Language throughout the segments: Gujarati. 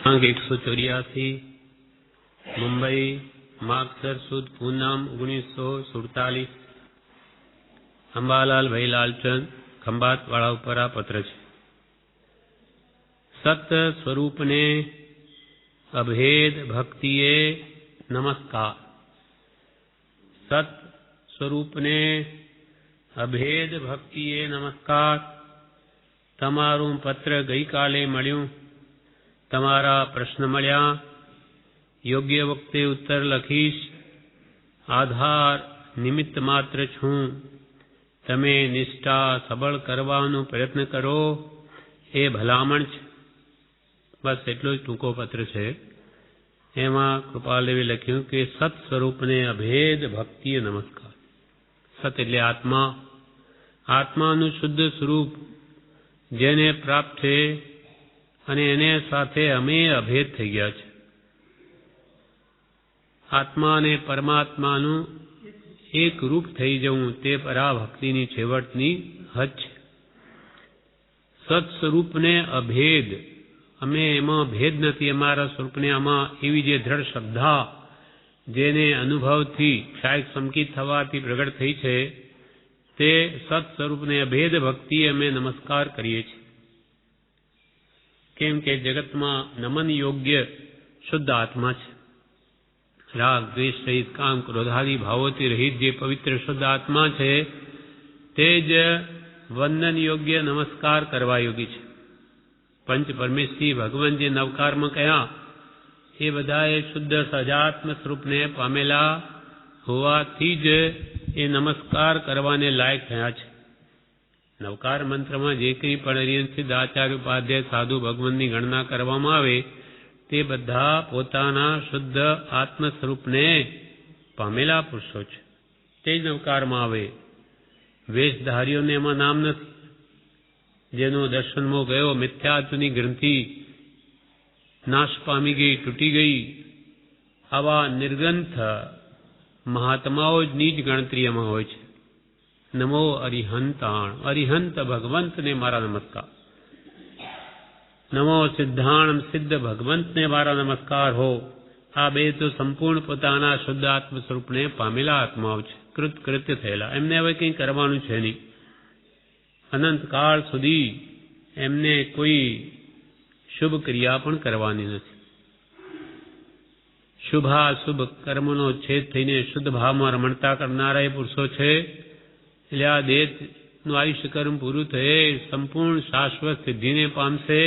184 મુંબઈ માગસર સુદ પૂનમ 1947 અંબાલાલ ભાઈ લાલચંદ ખંભાત વાળા ઉપર આ પત્ર છે. સત સ્વરૂપને અભેદ ભક્તિએ નમસ્કાર. સત સ્વરૂપને અભેદ ભક્તિએ નમસ્કાર. તમારું પત્ર ગઈકાલે મળ્યું. તમારા પ્રશ્ન મળ્યા. યોગ્ય વખતે ઉત્તર લખીશ. આધાર નિમિત્ત માત્ર છું. તમે નિષ્ઠા સબળ કરવાનો પ્રયત્ન કરો એ ભલામણ છે. બસ એટલો જ ટૂંકો પત્ર છે. એમાં કૃપાલદેવી લખ્યું કે સત સ્વરૂપને અભેદ ભક્તિએ નમસ્કાર. સત એટલે આત્મા, આત્માનું શુદ્ધ સ્વરૂપ જેને પ્રાપ્ત છે અને એને સાથે અમે અભેદ થઈ ગયા છે. આત્મા અને પરમાત્માનું એક રૂપ થઈ જવું તે પરાભક્તિની છેવટની હદ છે. સત સ્વરૂપને અભેદ, અમે એમાં ભેદ નથી. અમારા સ્વરૂપને આમાં એવી જે દ્રઢ શ્રદ્ધા જેને અનુભવથી ક્ષાયક સંકિત થવાથી પ્રગટ થઈ છે તે સત સ્વરૂપને અભેદ ભક્તિ અમે નમસ્કાર કરીએ છીએ. કેમ કે જગતમાં નમન યોગ્ય શુદ્ધ આત્મા છે. રાગ દ્વેષ સહિત કામ ક્રોધાદી ભાવોથી રહિત જે પવિત્ર શુદ્ધ આત્મા છે તે જ વંદન યોગ્ય નમસ્કાર કરવા યોગી છે. પંચ પરમેશ્વરી ભગવાન જે નવકારમાં કહ્યા એ બધાએ શુદ્ધ સજાત્મ સ્વરૂપને પામેલા હોવાથી જ એ નમસ્કાર કરવાને લાયક થયા છે. નવકાર મંત્રમાં જે કંઈ પણ અરિહંત આચાર્ય ઉપાધ્યાય સાધુ ભગવાનની ગણના કરવામાં આવે તે બધા પોતાના શુદ્ધ આત્મ સ્વરૂપને પામેલા પુરુષો છે. તે જ નવકારમાં આવે. વેશધારીઓને એમાં નામ નથી. જેનો દર્શનમાં ગયો મિથ્યાત્વની ગ્રંથિ નાશ પામી ગઈ, તૂટી ગઈ, આવા નિર્ગ્રંથ મહાત્માઓ જ નીચ ગણતરી એમાં હોય છે. નમો અરિહંતાણ, અરિહંત ભગવંતને મારા નમસ્કાર. નમો સિદ્ધાણ, સિદ્ધ ભગવંતને મારા નમસ્કાર હો. આ બે તો સંપૂર્ણ પોતાના શુદ્ધ આત્મ સ્વરૂપને પામેલા આત્માઓ છે, કૃત્ય થયેલા. એમને હવે કંઈ કરવાનું છે નહીં. અનંતકાળ સુધી એમને કોઈ શુભ ક્રિયા પણ કરવાની નથી. શુભાશુભ કર્મનો છેદ થઈને શુદ્ધ ભાવમાં રમણતા કરનારા એ પુરુષો છે. એટલે આ દેહનું આયુષ્ય કર્મ પૂરું થયે સંપૂર્ણ શાશ્વત સિદ્ધિને પામશે.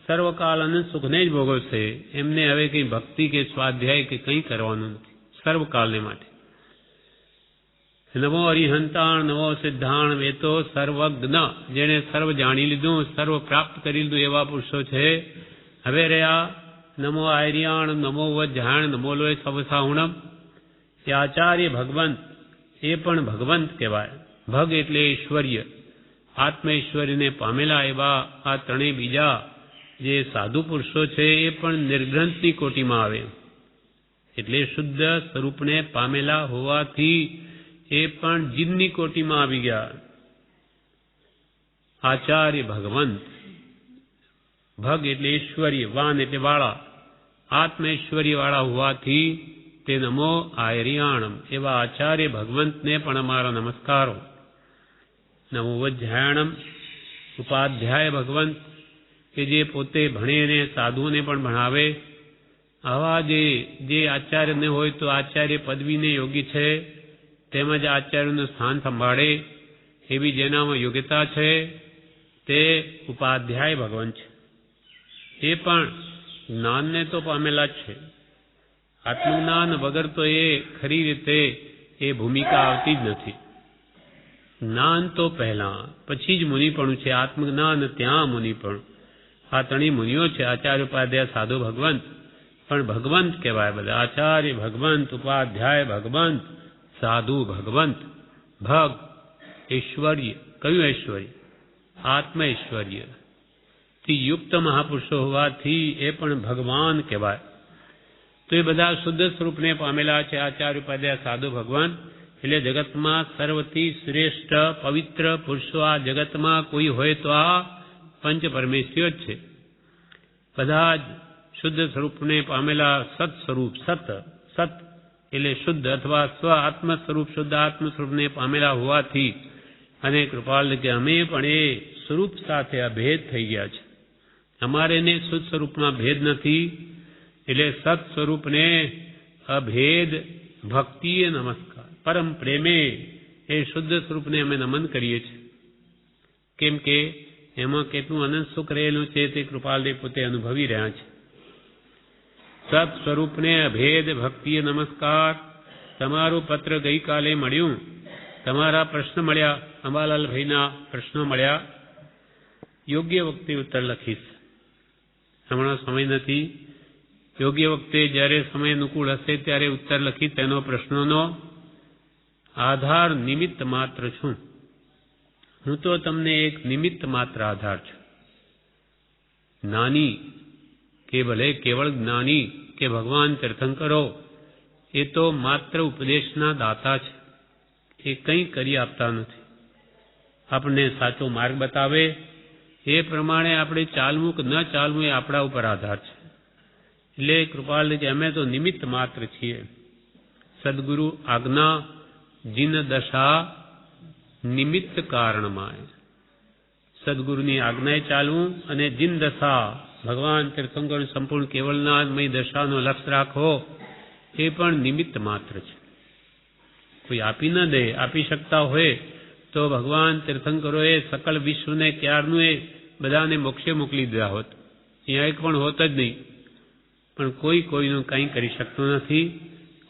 સર્વકાલ અનંત સુખને જ ભોગવશે. એમને હવે કંઈ ભક્તિ કે સ્વાધ્યાય કે કંઈ કરવાનું નથી સર્વકાલને માટે. નમો અરિહંતાણ, નમો સિદ્ધાણ, એ તો સર્વજ્ઞ, જેણે સર્વ જાણી લીધું, સર્વ પ્રાપ્ત કરી લીધું એવા પુરુષો છે. હવે રહ્યા નમો આર્યાણ, નમો વજ્જાણ, નમો લોય સવસાહુણમ. એ આચાર્ય ભગવંત, એ પણ ભગવંત કહેવાય. ભગ એટલે ઐશ્વર્ય, આત્મ ઐશ્વર્યને પામેલા એવા આ ત્રણેય બીજા જે સાધુ પુરુષો છે એ પણ નિર્ગ્રંથની કોટીમાં આવે. એટલે શુદ્ધ સ્વરૂપને પામેલા હોવાથી એ પણ જીવની કોટીમાં આવી ગયા. આચાર્ય ભગવંત, ભગ એટલે ઐશ્વર્ય, વાન એટલે વાળા, આત્મ ઐશ્વર્ય વાળા હોવાથી તે નમો આર્યાણમ એવા આચાર્ય ભગવંતને પણ અમારા નમસ્કારો. નમો વજ્જાયણમ, ઉપાધ્યાય ભગવંત કે જે પોતે ભણે અને સાધુઓને પણ ભણાવે. આવા જે આચાર્યને હોય તો આચાર્ય પદવીને યોગી છે, તેમજ આચાર્યનું સ્થાન સંભાળે એવી જેનામાં યોગ્યતા છે તે ઉપાધ્યાય ભગવાન છે. એ પણ જ્ઞાનને તો પામેલા જ છે. આત્મજ્ઞાન વગર તો એ ખરી રીતે એ ભૂમિકા આવતી જ નથી. જ્ઞાન તો પહેલા, પછી જ મુનિપણું છે. આત્મજ્ઞાન ત્યાં મુનિપણું. આ ત્રણેય મુનિઓ છે, આચાર્ય ઉપાધ્યાય સાધુ ભગવંત. પણ ભગવંત કહેવાય બધા. આચાર્ય ભગવંત, ઉપાધ્યાય ભગવંત, સાધુ ભગવંત. ભગ ઐશ્વર્ય, કયું ઐશ્વર્ય? આત્મ ઐશ્વર્ય થી યુક્ત મહાપુરુષો હોવાથી એ પણ ભગવાન કહેવાય. તો એ બધા શુદ્ધ સ્વરૂપને પામેલા છે આચાર્ય ઉપાધ્યાય સાધુ ભગવાન. એટલે જગતમાં સર્વથી શ્રેષ્ઠ પવિત્ર પુરુષો આ જગતમાં કોઈ હોય તો આ પંચ પરમેશ્વર જ છે. બધા જ શુદ્ધ સ્વરૂપને પામેલા સત સ્વરૂપ, સત એટલે શુદ્ધ અથવા સ્વ આત્મ સ્વરૂપ, શુદ્ધ આત્મ સ્વરૂપને પામેલા હોવાથી અને કૃપાલ કે અમે પણ એ સ્વરૂપ સાથે અભેદ થઈ ગયા છે. અમારે ને શુદ્ધ સ્વરૂપમાં ભેદ નથી, એટલે સત સ્વરૂપને અભેદ ભક્તિએ નમસ્કાર, પરમ પ્રેમે એ શુદ્ધ સ્વરૂપને અમે નમન કરીએ છીએ. કેમ કે એમાં કેટલું અનંત સુખ રહેલું છે તે કૃપાલદેવ પોતે અનુભવી રહ્યા છે. સત સ્વરૂપને અભેદ ભક્તિએ નમસ્કાર. તમારું પત્ર ગઈકાલે મળ્યું, તમારા પ્રશ્ન મળ્યા, અંબાલાલભાઈના પ્રશ્નો મળ્યા. યોગ્ય વખતે ઉત્તર લખીશ. હમણાં સમય નથી. યોગ્ય વખતે જ્યારે સમય અનુકૂળ હશે ત્યારે ઉત્તર લખી તેનો પ્રશ્નોનો આધાર નિમિત્ત માત્ર છું. હું તો તમને એક નિમિત્ત માત્ર આધાર છું. જ્ઞાની કે ભલે કેવળ જ્ઞાની કે ભગવાન તીર્થંકરો એ તો માત્ર ઉપદેશના દાતા છે. એ કંઈ કરી આપતા નથી. આપણને સાચો માર્ગ બતાવે એ પ્રમાણે આપણે ચાલવું કે ન ચાલવું એ આપણા ઉપર આધાર છે. એટલે કૃપાલ કે અમે તો નિમિત્ત માત્ર છીએ. સદગુરુ આજ્ઞા જીન દશા નિમિત્ત કારણમાં. સદગુરુની આજ્ઞાએ ચાલવું અને જીન દશા ભગવાન તીર્થંકર સંપૂર્ણ કેવલનાથમય દશાનો લક્ષ્ય રાખવો એ પણ નિમિત્ત માત્ર છે. કોઈ આપી ન દે, આપી શકતા હોય તો ભગવાન તીર્થંકરોએ સકલ વિશ્વને ક્યારનું એ બધાને મોક્ષે મોકલી દીધા હોત. અહીંયા એક પણ હોત જ નહીં. પણ કોઈ કોઈનું કંઈ કરી શકતું નથી.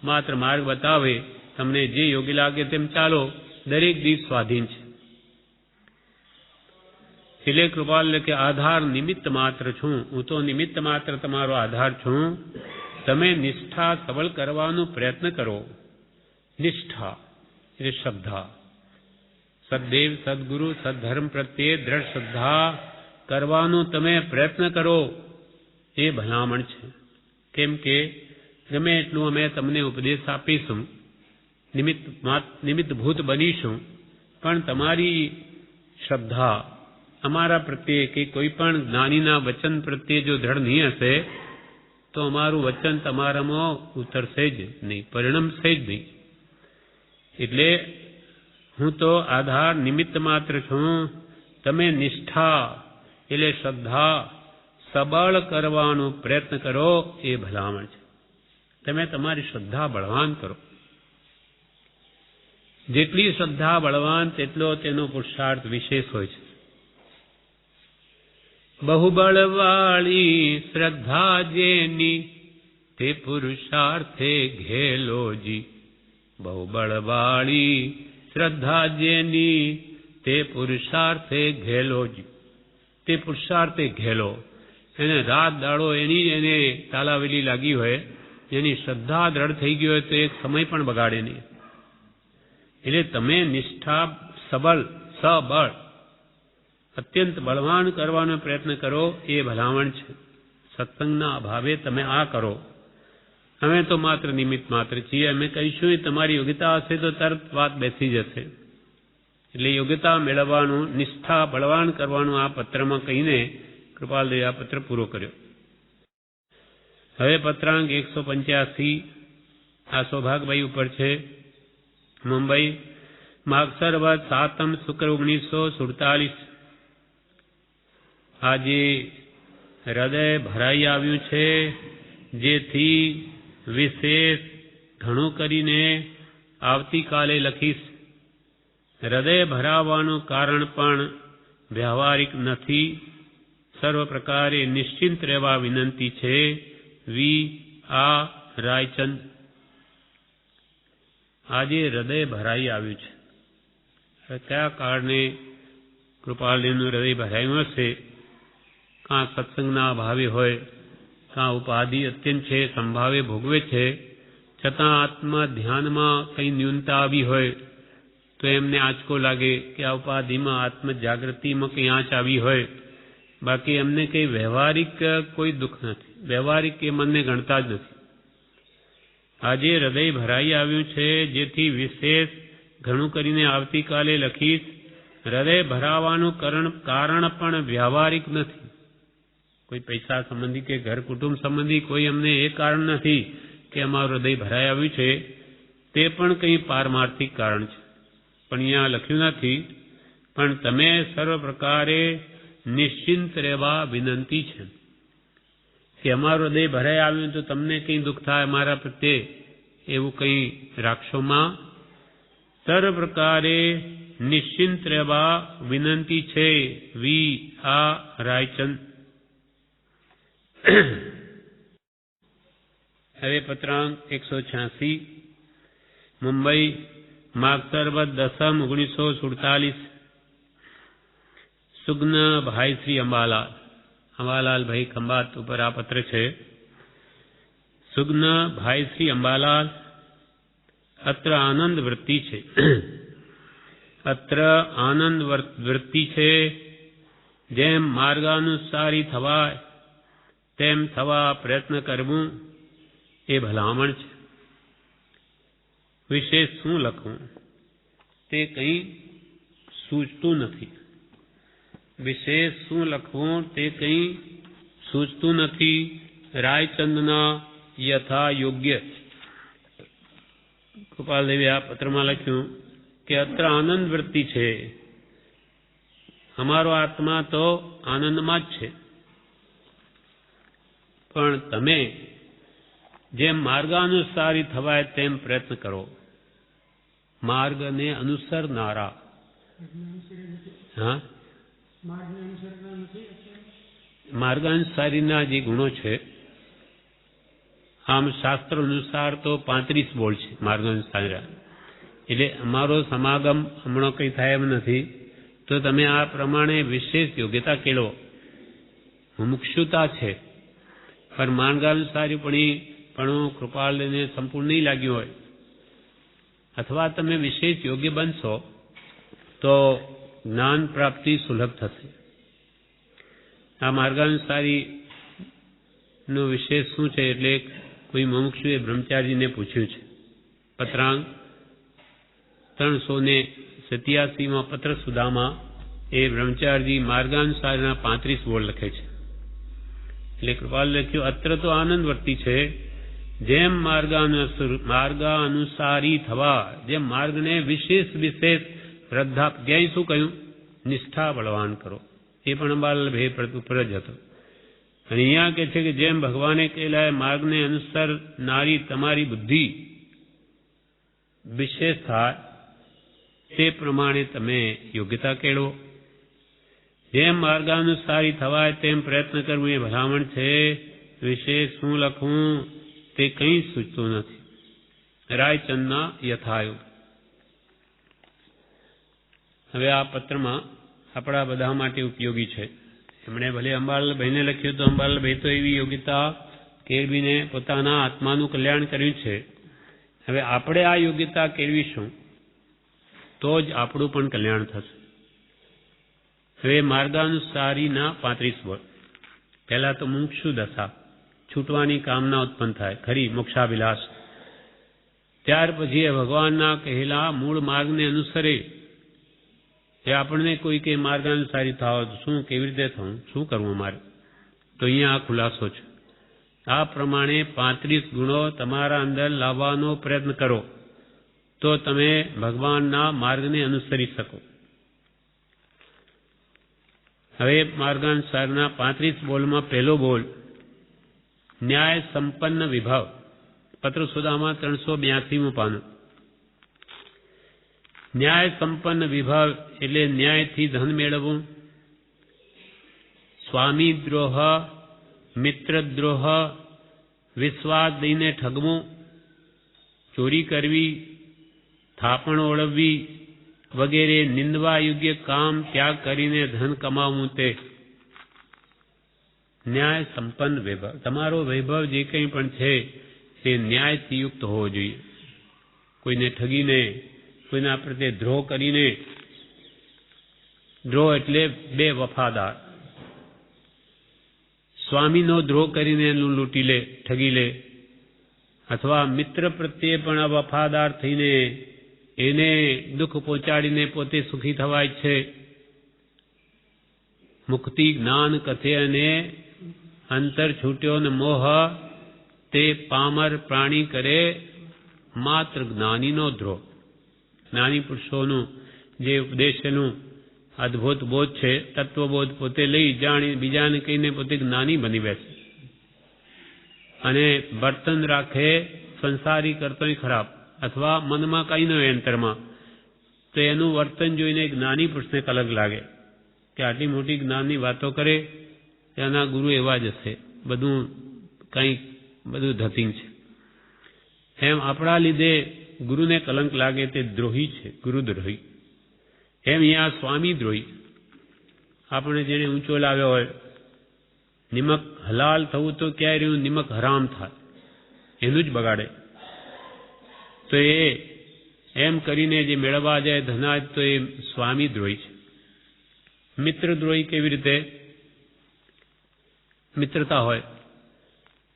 માત્ર માર્ગ બતાવે, તમને જે યોગ્ય લાગે તેમ ચાલો, દરેક દીવ સ્વાધીન છે. એટલે કૃપાલ કે આધાર નિમિત્ત માત્ર છું. હું તો નિમિત્ત માત્ર તમારો આધાર છું. તમે નિષ્ઠા સબળ કરવાનો પ્રયત્ન કરો. નિષ્ઠા એટલે શ્રદ્ધા. સદદેવ, સદગુરુ, સદધર્મ પ્રત્યે દ્રઢ શ્રદ્ધા કરવાનો તમે પ્રયત્ન કરો એ ભલામણ છે. કેમ કે ગમે એટલું અમે તમને ઉપદેશ આપીશું, નિમિત્તભૂત બનીશું, પણ તમારી શ્રદ્ધા અમારા પ્રત્યે કે કોઈ પણ જ્ઞાનીના વચન પ્રત્યે જો દ્રઢ નહીં હશે તો અમારું વચન તમારામાં ઉતરશે જ નહીં, પરિણમશે જ નહીં. એટલે હું તો આધાર નિમિત્ત માત્ર છું. તમે નિષ્ઠા એટલે શ્રદ્ધા સબળ કરવાનો પ્રયત્ન કરો એ ભલામણ છે. તમે તમારી શ્રદ્ધા બળવાન કરો. જેટલી શ્રદ્ધા બળવાન તેટલો તેનો પુરુષાર્થ વિશેષ હોય છે. બહુબળવાળી શ્રદ્ધા જેની તે પુરુષાર્થે ઘેલોજી. બહુબળવાળી શ્રદ્ધા જેની તે પુરુષાર્થે ઘેલોજી. તે પુરુષાર્થે ઘેલો. એને રાત દાડો એને તાલાવેલી લાગી હોય, એની શ્રદ્ધા દ્રઢ થઈ ગઈ હોય તો એક સમય પણ બગાડે નહીં. એટલે તમે નિષ્ઠા સબળ અત્યંત બળવાન કરવાનો પ્રયત્ન કરો એ ભલામણ છે. સત્સંગના અભાવે તમે આ કરો. અમે તો માત્ર નિમિત્ત માત્ર છીએ. અમે કહીશું તમારી યોગ્યતા હશે તો તરત વાત બેસી જશે. એટલે યોગ્યતા મેળવવાનું, નિષ્ઠા બળવાન કરવાનું આ પત્રમાં કહીને કૃપાલદેવે આ પત્ર પૂરો કર્યો. હવે પત્રાંક 185 આ સૌભાગભાઈ ઉપર છે. મુંબઈ, માગસર વદ 7 શુક્ર 1947. આજે હૃદય ભરાઈ આવ્યું છે, જેથી વિશેષ ઘણું કરીને આવતીકાલે લખીશ. હૃદય ભરાવાનું કારણ પણ વ્યવહારિક નથી. સર્વ પ્રકારે નિશ્ચિંત રહેવા વિનંતી છે. વી આ રાયચંદ. આજે હૃદય ભરાઈ આવ્યું છે. કયા કારણે કૃપાલદેવનું હૃદય ભરાયું હશે? કાં સત્સંગના અભાવે હોય, કાં ઉપાધિ અત્યંત છે, સંભાવે ભોગવે છે, છતાં આત્મા ધ્યાનમાં કંઈ ન્યૂનતા આવી હોય તો એમને આંચકો લાગે કે આ ઉપાધિમાં આત્મ જાગૃતિમાં કંઈ આંચ આવી હોય. બાકી એમને કંઈ વ્યવહારિક કોઈ દુઃખ નથી. વ્યવહારિક એ મનને ગણતા જ નથી. આજે હૃદય ભરાઈ આવ્યું છે, જેથી વિશેષ ઘણું કરીને આવતીકાલે લખીશ. હૃદય ભરાવાનું કારણ પણ વ્યવહારિક નથી. કોઈ પૈસા સંબંધી કે ઘર કુટુંબ સંબંધી કોઈ અમને એ કારણ નથી કે અમારું હૃદય ભરાઈ આવ્યું છે, તે પણ કંઈ પારમાર્થિક કારણ છે. પણ અહીંયા લખ્યું નથી. પણ તમે સર્વ પ્રકારે નિશ્ચિંત રહેવા વિનંતી છે કે અમારું હૃદય ભરાઈ આવ્યું તો તમને કંઈ દુઃખ થાય અમારા પ્રત્યે એવું કંઈ રાખશોમાં. સર્વ પ્રકારે નિશ્ચિંત રહેવા વિનંતી છે. વી આ રાયચંદ. હવે પત્રાંક 186 મુંબઈ માગસરવદ 10/1947 સુગ્ન ભાઈ શ્રી અંબાલાલભાઈ ખંભાત ઉપર આ પત્ર છે. સુગ્ન ભાઈ શ્રી અંબાલાલ, અત્ર આનંદ વૃત્તિ છે. અત્ર આનંદ વૃત્તિ છે. જેમ માર્ગાનુસારી થવાય તેમ થવા પ્રયત્ન કરવું એ ભલામણ છે. વિશેષ શું લખવું તે કંઈ સૂચતું નથી. વિશેષ શું લખવું તે કંઈ સૂચતું નથી. રાયચંદના યથા યોગ્ય. કૃપાલદેવે આ પત્રમાં લખ્યું કે અત્ર આનંદ વૃત્તિ છે. અમારો આત્મા તો આનંદમાં જ છે, પણ તમે જેમ માર્ગાનુસારી થવાય તેમ પ્રયત્ન કરો. માર્ગને અનુસરનારા. હા, માર્ગાનુસારીના જે ગુણો છે, આમ શાસ્ત્ર અનુસાર તો 35 બોલ છે માર્ગાનુસારી. એટલે અમારો સમાગમ હમણાં કંઈ થાય એમ નથી, તો તમે આ પ્રમાણે વિશેષ યોગ્યતા કેળવો. મુમુક્ષુતા છે, પણ માર્ગાનુસારીપણું કૃપાળને સંપૂર્ણ નહીં લાગ્યું હોય, અથવા તમે વિશેષ યોગ્ય બનશો તો જ્ઞાન પ્રાપ્તિ સુલભ થશે. આ માર્ગાનુસારીનો વિશેષ શું છે? એટલે કોઈ મુમુક્ષુએ બ્રહ્મચારીજીને પૂછ્યું છે. પત્રાંક 387 પત્ર સુધામાં એ બ્રહ્મચારીજી માર્ગાનુસારીના 35 બોલ લખે છે. એટલે કૃપાલ લખ્યું અત્ર તો આનંદ વર્તી છે. જેમ માર્ગાનુસારી થવા, જેમ માર્ગને વિશેષ શ્રદ્ધા. ક્યાંય શું કહ્યું? નિષ્ઠા બળવાન કરો. એ પણ અંબાલાલભાઈ ઉપર જ હતો. અને અહીંયા કહે છે કે જેમ ભગવાને કહેલા માર્ગને અનુસરનારી તમારી બુદ્ધિ વિશેષ થાય તે પ્રમાણે તમે યોગ્યતા કેળવો. જેમ માર્ગાનુસારી થવાય તેમ પ્રયત્ન કરવું એ ભલામણ છે. વિશેષ શું લખવું તે કંઈ સૂચતું નથી. રાયચંદના યથાયોગ. હવે આ પત્રમાં આપણા બધા માટે ઉપયોગી છે. એમણે ભલે અંબાલાલભાઈને લખ્યું તો અંબાલાલભાઈ તો એવી યોગ્યતા કેળવીને પોતાના આત્માનું કલ્યાણ કર્યું છે. હવે આપણે આ યોગ્યતા કેળવીશું તો જ આપણું પણ કલ્યાણ થશે. હવે માર્ગાનુસારીના 35 બોલ. પહેલા તો મુમુક્ષુ દશા, છૂટવાની કામના ઉત્પન્ન થાય, ખરી મોક્ષાભિલાષ. ત્યાર પછી ભગવાનના કહેલા મૂળ માર્ગને અનુસરે. એ આપણને કોઈ કે માર્ગાનુસારી થાવ તો શું, કેવી રીતે થવું, શું કરવું અમારે? તો અહીંયા આ ખુલાસો છે. આ પ્રમાણે 35 ગુણો તમારા અંદર લાવવાનો પ્રયત્ન કરો તો તમે ભગવાનના માર્ગને અનુસરી શકો. હવે માર્ગાનુસારના 35 બોલમાં પહેલો બોલ ન્યાય સંપન્ન વિભાવ. પત્ર સુધામાં 382 પાનું. ન્યાય સંપન્ન વિભાવ એટલે ન્યાયથી ધન મેળવવું, સ્વામી દ્રોહ, મિત્રદ્રોહ, વિશ્વાસ દઈને ઠગવું, ચોરી કરવી, થાપણ ઓળવવી વગેરે નિંદવા યોગ્ય કામ ત્યાગ કરીને ધન કમાવવું તે ન્યાય સંપન્ન વૈભવ. તમારો વૈભવ જે કંઈ પણ છે તે ન્યાયથી યુક્ત હોવો જોઈએ. કોઈને ઠગીને, કોઈના પ્રત્યે દ્રોહ કરીને. દ્રોહ એટલે બે વફાદાર. સ્વામીનો દ્રોહ કરીને એનું લૂંટી લે, ઠગી લે, અથવા મિત્ર પ્રત્યે પણ અવફાદાર થઈને એને દુઃખ પહોંચાડીને પોતે સુખી થવાય છે. મુક્તિ જ્ઞાન કથે અને અંતર છૂટ્યો ને મોહ તે પામર પ્રાણી કરે માત્ર જ્ઞાનીનો દ્રોહ. જ્ઞાની પુરુષોનું જે ઉપદેશનું અદ્ભુત બોધ છે, તત્વબોધ પોતે લઈ જાણી બીજાને કહીને પોતે જ્ઞાની બની બેસે અને વર્તન રાખે સંસારી કરતોય ખરાબ અથવા મનમાં કંઈ ન હોય અંતરમાં, તો એનું વર્તન જોઈને જ્ઞાની પુરુષને કલંક લાગે કે આટલી મોટી જ્ઞાનની વાતો કરે, ત્યાંના ગુરુ એવા જ હશે, બધું કંઈક બધું ધતિંગ છે. એમ આપણા લીધે ગુરુને કલંક લાગે તે દ્રોહી છે, ગુરુદ્રોહી. એમ અહીંયા સ્વામી દ્રોહી. આપણે જેને ઊંચો લાવ્યો હોય, નિમક હલાલ થવું તો ક્યાંય રહ્યું, નિમક હરામ થાય એનું જ બગાડે. તો એ એમ કરીને જે મેળવવા જાય ધનાજ, તો એ સ્વામી દ્રોહી છે. મિત્ર દ્રોહી કેવી રીતે? મિત્રતા હોય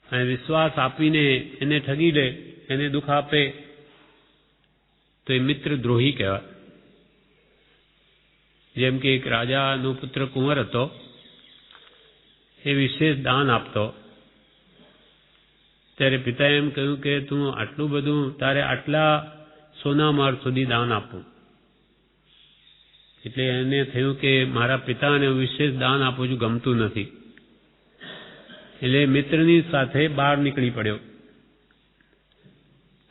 અને વિશ્વાસ આપીને એને ઠગી લે, એને દુઃખ આપે, તો એ મિત્ર દ્રોહી કહેવાય. જેમ કે એક રાજાનો પુત્ર કુંવર હતો, એ વિશેષ દાન આપતો. ત્યારે પિતાએ એમ કહ્યું કે તું આટલું બધું, તારે આટલા સોનામાર સુધી દાન આપવું. એટલે એને થયું કે મારા પિતાને વિશેષ દાન આપું છું, ગમતું નથી. એટલે મિત્રની સાથે બહાર નીકળી પડ્યો.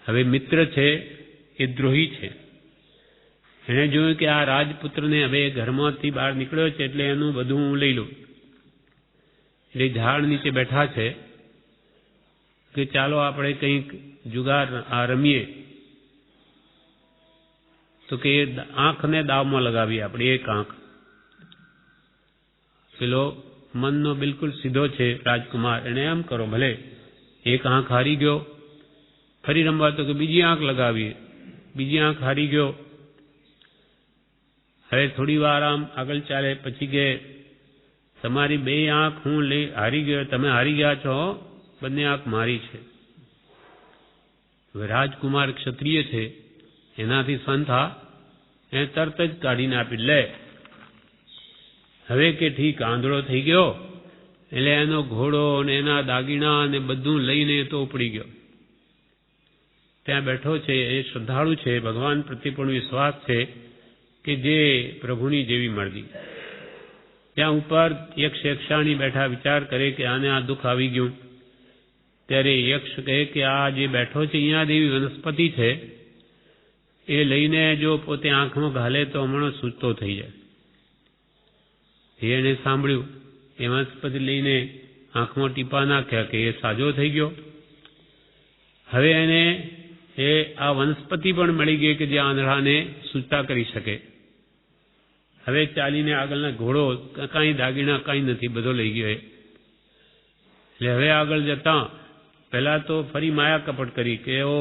હવે મિત્ર છે એ દ્રોહી છે. એણે જોયું કે આ રાજપુત્રને હવે ઘરમાંથી બહાર નીકળ્યો છે, એટલે એનું બધું હું લઈ લઉં. એટલે ઝાડ નીચે બેઠા છે કે ચાલો આપણે કંઈક જુગાર રમીએ. તો કે આંખને દાવમાં લગાવીએ આપણે, એક આંખ. પેલો મનનો બિલકુલ સીધો છે રાજકુમાર, એને એમ કરો ભલે. એક આંખ હારી ગયો, ફરી રમવા તો કે બીજી આંખ લગાવીએ, બીજી આંખ હારી ગયો. હવે થોડી વાર આમ આગળ ચાલે, પછી કે તમારી બે આંખ હું હારી ગયો, તમે હારી ગયા છો, બંને આંખ મારી છે. હવે રાજકુમાર ક્ષત્રિય છે, એનાથી સંથા એને તરત જ કાઢીને આપી લે. હવે કે ઠીક, આંધળો થઈ ગયો, એટલે એનો ઘોડો અને એના દાગીના અને બધું લઈને તો ઉપડી ગયો. ત્યાં બેઠો છે, એ શ્રદ્ધાળુ છે, ભગવાન પ્રત્યે પણ વિશ્વાસ છે કે જે પ્રભુની જેવી મરજી. ત્યાં ઉપર યક્ષ યક્ષાણી બેઠા, વિચાર કરે કે આને આ દુઃખ આવી ગયું. ત્યારે યક્ષ કહે કે આ જે બેઠો છે અહીંયા દેવી વનસ્પતિ છે, એ લઈને જો પોતે આંખમાં ઘાલે તો હમણાં સૂચતો થઈ જાય. એને સાંભળ્યું, એ વનસ્પતિ લઈને આંખમાં ટીપા નાખ્યા કે એ સાજો થઈ ગયો. હવે એને એ આ વનસ્પતિ પણ મળી ગઈ કે જે આંધળાને સૂચતા કરી શકે. હવે ચાલીને આગળના ઘોડો, કાંઈ દાગીના કાંઈ નથી, બધો લઈ ગયો. એટલે હવે આગળ જતા પહેલા તો ફરી માયા કપટ કરી કે ઓ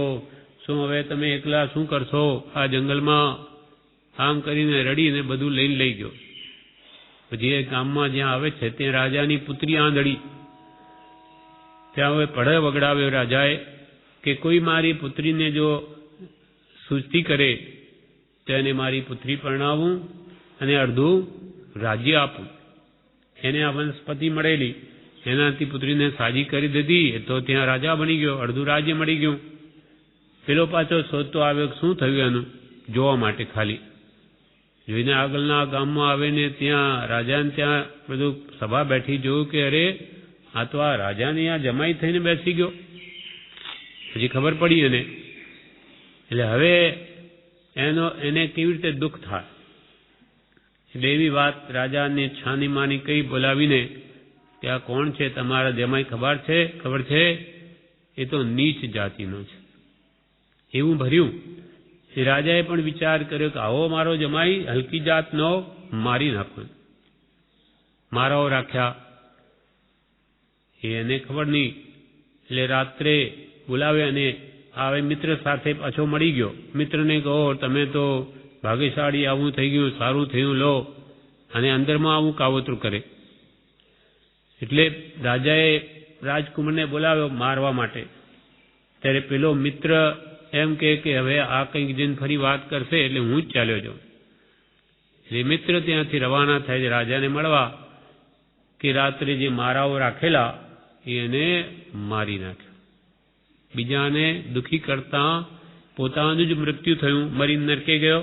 શું હવે તમે એકલા શું કરશો આ જંગલમાં, આમ કરીને રડીને બધું લઈને લઈ ગયો. પછી એ ગામમાં જ્યાં આવે છે ત્યાં રાજાની પુત્રી આંધળી. ત્યાં હવે પડે વગડાવ્યો રાજાએ કે કોઈ મારી પુત્રીને જો સૂચતી કરે તો એને મારી પુત્રી પરણાવું અને અડધું રાજ્ય આપું. એને આ વનસ્પતિ મળેલી, એનાથી પુત્રીને સાજી કરી દીધી, એ તો ત્યાં રાજા બની ગયો, અડધું રાજ્ય મળી ગયું. પેલો પાછો શોધતો આવ્યો શું થયું એનું જોવા માટે. ખાલી જોઈને આગળના ગામમાં આવે ને ત્યાં રાજાને ત્યાં બધું સભા બેઠી, જોયું કે અરે આ તો આ રાજાને આ જમાઈ થઈને બેસી ગયો. પછી ખબર પડી એને. એટલે હવે એને કેવી રીતે દુઃખ થાય. એટલે એવી વાત રાજાને છાની માની કઈ બોલાવીને કે આ કોણ છે તમારા જમાઈ, ખબર છે એ તો નીચ જાતિનો છે. એવું ભર્યું. એ રાજાએ પણ વિચાર કર્યો કે આવો મારો જમાઈ હલકી જાતનો, મારી નાખો. મારાઓ રાખ્યા, એને ખબર નહીં. એટલે રાત્રે બોલાવ્યા અને હવે મિત્ર સાથે પાછો મળી ગયો. મિત્રને કહો તમે તો ભાગ્યશાળી, આવું થઈ ગયું, સારું થયું, લો. અને અંદરમાં આવું કાવતરું કરે. એટલે રાજાએ રાજકુમારને બોલાવ્યો મારવા માટે. ત્યારે પેલો મિત્ર એમ કે હવે આ કંઈક જઈને ફરી વાત કરશે એટલે હું જ ચાલ્યો જાઉં. એટલે મિત્ર ત્યાંથી રવાના થાય છે રાજાને મળવા કે રાત્રે જે મારાઓ રાખેલા એને મારી નાખ્યો. બીજાને દુઃખી કરતા પોતાનું જ મૃત્યુ થયું, મરી નરકે ગયો.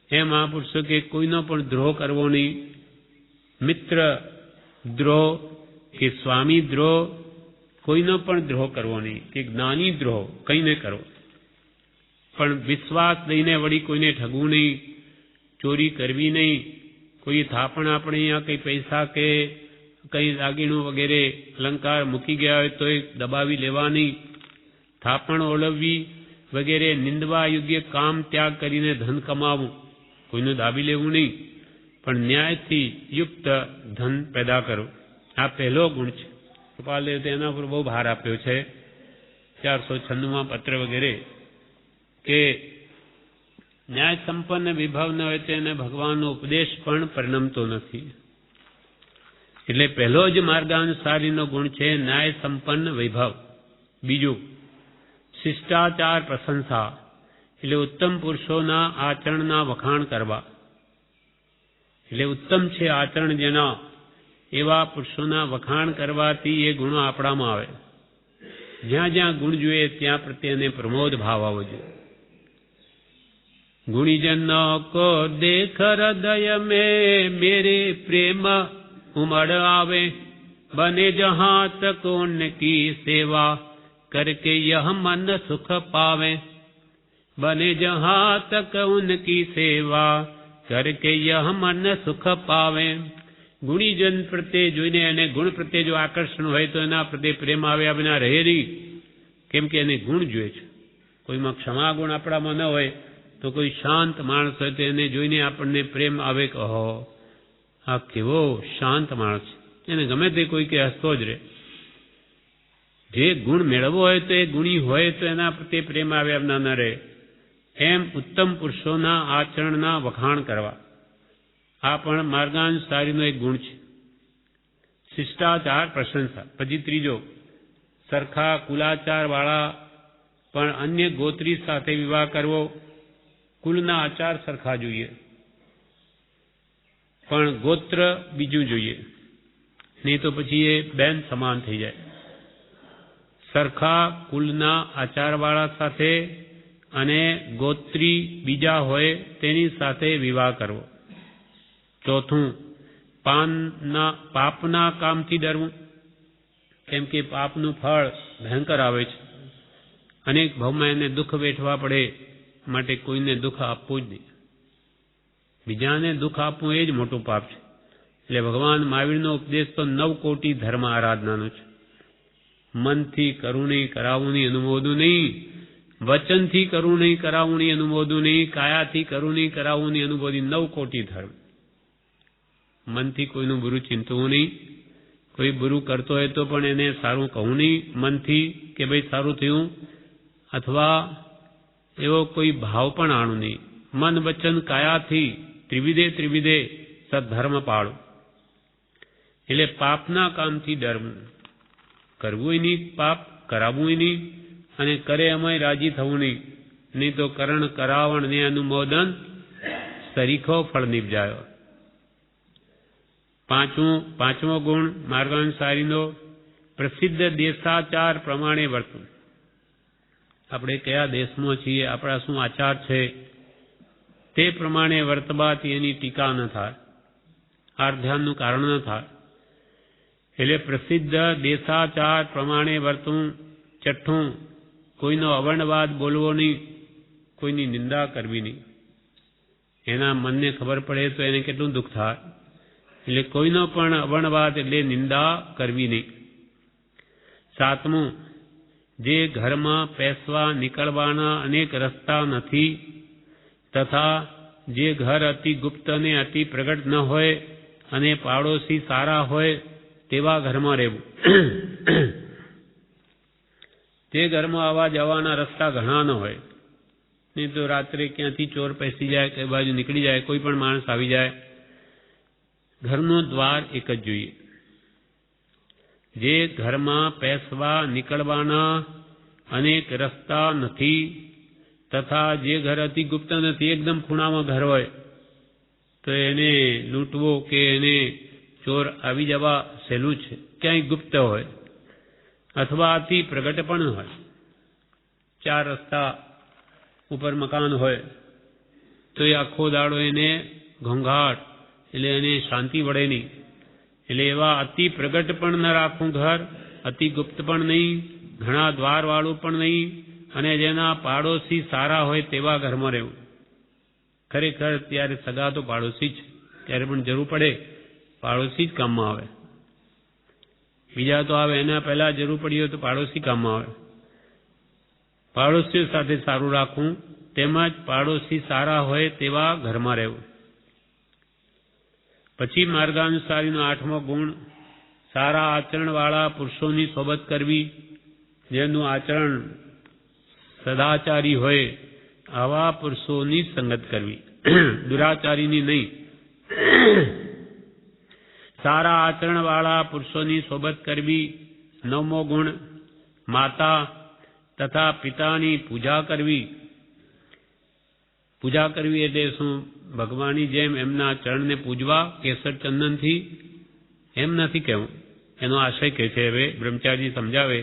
એમ આ પુરુષો કે કોઈનો પણ દ્રોહ કરવો નહીં. મિત્ર દ્રોહ કે સ્વામી દ્રોહ, કોઈનો પણ દ્રોહ કરવો નહીં, કે જ્ઞાની દ્રોહ કંઈ ન કરવો. પણ વિશ્વાસ દઈને વળી કોઈને ઠગવું નહીં, ચોરી કરવી નહીં. કોઈ થાપણ આપણે અહીંયા કંઈ પૈસા કે કંઈ દાગીણું વગેરે અલંકાર મૂકી ગયા હોય તો એ દબાવી લેવા નહીં. થાપણ ઓળવવી વગેરે નિંદવા યોગ્ય કામ ત્યાગ કરીને ધન કમાવું, કોઈનું દાબી લેવું નહીં, પણ ન્યાયથી યુક્ત ધન પેદા કરો. આ પહેલો ગુણ છે. કૃપાલદેવ તેના પર બહુ ભાર આપ્યો છે 496માં પત્ર વગેરે, કે ન્યાય સંપન્ન વિભાવ ન હોય તેને ભગવાનનો ઉપદેશ પણ પરિણમતો નથી. એટલે પહેલો જ માર્ગાનુસારીનો ગુણ છે ન્યાય સંપન્ન વૈભવ. બીજું શિષ્ટાચાર પ્રશંસા, એટલે ઉત્તમ પુરુષોના આચરણના વખાણ કરવા. એટલે ઉત્તમ છે આચરણ જેના, એવા પુરુષોના વખાણ કરવાથી એ ગુણો આપણામાં આવે. જ્યાં જ્યાં ગુણ જોઈએ ત્યાં પ્રત્યેને પ્રમોદ ભાવ આવવો જોઈએ. गुणीजन को देख हृदय में मेरे प्रेम उमड़ आवे, बने जहाँ तक उनकी सेवा करके यह मन सुख पावे. बने जहाँ तक उनकी सेवा करके यह मन सुख पावे. ગુણીજન પ્રત્યે જોઈને એને ગુણ પ્રત્યે જો આકર્ષણ હોય તો એના પ્રત્યે પ્રેમ આવ્યા વિના રહે નહીં, કેમ કે એને ગુણ જોઈએ છે. કોઈમાં ક્ષમા ગુણ આપણામાં ન હોય તો કોઈ શાંત માણસ હોય તો એને જોઈને આપણને પ્રેમ આવે કે ઓહો આ કેવો શાંત માણસ છે, એને ગમે તે કોઈ કે હસતો જ રહે. જે ગુણ મેળવવો હોય તો એ ગુણી હોય તો એના પ્રત્યે પ્રેમ આવ્યા વિના ન રહે. એમ ઉત્તમ પુરુષોના આચરણના વખાણ કરવા, આ પણ માર્ગાનુસારીનો એક ગુણ છે. શિષ્ટાચાર પ્રશંસા. પછી ત્રીજો, સરખા કુલાચાર વાળા પણ અન્ય ગોત્રી સાથે વિવાહ કરવો. કુલના આચાર સરખા જોઈએ પણ ગોત્ર બીજું જોઈએ, નહીં તો પછી એ બેન સમાન થઈ જાય. સરખા કુલના આચારવાળા સાથે અને ગોત્રી બીજા હોય તેની સાથે વિવાહ કરવો. ચોથું, પાપના કામથી ડરવું, કેમ કે પાપનું ફળ ભયંકર આવે છે. અનેક ભાવમાં એને દુઃખ વેઠવા પડે, માટે કોઈને દુઃખ આપવું જ નહીં. બીજાને દુઃખ આપવું એ જ મોટું પાપ છે. એટલે ભગવાન મહાવીરનો ઉપદેશ તો 9 કોટી ધર્મ આરાધનાનો છે. મનથી કરવું નહીં, કરાવવું નહીં, અનુમોદવું નહીં. વચનથી કરવું નહીં, કરાવવું નહીં, અનુમોદવું નહીં. કાયાથી કરવું નહીં, કરાવવું નહીં, અનુમોદી. 9 કોટી ધર્મ. મનથી કોઈનું બુરું ચિંતવું નહીં. કોઈ બુરું કરતો હોય તો પણ એને સારું કહું નહીં મનથી, કે ભાઈ સારું થયું, અથવા એવો કોઈ ભાવ પણ આણું નહીં. મન વચન કાયાથી ત્રિવિધે સદ્ધર્મ પાળો. એટલે પાપના કામથી ડરવું, કરવું નહીં પાપ, કરાવવું નહીં, અને કરે એમાંય રાજી થવું નહીં, નહીં તો કરણ કરાવણ ને અનુમોદન સરીખો ફળ નિપજાયો. પાંચમો ગુણ માર્ગાનુસારીનો પ્રસિદ્ધ દેશાચાર પ્રમાણે વર્તવું. આપણે કયા દેશમાં છીએ, આપણા શું આચાર છે તે પ્રમાણે વર્તવાથી એની ટીકા ન થાય, આર્ધ્યાનનું કારણ ન થાય. એટલે પ્રસિદ્ધ દેશાચાર પ્રમાણે વર્તવું. છઠ્ઠું, કોઈનો અવર્ણવાદ બોલવો નહીં, કોઈની નિંદા કરવી નહીં. એના મનને ખબર પડે તો એને કેટલું દુઃખ થાય. એટલે કોઈનો પણ અવર્ણવાદ એટલે નિંદા કરવી નહીં. સાતમું, જે ઘરમાં પેસવા નીકળવાના અનેક રસ્તા નથી, તથા જે ઘર અતિ ગુપ્ત અને અતિ પ્રગટ ન હોય અને પાડોશી સારા હોય તેવા ઘરમાં રહેવું. તે ઘરમાં આવવા જવાના રસ્તા ઘણા ન હોય, નહીં તો રાત્રે ક્યાંથી ચોર પેસી જાય, કઈ બાજુ નીકળી જાય, કોઈ પણ માણસ આવી જાય. ઘરનું દ્વાર એક જ જોઈએ. જે ઘરમાં પેસવા નીકળવાના અનેક રસ્તા નથી, તથા જે ઘર અતિ ગુપ્ત નથી, એકદમ ખૂણામાં ઘર હોય તો એને લૂંટવો કે એને ચોર આવી જવા સહેલું છે. ક્યાંય ગુપ્ત હોય અથવા અતિ પ્રગટ પણ હોય. 4 રસ્તા ઉપર મકાન હોય તો એ આખો દાડો એને ઘોંઘાટ, એટલે એને શાંતિ વળે નહીં. એટલે એવા અતિ પ્રગટ પણ ન રાખવું ઘર, અતિ ગુપ્ત પણ નહીં, ઘણા દ્વારવાળું પણ નહીં, અને જેના પાડોશી સારા હોય તેવા ઘરમાં રહેવું. ખરેખર ત્યારે સગા તો પાડોશી જ, ત્યારે પણ જરૂર પડે પાડોશી જ કામમાં આવે. બીજા તો આવે, એના પહેલા જરૂર પડી હોય તો પાડોશી કામમાં આવે. પાડોશીઓ સાથે સારું રાખવું, તેમજ પાડોશી સારા હોય તેવા ઘરમાં રહેવું. પછી માર્ગાનુસારીનો 8મો ગુણ, સારા આચરણવાળા પુરુષોની સોબત કરવી. જેનું આચરણ સદાચારી હોય આવા પુરુષોની સંગત કરવી, દુરાચારીની નહીં. સારા આચરણવાળા પુરુષોની સોબત કરવી. 9મો ગુણ, માતા તથા પિતાની પૂજા કરવી. પૂજા કરવી એટલે શું? ભગવાનની જેમ એમના ચરણને પૂજવા કેસર ચંદનથી એમ નથી કહેવું, એનો આશય કહે છે હવે બ્રહ્મચારી સમજાવે.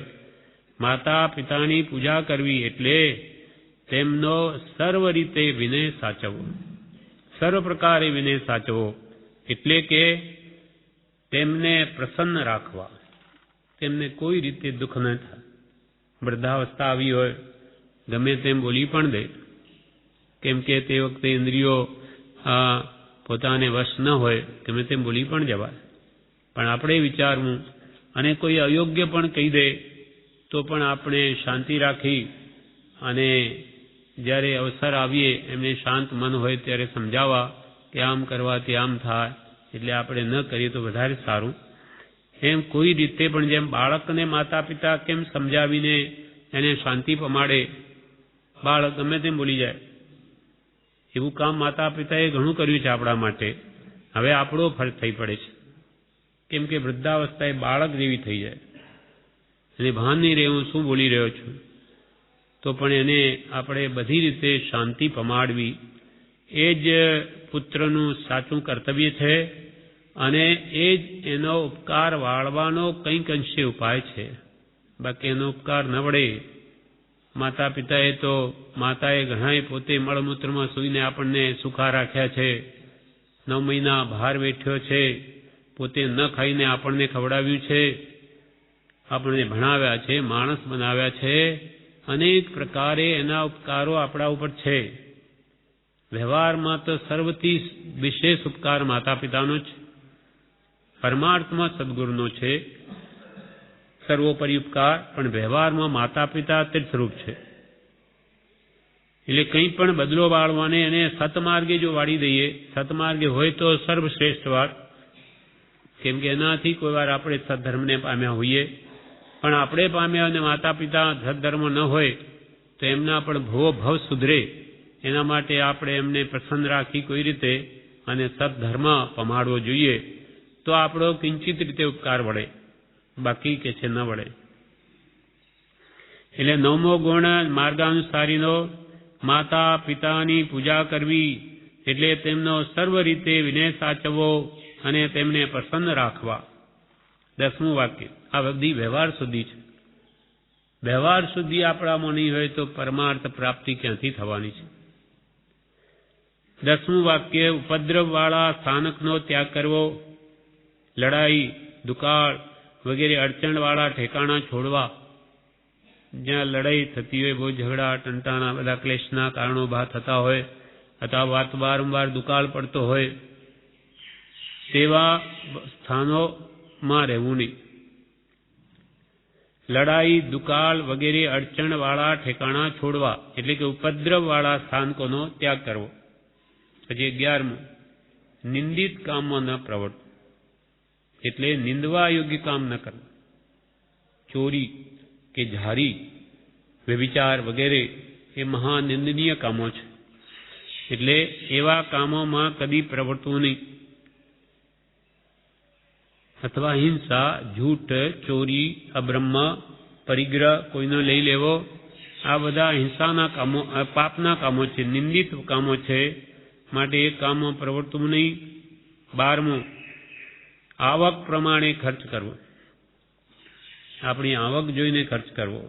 માતા પિતાની પૂજા કરવી એટલે તેમનો સર્વ રીતે વિનય સાચવવો, સર્વ પ્રકારે વિનય સાચવો. એટલે કે તેમને પ્રસન્ન રાખવા, તેમને કોઈ રીતે દુઃખ ન થાય. વૃદ્ધાવસ્થા આવી હોય, ગમે તેમ બોલી પણ દે, કેમ કે તે વખતે ઇન્દ્રિયો પોતાને વશ ન હોય, ગમે તેમ બોલી પણ જવાય. પણ આપણે વિચારવું, અને કોઈ અયોગ્ય પણ કહી દે તો પણ આપણે શાંતિ રાખી અને જ્યારે અવસર આવીએ એમને શાંત મન હોય ત્યારે સમજાવવા કે આમ કરવાથી આમ થાય, એટલે આપણે ન કરીએ તો વધારે સારું. એમ કોઈ રીતે પણ જેમ બાળકને માતા પિતા કેમ સમજાવીને એને શાંતિ પમાડે, બાળક ગમે તેમ બોલી જાય, એવું કામ માતા પિતાએ ઘણું કર્યું છે આપણા માટે. હવે આપણો ફરજ થઈ પડે છે, કેમ કે વૃદ્ધાવસ્થા એ બાળક જેવી થઈ જાય, એને ભાન નહીં રહે હું શું બોલી રહ્યો છું, તો પણ એને આપણે બધી રીતે શાંતિ પમાડવી. એ જ પુત્રનું સાચું કર્તવ્ય છે, અને એ જ એનો ઉપકાર વાળવાનો કંઈક અંશે ઉપાય છે. બાકી એનો ઉપકાર ન વળે. માતા પિતાએ તો, માતાએ ઘણાએ પોતે મળમૂત્રમાં સૂઈને આપણને સુખા રાખ્યા છે, 9 મહિના બહાર બેઠ્યો છે, પોતે ન ખાઈને આપણને ખવડાવ્યું છે, આપણને ભણાવ્યા છે, માણસ બનાવ્યા છે. અનેક પ્રકારે એના ઉપકારો આપણા ઉપર છે. વ્યવહારમાં તો સર્વથી વિશેષ ઉપકાર માતા પિતાનો છે, પરમાર્થમાં સદગુરુનો છે સર્વોપરી ઉપકાર, પણ વ્યવહારમાં માતા પિતા તે સ્વરૂપ છે. એટલે કંઈ પણ બદલો વાળવાને એને સતમાર્ગે જો વાળી દઈએ, સતમાર્ગે હોય તો સર્વશ્રેષ્ઠ વાત, કેમ કે એનાથી કોઈ વાર આપણે સદ્ધર્મને પામ્યા હોઈએ, પણ આપણે પામ્યા અને માતા પિતા સદ્ધર્મ ન હોય તો એમના પણ ભવો ભવ સુધરે. એના માટે આપણે એમને પ્રસન્ન રાખી કોઈ રીતે અને સદ્ધર્મ પમાડવો જોઈએ, તો આપણો કિંચિત રીતે ઉપકાર વળે, બાકી કે છે ન વળે. એટલે 9મો ગુણ માર્ગાનુસારીનો, માતા પિતાની પૂજા કરવી એટલે તેમનો સર્વ રીતે વિનય સાચવવો અને તેમને પ્રસન્ન રાખવા. 10મું વાક્ય, આ બધી વ્યવહાર સુધી છે. વ્યવહાર સુધી આપણામાં નહીં હોય તો પરમાર્થ પ્રાપ્તિ ક્યાંથી થવાની છે? 10મું વાક્ય, ઉપદ્રવવાળા સ્થાનકનો ત્યાગ કરવો, લડાઈ દુકાળ વગેરે અડચણવાળા ઠેકાણા છોડવા. જ્યાં લડાઈ થતી હોય, બહુ ઝઘડા ટંટાણા બધા ક્લેશના કારણો ઉભા થતા હોય, અથવા વારંવાર દુકાળ પડતો હોય, તેવા સ્થાનોમાં રહેવું નહીં. લડાઈ દુકાળ વગેરે અડચણવાળા ઠેકાણા છોડવા, એટલે કે ઉપદ્રવવાળા સ્થાનકોનો ત્યાગ કરવો. પછી 11મું, નિંદિત કામમાં ન પ્રવર્તવું, એટલે નિંદવા યોગ્ય કામ ન કરવું. ચોરી કે ઝારી, વ્યભિચાર વગેરે એ મહાનિંદનીય કામો છે, એટલે એવા કામોમાં કદી પ્રવર્તવું નહીં. અથવા હિંસા, જૂઠ, ચોરી, અબ્રહ્મ, પરિગ્રહ, કોઈનો લઈ લેવો, આ બધા હિંસાના કામો, પાપના કામો છે, નિંદિત કામો છે, માટે એ કામો પ્રવર્તવું નહીં. 12મું, આવક પ્રમાણે ખર્ચ કરવો. આપણી આવક જોઈને ખર્ચ કરવો.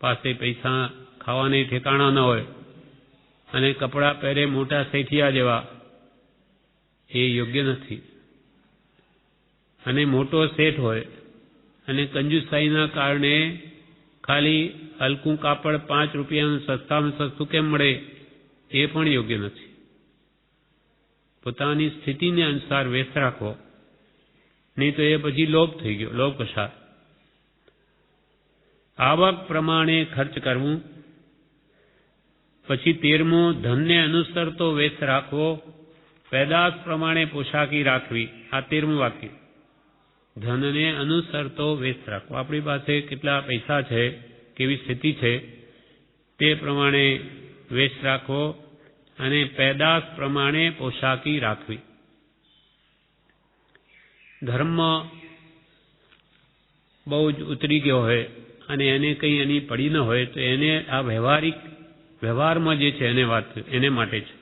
પાસે પૈસા ખાવાને ઠેકાણા ન હોય અને કપડાં પહેરે મોટા શેઠિયા જેવા, એ યોગ્ય નથી. અને મોટો શેઠ હોય અને કંજુસાઈના કારણે ખાલી હલકું કાપડ 5 રૂપિયાનું સસ્તામાં સસ્તું કેમ મળે, એ પણ યોગ્ય નથી. પોતાની સ્થિતિને અનુસાર વેશ રાખવો, નહીં તો એ પછી લોભ થઈ ગયો, લોભ કસાર. આવક પ્રમાણે ખર્ચ કરવું. પછી 13મું, ધનને અનુસરતો વેશ રાખવો, પેદાશ પ્રમાણે પોશાકી રાખવી. આ 13મું વાક્ય. ધનને અનુસરતો વેશ રાખવો. આપણી પાસે કેટલા પૈસા છે, કેવી સ્થિતિ છે, તે પ્રમાણે વેશ રાખવો અને પેદાશ પ્રમાણે પોશાકી રાખવી. ધર્મ બહુ જ ઉતરી ગયો હોય અને એને કંઈ એની પડી ન હોય તો એને આ વ્યવહારમાં જે છે એને માટે છે.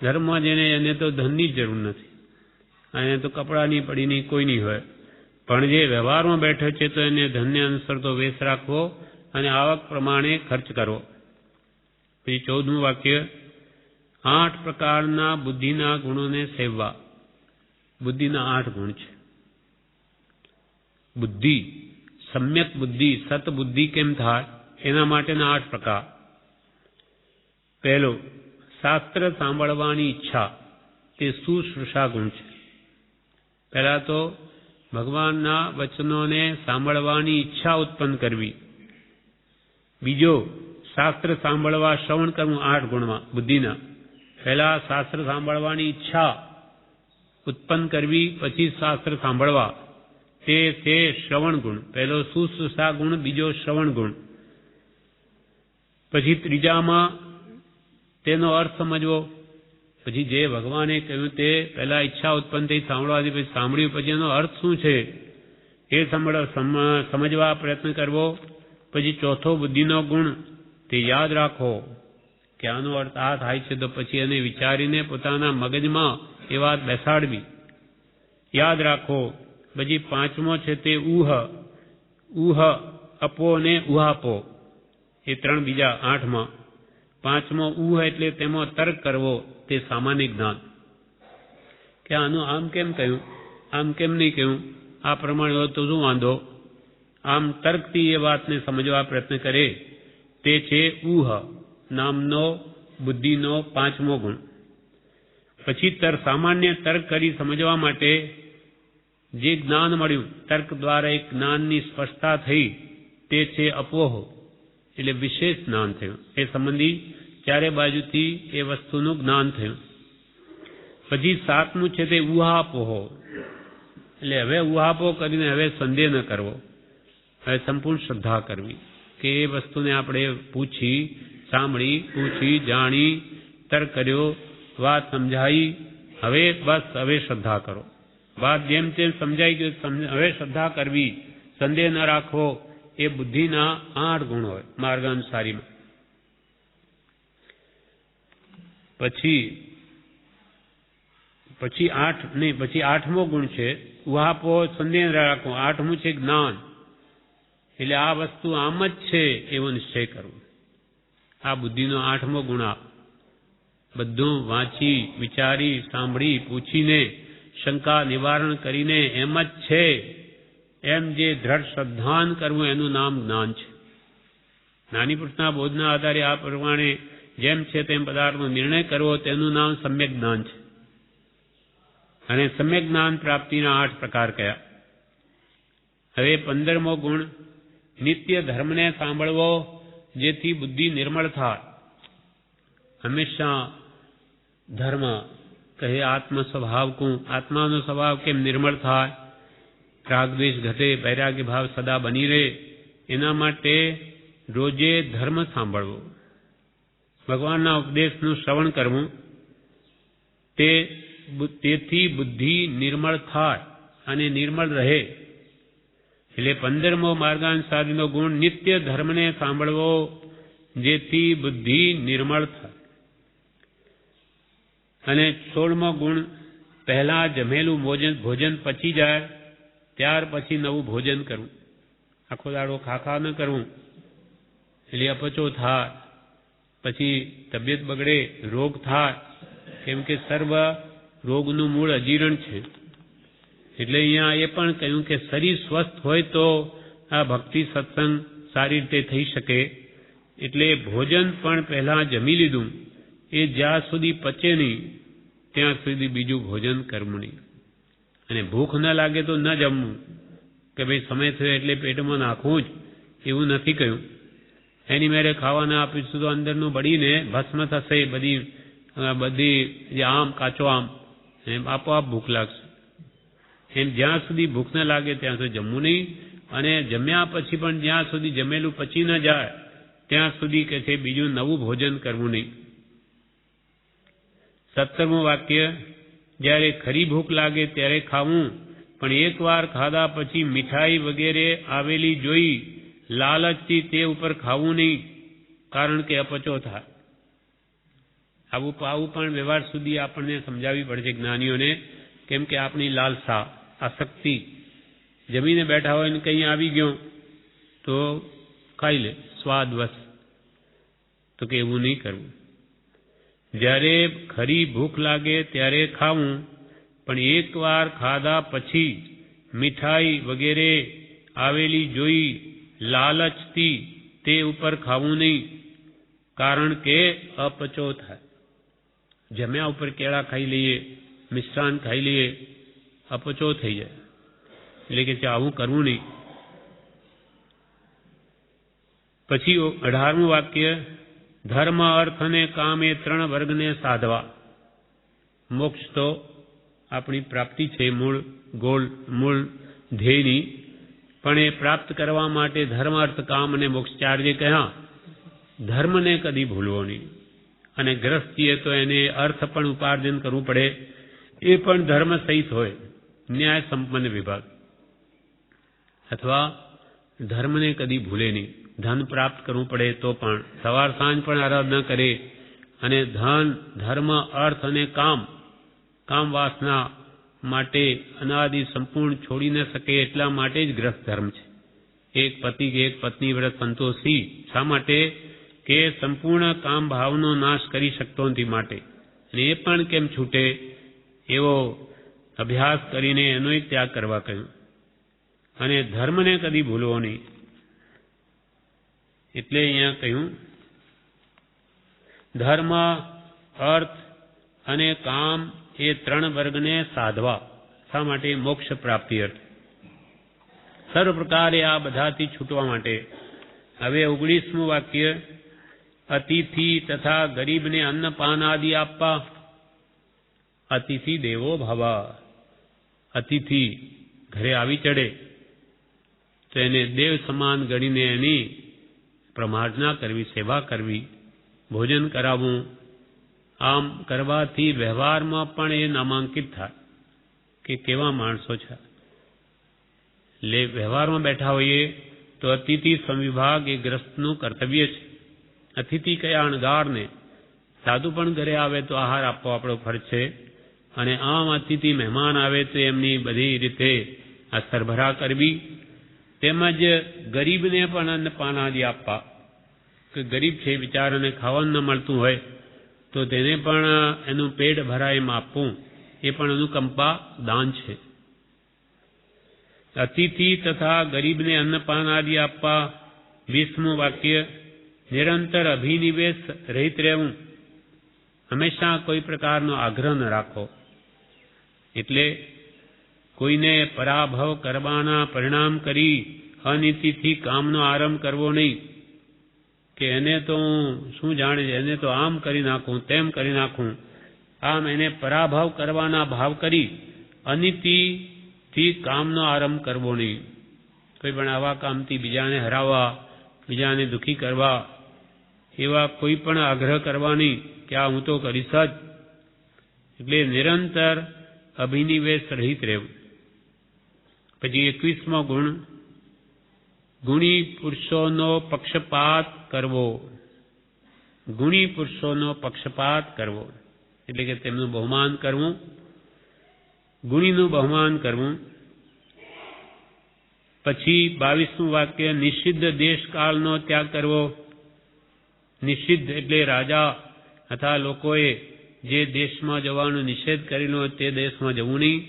ધર્મમાં જેને એને તો ધનની જ જરૂર નથી, એને તો કપડાની પડીની કોઈ નહીં હોય, પણ જે વ્યવહારમાં બેઠો છે તો એને ધનને અનુસરતો વેશ રાખવો અને આવક પ્રમાણે ખર્ચ કરવો. પછી 14મું વાક્ય, 8 પ્રકારના બુદ્ધિના ગુણોને સેવવા. બુદ્ધિના 8 ગુણ છે. બુદ્ધિ, સમ્યક બુદ્ધિ, સતબુદ્ધિ કેમ થાય એના માટેના 8 પ્રકાર. પહેલો, શાસ્ત્ર સાંભળવાની ઈચ્છા, તે શુશ્રુષા ગુણ છે. પહેલા તો ભગવાનના વચનોને સાંભળવાની ઈચ્છા ઉત્પન્ન કરવી. બીજો, શાસ્ત્ર સાંભળવા શ્રવણ કરવું. 8 ગુણમાં બુદ્ધિના. પહેલા શાસ્ત્ર સાંભળવાની ઈચ્છા ઉત્પન્ન કરવી, પછી શાસ્ત્ર સાંભળવા, તે છે શ્રવણ ગુણ. પહેલો શુશ્રુષા ગુણ, બીજો શ્રવણ ગુણ. પછી ત્રીજામાં તેનો અર્થ સમજવો. પછી જે ભગવાને કહ્યું તે પહેલા ઈચ્છા ઉત્પન્ન થઈ સાંભળવાથી, પછી સાંભળ્યું, પછી એનો અર્થ શું છે એ સમજવા પ્રયત્ન કરવો. પછી ચોથો બુદ્ધિનો ગુણ, તે યાદ રાખો કે આનો અર્થ આ થાય છે, તો પછી એને વિચારીને પોતાના મગજમાં એ વાત બેસાડવી, યાદ રાખો. પછી 5મો છે તે ઉહ, અપો ને ઉહાપો, એ 3 બીજા 8માં. 5મો ઉહ એટલે તેમાં તર્ક કરવો, તે સામાન્ય જ્ઞાન, કે આનું આમ કેમ કહ્યું, આમ કેમ નહીં કહ્યું, આ પ્રમાણે હોય તો શું વાંધો, આમ તર્કથી એ વાતને સમજવા પ્રયત્ન કરે, તે છે ઉહ નામનો બુદ્ધિનો 5મો ગુણ. પછી સામાન્ય તર્ક કરી સમજવા માટે જે જ્ઞાન મળ્યું, તર્ક દ્વારા એક જ્ઞાનની સ્પષ્ટતા થઈ, તે છે અપોહ, એટલે વિશેષ જ્ઞાન થયું. એ સંબંધી ચારે બાજુથી એ વસ્તુનું જ્ઞાન થયું. પછી 7મું છે તે ઉહાપોહ, એટલે હવે ઉહાપો કરીને હવે સંદેહ ન કરવો, હવે સંપૂર્ણ શ્રદ્ધા કરવી, કે એ વસ્તુને આપણે સાંભળી, પૂછી, જાણી, તર્ક કર્યો, વાત સમજાઈ, હવે શ્રદ્ધા કરો. વાત જેમ તેમ સમજાઈ ગયું, હવે શ્રદ્ધા કરવી, સંદેહ ન રાખવો. એ બુદ્ધિના 8 ગુણ હોય માર્ગાનુસારીમાં. પછી 8મો ગુણ છે ઉહાપો, સંદેહ ન રાખવો. 8મું છે જ્ઞાન, એટલે આ વસ્તુ આમ જ છે એવો નિશ્ચય કરવો. આ બુદ્ધિનો 8મો ગુણ. બધું વાંચી, વિચારી, સાંભળી, પૂછીને, શંકા નિવારણ કરીને એમ જ છે એમ જે દ્રઢ શ્રદ્ધાન કરવું, એનું નામ જ્ઞાન છે. નાની પુરુષના બોધના આધારે આ પ્રમાણે જેમ છે તેમ પદાર્થનો નિર્ણય કરવો, તેનું નામ સમ્યક જ્ઞાન છે. અને સમ્યક જ્ઞાન પ્રાપ્તિના 8 પ્રકાર કયા. હવે 15મો ગુણ, નિત્ય ધર્મને સાંભળવો, જેથી બુદ્ધિ નિર્મળ થાય. હંમેશા ધર્મ કહે આત્મ સ્વભાવ આત્માનો સ્વભાવ કેમ નિર્મળ થાય, રાગદ્વેષ ઘટે, વૈરાગ્ય ભાવ સદા બની રહે, એના માટે રોજે ધર્મ સાંભળવો, ભગવાનના ઉપદેશનું શ્રવણ કરવું. તેથી બુદ્ધિ નિર્મળ થાય અને નિર્મળ રહે. એટલે 15મો માર્ગાનુસારીનો ગુણ, નિત્ય ધર્મને સાંભળવો, જેથી બુદ્ધિ નિર્મળ થાય. અને 16મો ગુણ, પહેલા જમેલું ભોજન પચી જાય ત્યાર પછી નવું ભોજન કરવું. આખો દાડો ખાખા ન કરવું, એટલે અપચો થાય, પછી તબિયત બગડે, રોગ થાય, કેમ કે સર્વ રોગનું મૂળ અજીરણ છે. એટલે અહીંયા એ પણ કહ્યું કે શરીર સ્વસ્થ હોય તો આ ભક્તિ સત્સંગ સારી રીતે થઈ શકે. એટલે ભોજન પણ પહેલા જમી લીધું, એ જ્યાં સુધી પચે નહીં ત્યાં સુધી બીજું ભોજન કરવું નહીં. અને ભૂખ ન લાગે તો ન જમવું, કે ભાઈ સમય થયો એટલે પેટમાં નાખવું જ, એવું નથી કહ્યું. એની મેરે ખાવાના આપીશું તો અંદરનું બળીને ભસ્મ થશે, બધી જે આમ કાચો આમ એમ આપોઆપ ભૂખ લાગશે. એમ જ્યાં સુધી ભૂખ ન લાગે ત્યાં સુધી જમવું નહીં. અને જમ્યા પછી પણ જ્યાં સુધી જમેલું પચી ન જાય ત્યાં સુધી કે છે બીજું નવું ભોજન કરવું નહીં. 17મું વાક્ય, જ્યારે ખરી ભૂખ લાગે ત્યારે ખાવું, પણ એકવાર ખાધા પછી મીઠાઈ વગેરે આવેલી જોઈ લાલચથી તે ઉપર ખાવું નહીં, કારણ કે અપચો થાય. આવું પણ વ્યવહાર સુધી આપણને સમજાવવી પડશે જ્ઞાનીઓને, કેમ કે આપણી લાલસા, આસક્તિ, જમીને બેઠા હોય ને કંઈ આવી ગયો તો ખાઈ લે સ્વાદવશ, તો કે એવું નહીં કરવું. જ્યારે ખરી ભૂખ લાગે ત્યારે ખાવું, પણ એકવાર ખાધા પછી મીઠાઈ વગેરે આવેલી જોઈ લાલચથી તે ઉપર ખાવું નહીં, કારણ કે અપચો થાય. જમ્યા ઉપર કેળા ખાઈ લઈએ, મિષ્ટાન ખાઈ લઈએ, અપચો થઈ જાય. એટલે કે આવું કરવું નહીં. પછી 18મું વાક્ય, ધર્મ અર્થ અને કામ એ 3 વર્ગને સાધવા. મોક્ષ તો આપણી પ્રાપ્તિ છે, મૂળ ધ્યેયની, પણ એ પ્રાપ્ત કરવા માટે ધર્મ અર્થ કામ અને મોક્ષ 4 જે કહ્યા, ધર્મને કદી ભૂલવો નહીં. અને ગ્રસ્તીએ તો એને અર્થ પણ ઉપાર્જન કરવું પડે, એ પણ ધર્મ સહિત હોય, ન્યાય સંપન્ન વિભાગ. અથવા ધર્મને કદી ભૂલે નહીં. ધન પ્રાપ્ત કરવું પડે તો પણ સવાર સાંજ પણ આરાધના કરે. અને ધન, ધર્મ, અર્થ અને કામ વાસના માટે અનાદિ સંપૂર્ણ છોડી ન શકે એટલા માટે જ ગ્રસ્ત ધર્મ છે. એક પતિ કે એક પત્ની વ્રત સંતોષી. શા માટે? કે સંપૂર્ણ કામ ભાવનો નાશ કરી શકતો નથી માટે. અને એ પણ કેમ છૂટે એવો અભ્યાસ કરીને એનોય ત્યાગ કરવા કહ્યું. અને ધર્મને કદી ભૂલવો નહીં. એટલે અહીંયા કહ્યું ધર્મ, અર્થ અને કામ એ 3 વર્ગને સાધવા. શા માટે? મોક્ષ પ્રાપ્તિ અર્થ. સર્વ પ્રકારે આ બધાથી છૂટવા માટે. હવે 19મું વાક્ય, અતિથિ તથા ગરીબને અન્ન પાન આદિ આપવા. અતિથિ દેવો ભવ. અતિથિ ઘરે આવી ચડે તો એને દેવ સમાન ગણીને એની પ્રમાર્જના કરવી, સેવા કરવી, ભોજન કરાવવું. આમ કરવાથી વ્યવહારમાં પણ એ નામાંકિત થાય કે કેવા માણસો છે. એટલે વ્યવહારમાં બેઠા હોઈએ તો અતિથિ સંવિભાગ એ ગ્રસ્તનું કર્તવ્ય છે. અતિથિ કયા? અણગારને. સાધુ પણ ઘરે આવે તો આહાર આપવો આપણો ફરજ છે. અને આમ અતિથિ મહેમાન આવે તો એમની બધી રીતે આ સરભરા કરવી. તેમજ ગરીબને પણ અન્ન પાન આદિ આપવા. કે ગરીબ છે, બિચારાને ખાવાનું ન મળતું હોય તો તેને પણ એનું પેટ ભરાય એમ આપવું, એ પણ અનુકંપા દાન છે. અતિથિ તથા ગરીબને અન્નપાન આદિ આપવા. 20મું વાક્ય, નિરંતર અભિનિવેશ રહિત રહેવું. હંમેશા કોઈ પ્રકારનો આગ્રહ ન રાખો. એટલે કોઈને પરાભવ કરવાના પરિણામ કરી અનીતિથી કામનો આરંભ કરવો નહીં. કે એને તો શું જાણે છે, એને તો આમ કરી નાખું, તેમ કરી નાખું. આમ એને પરાભવ કરવાના ભાવ કરી અનીતિથી કામનો આરંભ કરવો નહીં. કોઈ પણ આવા કામથી બીજાને હરાવવા, બીજાને દુઃખી કરવા, એવા કોઈ પણ આગ્રહ કરવાની કે આ હું તો કરીશ જ. એટલે નિરંતર અભિનિવેશ રહિત રહેવું. પછી 21મો ગુણ, ગુણી પુરુષોનો પક્ષપાત કરવો. ગુણી પુરુષોનો પક્ષપાત કરવો એટલે કે તેમનું બહુમાન કરવું, ગુણીનું બહુમાન કરવું. પછી 22મું વાક્ય નિષિદ્ધ દેશ કાળનો ત્યાગ કરવો. નિષિદ્ધ એટલે રાજા અથવા લોકોએ જે દેશમાં જવાનો નિષેધ કરેલો તે દેશમાં જવું નહીં,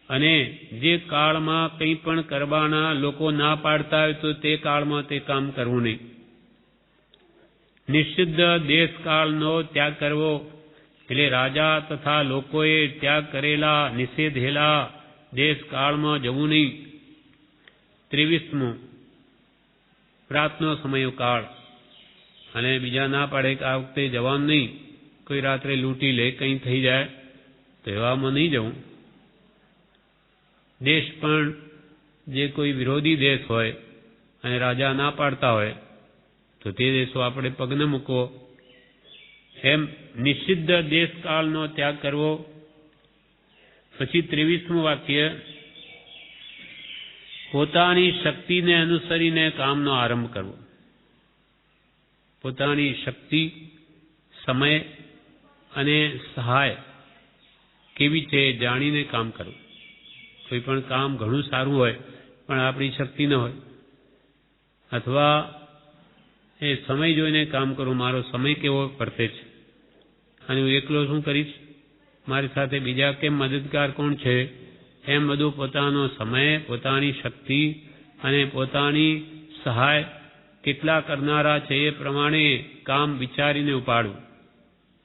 અને જે કાળમાં કંઈ પણ કરવાના લોકો ના પાડતા હોય તો તે કાળમાં તે કામ કરવું નહીં. નિષિદ્ધ દેશ કાળનો ત્યાગ કરવો એટલે રાજા તથા લોકોએ ત્યાગ કરેલા નિષેધેલા દેશ કાળમાં જવું નહીં. 23મું રાતનો સમય કાળ, અને બીજા ના પાડે કે આ વખતે જવાનું નહીં, કોઈ રાત્રે લૂંટી લે, કંઈ થઈ જાય તો એવામાં નહીં જવું. દેશ પણ જે કોઈ વિરોધી દેશ હોય અને રાજા ના પાડતા હોય તો તે દેશો આપણે પગ ન મૂકવો. એમ નિષિદ્ધ દેશકાળનો ત્યાગ કરવો. પછી 23મું વાક્ય પોતાની શક્તિને અનુસરીને કામનો આરંભ કરવો. પોતાની શક્તિ, સમય અને સહાય કેવી છે જાણીને કામ કરવું. કોઈ પણ કામ ઘણું સારું હોય પણ આપણી શક્તિ ન હોય, અથવા એ સમય જોઈને કામ કરું, મારો સમય કેવો વર્તે છે અને હું એકલો શું કરીશ, મારી સાથે બીજા કેમ મદદગાર કોણ છે, એમ બધું પોતાનો સમય, પોતાની શક્તિ અને પોતાની સહાય કેટલા કરનારા છે એ પ્રમાણે કામ વિચારીને ઉપાડવું,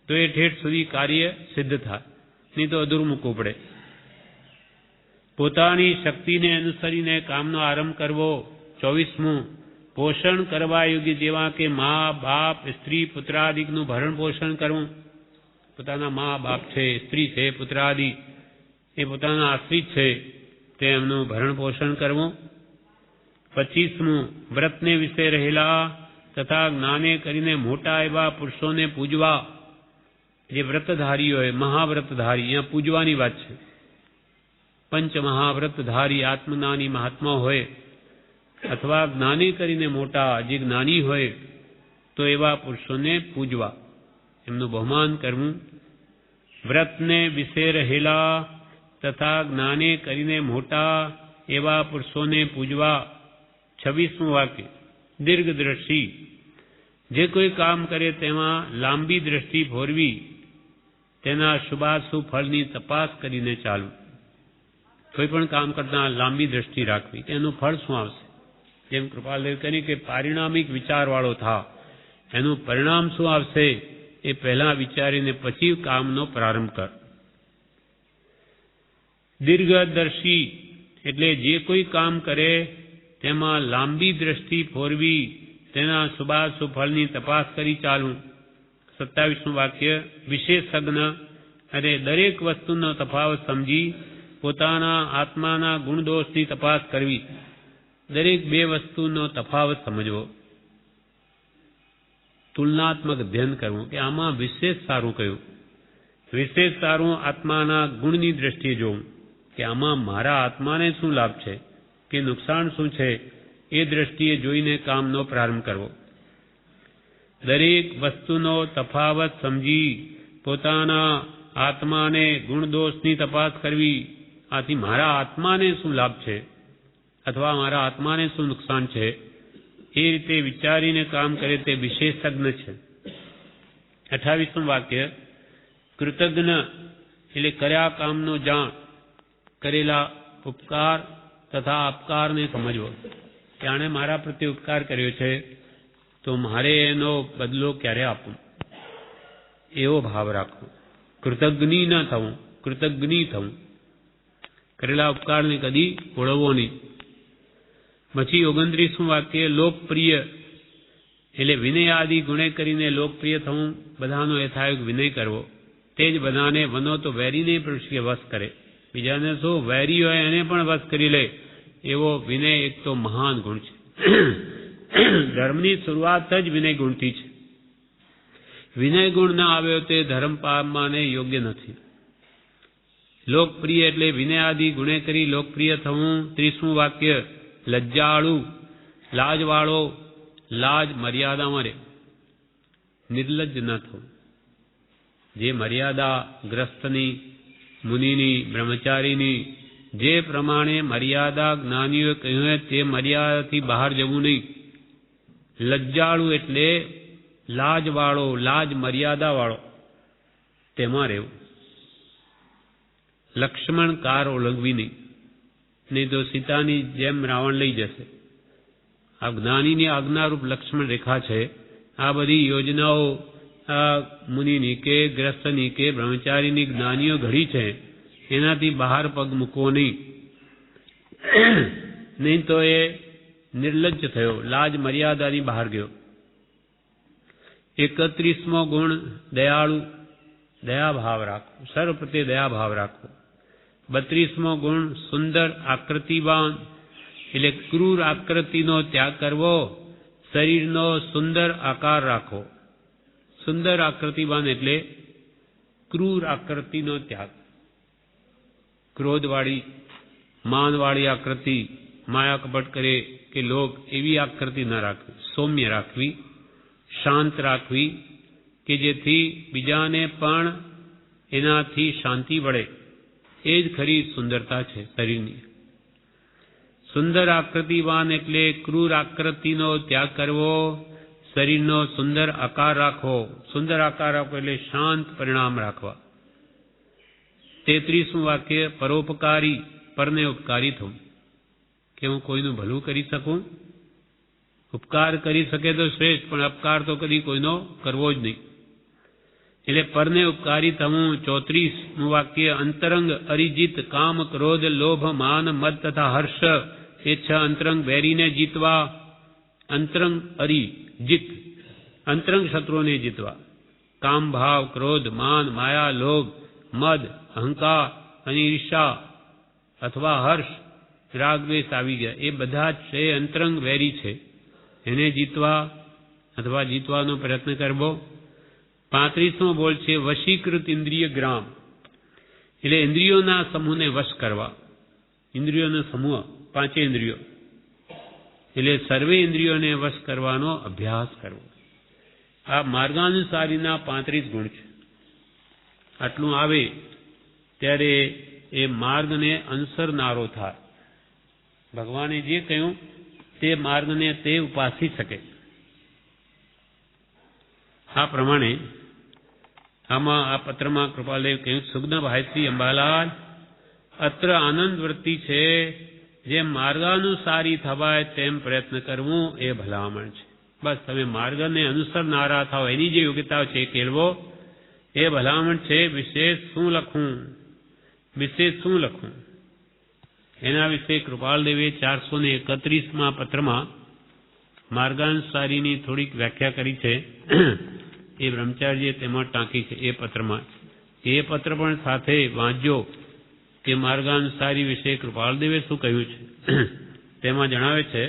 તો એ ઠેઠ સુધી કાર્ય સિદ્ધ થાય, નહીં તો અધૂરું મૂકવું પડે. પોતાની શક્તિને અનુસરીને કામનો આરંભ કરવો. 24મું પોષણ કરવા યોગ્ય, જેવા કે મા, બાપ, સ્ત્રી, પુત્રાદિકનું ભરણ પોષણ કરવું. પોતાના મા બાપ છે, સ્ત્રી છે, પુત્રાદિ એ પોતાના આશ્રિત છે, તેમનું ભરણ પોષણ કરવું. 25મું વ્રતને વિશે રહેલા તથા જ્ઞાને કરીને મોટા એવા પુરુષોને પૂજવા. જે વ્રતધારી હોય, મહાવ્રતધારી, અહીંયા પૂજવાની વાત છે. પંચ મહાવ્રતધારી આત્મજ્ઞાની મહાત્મા હોય અથવા જ્ઞાની કરીને મોટા જે જ્ઞાની હોય તો એવા પુરુષોને પૂજવા, એમનું બહુમાન કરવું. વ્રતને વિશે રહેલા તથા જ્ઞાને કરીને મોટા એવા પુરુષોને પૂજવા. 26મું વાક્ય દીર્ઘ દ્રષ્ટિ, જે કોઈ કામ કરે તેમાં લાંબી દ્રષ્ટિ ફોરવી, તેના શુભાશુભ ફળની તપાસ કરીને ચાલવું. કોઈ પણ કામ કરતા લાંબી દ્રષ્ટિ રાખવી કે એનું ફળ શું આવશે. જેમ કૃપાલદેવ કહ્યું કે પારિણામિક વિચારવાળો થા, એનું પરિણામ શું આવશે એ પહેલા વિચારીને પછી કામનો પ્રારંભ કર. દીર્ઘદર્શી એટલે જે કોઈ કામ કરે તેમાં લાંબી દ્રષ્ટિ ફોરવી, તેના શુભાશુભ ફળની તપાસ કરી ચાલવું. 27મું વાક્ય વિશેષજ્ઞ અને દરેક વસ્તુનો તફાવત સમજી પોતાના આત્માના ગુણદોષની તપાસ કરવી. દરેક બે વસ્તુનો તફાવત સમજવો, તુલનાત્મક અધ્યયન કરવું કે આમાં વિશેષ સારું કયું, વિશેષ સારું આત્માના ગુણની દ્રષ્ટિએ જોવું કે આમાં મારા આત્માને શું લાભ છે કે નુકસાન શું છે, એ દ્રષ્ટિએ જોઈને કામનો પ્રારંભ કરવો. દરેક વસ્તુનો તફાવત સમજી પોતાના આત્માને ગુણદોષની તપાસ કરવી. આથી મારા આત્માને શું લાભ છે અથવા મારા આત્માને શું નુકસાન છે, એ રીતે વિચારીને કામ કરે તે વિશેષજ્ઞ છે. 28મું વાક્ય કૃતજ્ઞ એટલે કર્યા કામનો જાણ, કરેલા ઉપકાર તથા અપકારને સમજવો કે આણે મારા પ્રત્યે ઉપકાર કર્યો છે તો મારે એનો બદલો ક્યારે આપવું, એવો ભાવ રાખવો. કૃતજ્ઞ ન થવું, કૃતજ્ઞ થવું, કરેલા ઉપકારને કદી ઓળવવો નહીં. પછી 29મું વાક્ય લોકપ્રિય એટલે વિનય આદિ ગુણે કરીને લોકપ્રિય થવું, બધાનો યથાયોગ વિનય કરવો. તે જ બધાને વનો તો વેરીને પણ વશ કરે, બીજાને શું વેરી હોય એને પણ વશ કરી લે, એવો વિનય એક તો મહાન ગુણ છે. ધર્મની શરૂઆત જ વિનય ગુણથી છે. વિનય ગુણ ના આવ્યો તે ધર્મ પામવાને યોગ્ય નથી. લોકપ્રિય એટલે વિનય આદિ ગુણે કરી લોકપ્રિય થવું. 30મું વાક્ય લજ્જાળુ, લાજવાળો, લાજ મર્યાદામાં રહે, નિર્લજ્જ ન થવું. જે મર્યાદા ગ્રસ્તની, મુનિની, બ્રહ્મચારીની, જે પ્રમાણે મર્યાદા જ્ઞાનીઓએ કહ્યું હોય તે મર્યાદાથી બહાર જવું નહીં. લજ્જાળુ એટલે લાજવાળો, લાજ મર્યાદાવાળો, તેમાં રહેવું. લક્ષ્મણ કાર ઓળંગવી નહીં તો સીતાની જેમ રાવણ લઈ જશે. આ જ્ઞાનીની આજ્ઞારૂપ લક્ષ્મણ રેખા છે. આ બધી યોજનાઓ આ મુનિની કે ગ્રસ્તની કે બ્રહ્મચારીની જ્ઞાનીઓ ઘડી છે, એનાથી બહાર પગ મૂકવો નહીં. નહીં તો એ નિર્લજ્જ થયો, લાજ મર્યાદાની બહાર ગયો. 31મો ગુણ દયાળુ, દયાભાવ રાખવો, સર્વ પ્રત્યે દયાભાવ રાખવો. 32મો ગુણ સુંદર આકૃતિવાન, એટલે ક્રૂર આકૃતિનો ત્યાગ કરવો, શરીરનો સુંદર આકાર રાખવો. સુંદર આકૃતિવાન એટલે ક્રૂર આકૃતિનો ત્યાગ. ક્રોધવાળી, માનવાળી આકૃતિ, માયા કપટ કરે કે લોભ, એવી આકૃતિ ન રાખવી. સૌમ્ય રાખવી, શાંત રાખવી, કે જેથી બીજાને પણ એનાથી શાંતિ મળે. એ જ ખરી સુંદરતા છે શરીરની. સુંદર આકૃતિવાન એટલે ક્રૂર આકૃતિનો ત્યાગ કરવો, શરીરનો સુંદર આકાર રાખવો. સુંદર આકાર રાખવો એટલે શાંત પરિણામ રાખવા. 33મું વાક્ય પરોપકારી, પરને ઉપકારી થવું, કે હું કોઈનું ભલું કરી શકું. ઉપકાર કરી શકે તો શ્રેષ્ઠ, પણ અપકાર તો કદી કોઈનો કરવો જ નહીં. એટલે પરને ઉપકારી થવું. 34મું વાક્ય અંતરંગ અરિજીત, કામ ક્રોધ લોભ માન મદ તથા હર્ષ એ 6 અંતરંગ વેરીને જીતવા. અંતરંગ અરિજીત, અંતરંગ શત્રુઓને જીતવા. કામ ભાવ, ક્રોધ, માન, માયા, લોભ, મદ, અહંકાર અને ઈર્ષા અથવા હર્ષ, રાગ દ્વેષ આવી ગયા, એ બધા જ છે અંતરંગ વેરી છે. એને જીતવા અથવા જીતવાનો પ્રયત્ન કરવો. 35મો બોલ છે વશીકૃત ઇન્દ્રિય ગ્રામ, એટલે ઇન્દ્રિયોના સમૂહને વશ કરવા. ઇન્દ્રિયોનો સમૂહ 5 ઇન્દ્રિયો, એટલે સર્વે ઇન્દ્રિયોને વશ કરવાનો અભ્યાસ કરવો. આ માર્ગાનુસારીના 35 ગુણ છે. આટલું આવે ત્યારે એ માર્ગને અનુસરનારો થાય. ભગવાને જે કહ્યું તે માર્ગને તે ઉપાસી શકે. આ પ્રમાણે આમાં આ પત્રમાં કૃપાલદેવ કહ્યું, સુગ્ન ભાઈશ્રી અંબાલાલ, અત્ર આનંદ વૃત્તિ છે. જેમ માર્ગાનુસારી થવાય તેમ પ્રયત્ન કરવું એ ભલામણ છે. બસ તમે માર્ગને અનુસરનારા થાવ, એની જે યોગ્યતા છે એ કેળવો, એ ભલામણ છે. વિશેષ શું લખું, વિશેષ શું લખું, એના વિશે કૃપાલદેવે 431માં પત્રમાં માર્ગાનુસારીની થોડીક વ્યાખ્યા કરી છે. એ બ્રહ્મચારીએ તેમાં ટાંકી છે એ પત્રમાં. એ પત્ર પણ સાથે વાંચજો કે માર્ગાનુસારી વિશે કૃપાલદેવે શું કહ્યું છે. તેમાં જણાવે છે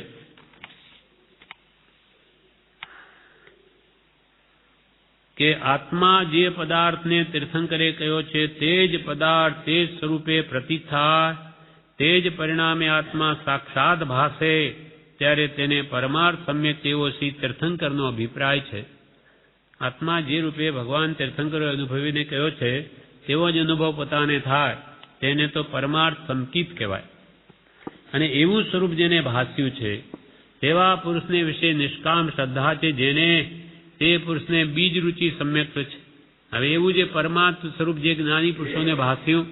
કે આત્મા જે પદાર્થને તીર્થંકરે કહ્યો છે તે જ પદાર્થ તે જ સ્વરૂપે પ્રતીત થાય, તે જ પરિણામે આત્મા સાક્ષાત ભાસે, ત્યારે તેને પરમાર્થ સમ્યક તેવો શ્રી તીર્થંકરનો અભિપ્રાય છે. આત્મા જે રૂપે ભગવાન તીર્થંકરે અનુભવીને કહ્યો છે તેવો જ અનુભવ પોતાને થાય, તેને તો પરમાર્થ સંકિત કહેવાય. અને એવું સ્વરૂપ જેને ભાસ્યું છે તેવા પુરુષને વિશે નિષ્કામ શ્રદ્ધા છે, જેને તે પુરુષને બીજ રૂચિ સમ્યક છે. હવે એવું જે પરમાર્થ સ્વરૂપ જે જ્ઞાની પુરુષોને ભાસ્યું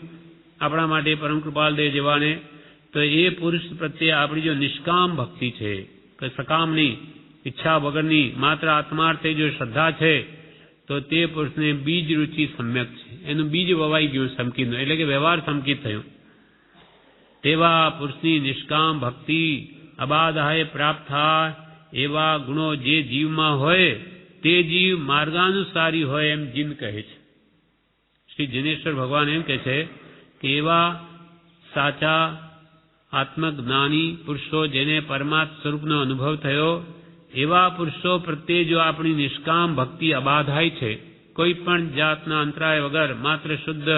આપણા માટે પરમ કૃપાલદેવ જેવાને, તો એ પુરુષ પ્રત્યે આપણી જો નિષ્કામ ભક્તિ છે, કે સકામની ઈચ્છા વગરની માત્ર આત્માર્થે જો શ્રદ્ધા છે, તો તે પુરુષને બીજ રૂચિ સમ્યક છે. એનું બીજ વવાઈ ગયું સમકિતનું, એટલે કે વ્યવહાર સમકિત થયું. તેવા પુરુષની નિષ્કામ ભક્તિ અબાધાએ પ્રાપ્ત થાય. એવા ગુણો જે જીવમાં હોય તે જીવ માર્ગાનુસારી હોય એમ જીન કહે છે. શ્રી જિનેશ્વર ભગવાન એમ કહે છે કે એવા સાચા આત્મજ્ઞાની પુરુષો જેને પરમાત્મ સ્વરૂપનો અનુભવ થયો, એવા પુરુષો પ્રત્યે જો આપણી નિષ્કામ ભક્તિ અબાધાય છે, કોઈ પણ જાતના અંતરાય વગર માત્ર શુદ્ધ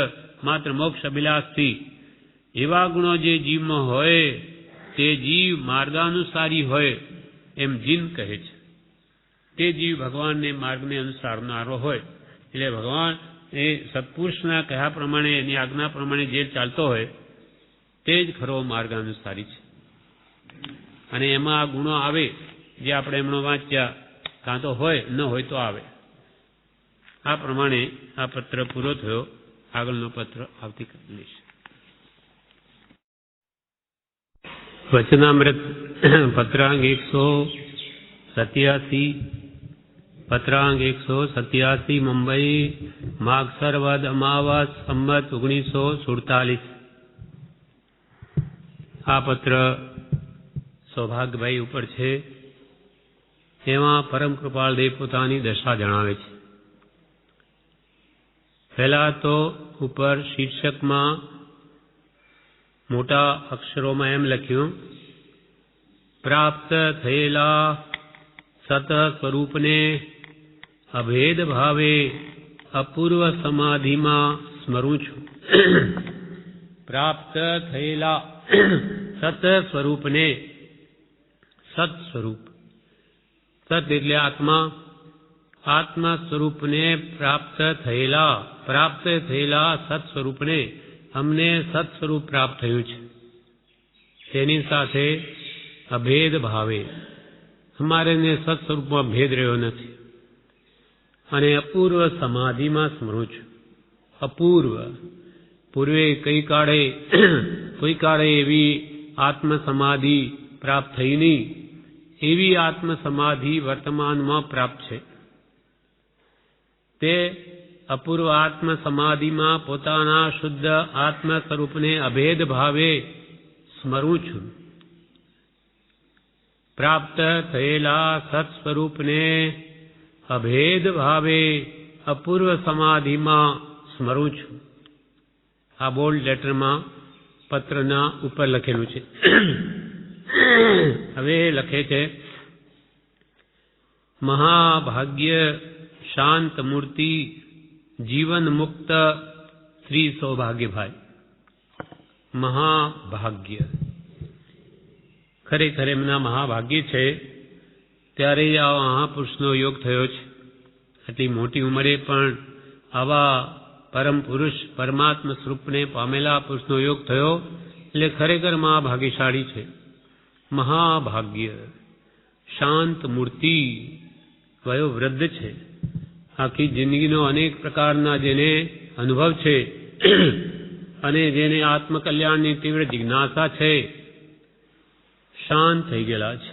માત્ર મોક્ષ અભિલાષથી, એવા ગુણો જે જીવમાં હોય તે જીવ માર્ગાનુસારી હોય એમ જીન કહે છે. તે જીવ ભગવાનને માર્ગને અનુસારનારો હોય. એટલે ભગવાન એ સત્પુરુષના કહ્યા પ્રમાણે, એની આજ્ઞા પ્રમાણે જે ચાલતો હોય તે જ ખરો માર્ગાનુસારી છે. અને એમાં આ ગુણો આવે જે આપણે એમનો વાંચ્યા, કાં તો હોય ન હોય તો આવે. આ પ્રમાણે આ પત્ર પૂરો થયો. આગળનો પત્ર આવતીકાલે લઈશ. વચનામૃત પત્રાંગ 187 પત્રાંગ 187 મુંબઈ માગસર વદ અમાવસ સંમત 1947. આ પત્ર સૌભાગ્યભાઈ ઉપર છે. એમાં પરમ કૃપાળદેવ પોતાની દશા જણાવે છે. પહેલા તો ઉપર શીર્ષકમાં મોટા અક્ષરોમાં એમ લખ્યું, પ્રાપ્ત થયેલા સત સ્વરૂપને અભેદ ભાવે અપૂર્વ સમાધિમાં સ્મરું છું. પ્રાપ્ત થયેલા સત સ્વરૂપને, સત સ્વરૂપ, સત એટલે આત્મા, આત્મા સ્વરૂપને પ્રાપ્ત થયેલા સત સ્વરૂપને, અમને સત સ્વરૂપ પ્રાપ્ત થયું છે. તેની સાથે અભેદ ભાવે, અમારે સત સ્વરૂપમાં ભેદ રહ્યો નથી. અને અપૂર્વ સમાધિમાં સ્મરું છું. અપૂર્વ, પૂર્વે કોઈ કાળે એવી આત્મ સમાધિ પ્રાપ્ત થઈ નહીં, એવી આત્મ સમાધિ વર્તમાનમાં પ્રાપ્ત છે. તે અપૂર્વ આત્મ સમાધિમાં પોતાના શુદ્ધ આત્મ સ્વરૂપને અભેદ ભાવે સ્મરું છું. પ્રાપ્ત થયેલા સત સ્વરૂપને અભેદ ભાવે અપૂર્વ સમાધિમાં સ્મરું છું. આ બોલ્ડ લેટરમાં પત્રના ઉપર લખેલું છે. હવે લખે છે, મહાભાગ્ય શાંત મૂર્તિ જીવન મુક્ત શ્રી સૌભાગ્યભાઈ. મહાભાગ્ય ખરેખર એમના મહાભાગ્ય છે. ત્યારે આ મહાપુરુષનો યોગ થયો છે. આટલી મોટી ઉંમરે પણ આવા પરમ પુરુષ પરમાત્મા સ્વરૂપને પામેલા પુરુષનો યોગ થયો એટલે ખરેખર મહાભાગ્યશાળી છે. મહાભાગ્ય શાંત મૂર્તિ, વયોવૃદ્ધ છે. આખી જિંદગીનો અનેક પ્રકારના જેને અનુભવ છે અને જેને આત્મકલ્યાણની તીવ્ર જિજ્ઞાસા છે, શાંત થઈ ગયેલા છે.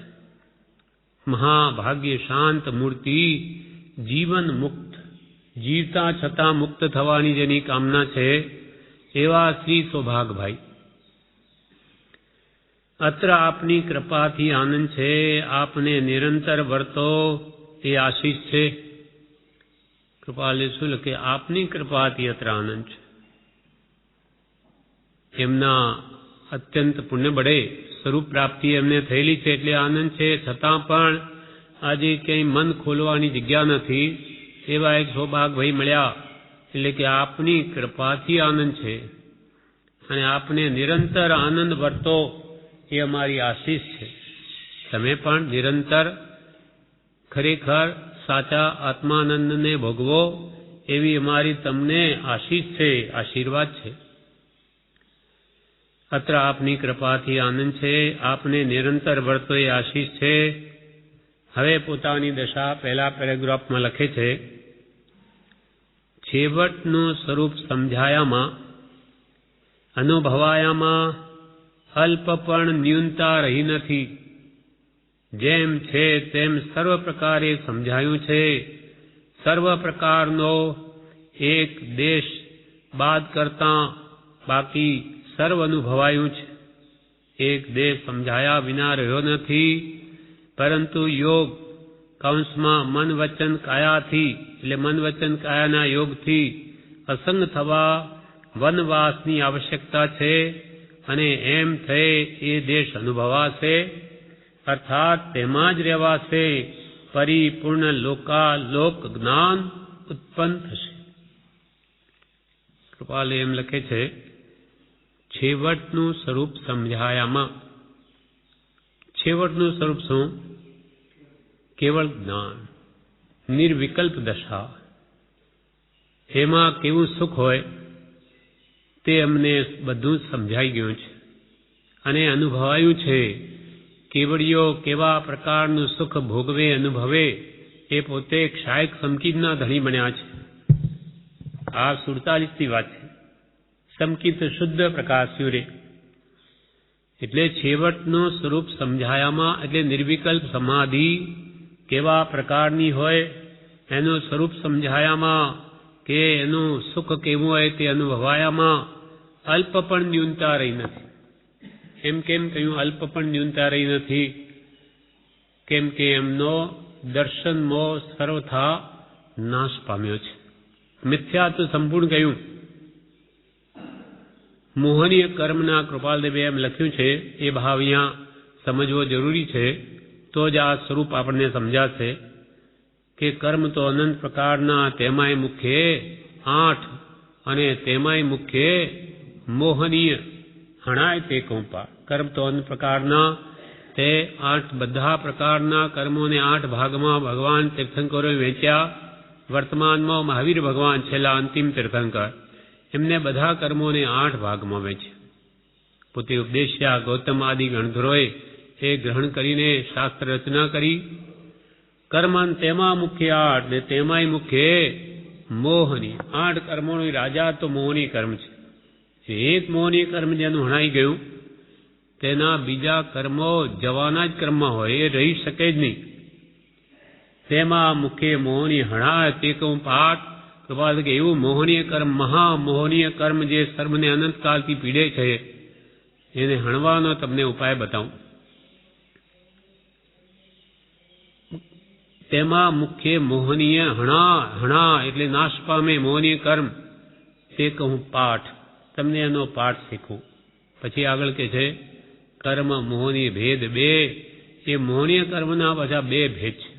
મહાભાગ્ય શાંત મૂર્તિ જીવન મુક્ત, જીવતા છતાં મુક્ત થવાની જેની કામના છે, એવા શ્રી સૌભાગભાઈ. અત્ર આપની કૃપાથી આનંદ છે. આપને નિરંતર વર્તો એ આશીષ છે. કૃપાલે શું લખે, આપની કૃપાથી અત્ર આનંદ છે. એમના અત્યંત પુણ્ય બળે સ્વરૂપ પ્રાપ્તિ એમને થયેલી છે એટલે આનંદ છે. છતાં પણ આજે ક્યાંય મન ખોલવાની જગ્યા નથી એવા એક સૌભાગભાઈ મળ્યા એટલે કે આપની કૃપાથી આનંદ છે અને આપને નિરંતર આનંદ વર્તો એ અમારી આશીષ છે. તમે પણ નિરંતર ખરેખર સાચા આત્માનંદને ભોગવો એવી અમારી તમને આશીષ છે, આશીર્વાદ છે. અત્ર આપની કૃપાથી આનંદ છે. આપને નિરંતર વર્તો એ આશીષ છે. હવે પોતાની દશા પહેલા પેરેગ્રાફમાં લખે છે, છેવટનું સ્વરૂપ સમજાયામાં, અનુભવાયામાં અલ્પ પણ ન્યૂનતા રહી નથી. જેમ છે તેમ સર્વ પ્રકારે સમજાયું છે. સર્વ પ્રકારનો એક દેશ બાદ કરતા બાકી સર્વ અનુભવાયું છે. એક દેશ સમજાયા વિના રહ્યો નથી, પરંતુ યોગ કૌંસમાં મન વચન કાયાથી એટલે મન વચન કાયાના યોગથી અસંગ થવા વનવાસની આવશ્યકતા છે અને એમ થઈ એ દેશ અનુભવાશે, અર્થાત તેમાં જ રહેવાશે. પરિપૂર્ણ લોક જ્ઞાન ઉત્પન્ન થશે. કૃપાલે એમ લખે છે, છેવટનું સ્વરૂપ સમજાયામાં. છેવટનું સ્વરૂપ શું? કેવળ જ્ઞાન, નિર્વિકલ્પ દશા. એમાં કેવું સુખ હોય તે અમને બધું સમજાઈ ગયું છે. અને અનુભવાયું છે. કેવડીઓ કેવા પ્રકારનું સુખ ભોગવે અનુભવે એ પોતે ક્ષાયક સમકીતના ધણી બન્યા છે. આ 47ની વાત છે. સમકીત શુદ્ધ પ્રકાશ્યું રે એટલે છેવટનું સ્વરૂપ સમજાયામાં, એટલે નિર્વિકલ્પ સમાધિ કેવા પ્રકારની હોય એનું સ્વરૂપ સમજાયામાં કે એનું સુખ કેવું હોય તે અનુભવાયામાં અલ્પ પણ ન્યૂનતા રહી નથી. કેમ કહ્યું અલ્પ પણ ન્યૂનતા રહી નથી? કેમ કે એમનો દર્શન મોહ સર્વથા નાશ પામ્યો છે. મિથ્યાત્વ સંપૂર્ણ કહ્યું. મોહનીય કર્મના કૃપાલદેવે એમ લખ્યું છે, એ ભાવ અહીંયા સમજવો જરૂરી છે, તો જ આ સ્વરૂપ આપણને સમજાશે કે કર્મ તો અનંત પ્રકારના, તેમાંય મુખ્ય 8 અને તેમાંય મુખ્ય મોહનીય હણાય તે કંપા. કર્મ તો અનંત પ્રકારના, તે 8 બધા પ્રકારના કર્મોને 8 ભાગમાં ભગવાન તીર્થંકરોએ વહેંચ્યા. વર્તમાનમાં મહાવીર ભગવાન છેલ્લા અંતિમ તીર્થંકર, એમને બધા કર્મોને 8 ભાગમાં વહેંચ્યા. પોતે ઉપદેશ્યા ગૌતમ આદિ ગણધરોએ એ ગ્રહણ કરીને શાસ્ત્ર રચના કરી. કર્મ તેમાં મુખ્ય 8 ને તેમાંય મુખ્ય મોહની 8 કર્મોનો રાજા તો મોહની કર્મ છે. એક મોહની કર્મ જેનું હણાઈ ગયું તેના બીજા કર્મો જવાના જ કર્મમાં હોય, એ રહી શકે જ નહીં. તેમાં મુખ્ય મોહની હણાય તે કહું પાઠ કૃપા કે એવું મોહનીય કર્મ, મહામોહનીય કર્મ જે સર્વને અનંતકાળથી પીડે છે, એને હણવાનો તમને ઉપાય બતાવું. તેમાં મુખ્ય મોહનીય હણા એટલે નાશ પામે મોહનીય કર્મ, તે કહું પાઠ. તમને એનો પાઠ શીખવું. પછી આગળ કે છે કર્મ મોહની ભેદ 2. એ મોહનીય કર્મના પાછા 2 ભેદ છે.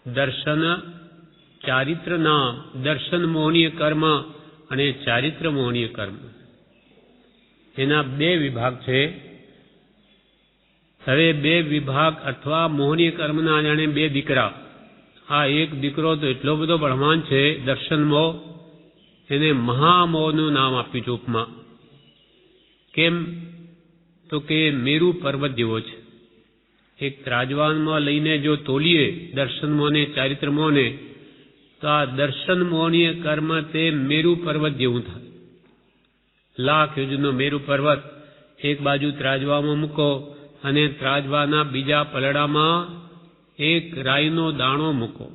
દર્શન ચારિત્ર નામ, દર્શન મોહનીય કર્મ અને ચારિત્ર મોહનીય કર્મ, એના 2 વિભાગ છે. હવે 2 વિભાગ અથવા મોહનીય કર્મના જાણે 2 દીકરા. આ એક દીકરો તો એટલો બધો બળવાન છે દર્શન મોહ, એને મહામોહનું નામ આપ્યું છે ઉપમા. કેમ તો કે મેરુ પર્વત જેવો છે. એક ત્રાજવાનમાં લઈને જો તોલીએ દર્શન મોહને ચારિત્ર મોહને, તો આ દર્શન મોહનીય કર્મ તે મેરુ પર્વત જેવું થાય. લાખ યોજનનો મેરુ પર્વત એક બાજુ ત્રાજવામાં મૂકો અને ત્રાજવાના બીજા પલડામાં એક રાઈનો દાણો મૂકો.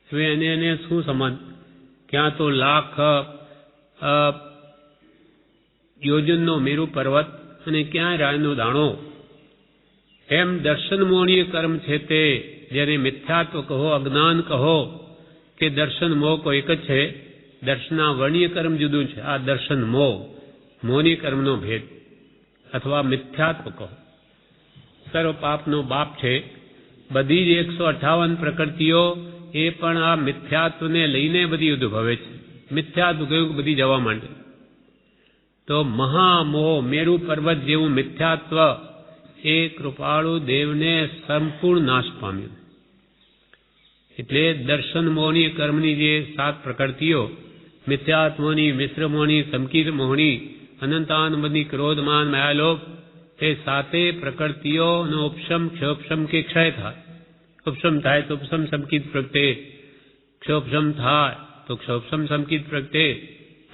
હવે એને શું સંબંધ? ક્યાં તો લાખ યોજનનો મેરુ પર્વત અને ક્યાં રાઈનો દાણો. એમ દર્શન મોહનીય કર્મ છે તે, જેને મિથ્યાત્વ કહો, અજ્ઞાન કહો કે દર્શન મોહ કોઈ એક જ છે. દર્શના વર્ણીય કર્મ જુદું છે. આ દર્શન મોહનીય કર્મનો ભેદ અથવા મિથ્યાત્વ કહો. સર્વ પાપનો બાપ છે. બધી જ 158 પ્રકૃતિઓ એ પણ આ મિથ્યાત્વને લઈને બધી ઉદ્ભવે છે. મિથ્યાત્વ ગયું બધી જવા માંડે. તો મહામોહ મેરુ પર્વત જેવું મિથ્યાત્વ એ કૃપાળુ દેવને સંપૂર્ણ નાશ પામ્યું. એટલે દર્શન મોહની કર્મની જે 7 પ્રકૃતિઓ, મિથ્યાત્મોની, મિશ્ર મોહની, સમકીત મોહની, અનંતાનબંધી, ક્રોધમાન, માયાલોભ, એ 7 પ્રકૃતિઓનો ઉપશમ ક્ષોપશમ કે ક્ષય થાય. ઉપશમ થાય તો ઉપશમ સમકીત પ્રગટે, ક્ષોપશમ થાય તો ક્ષોપશમ સમકીત પ્રગટે,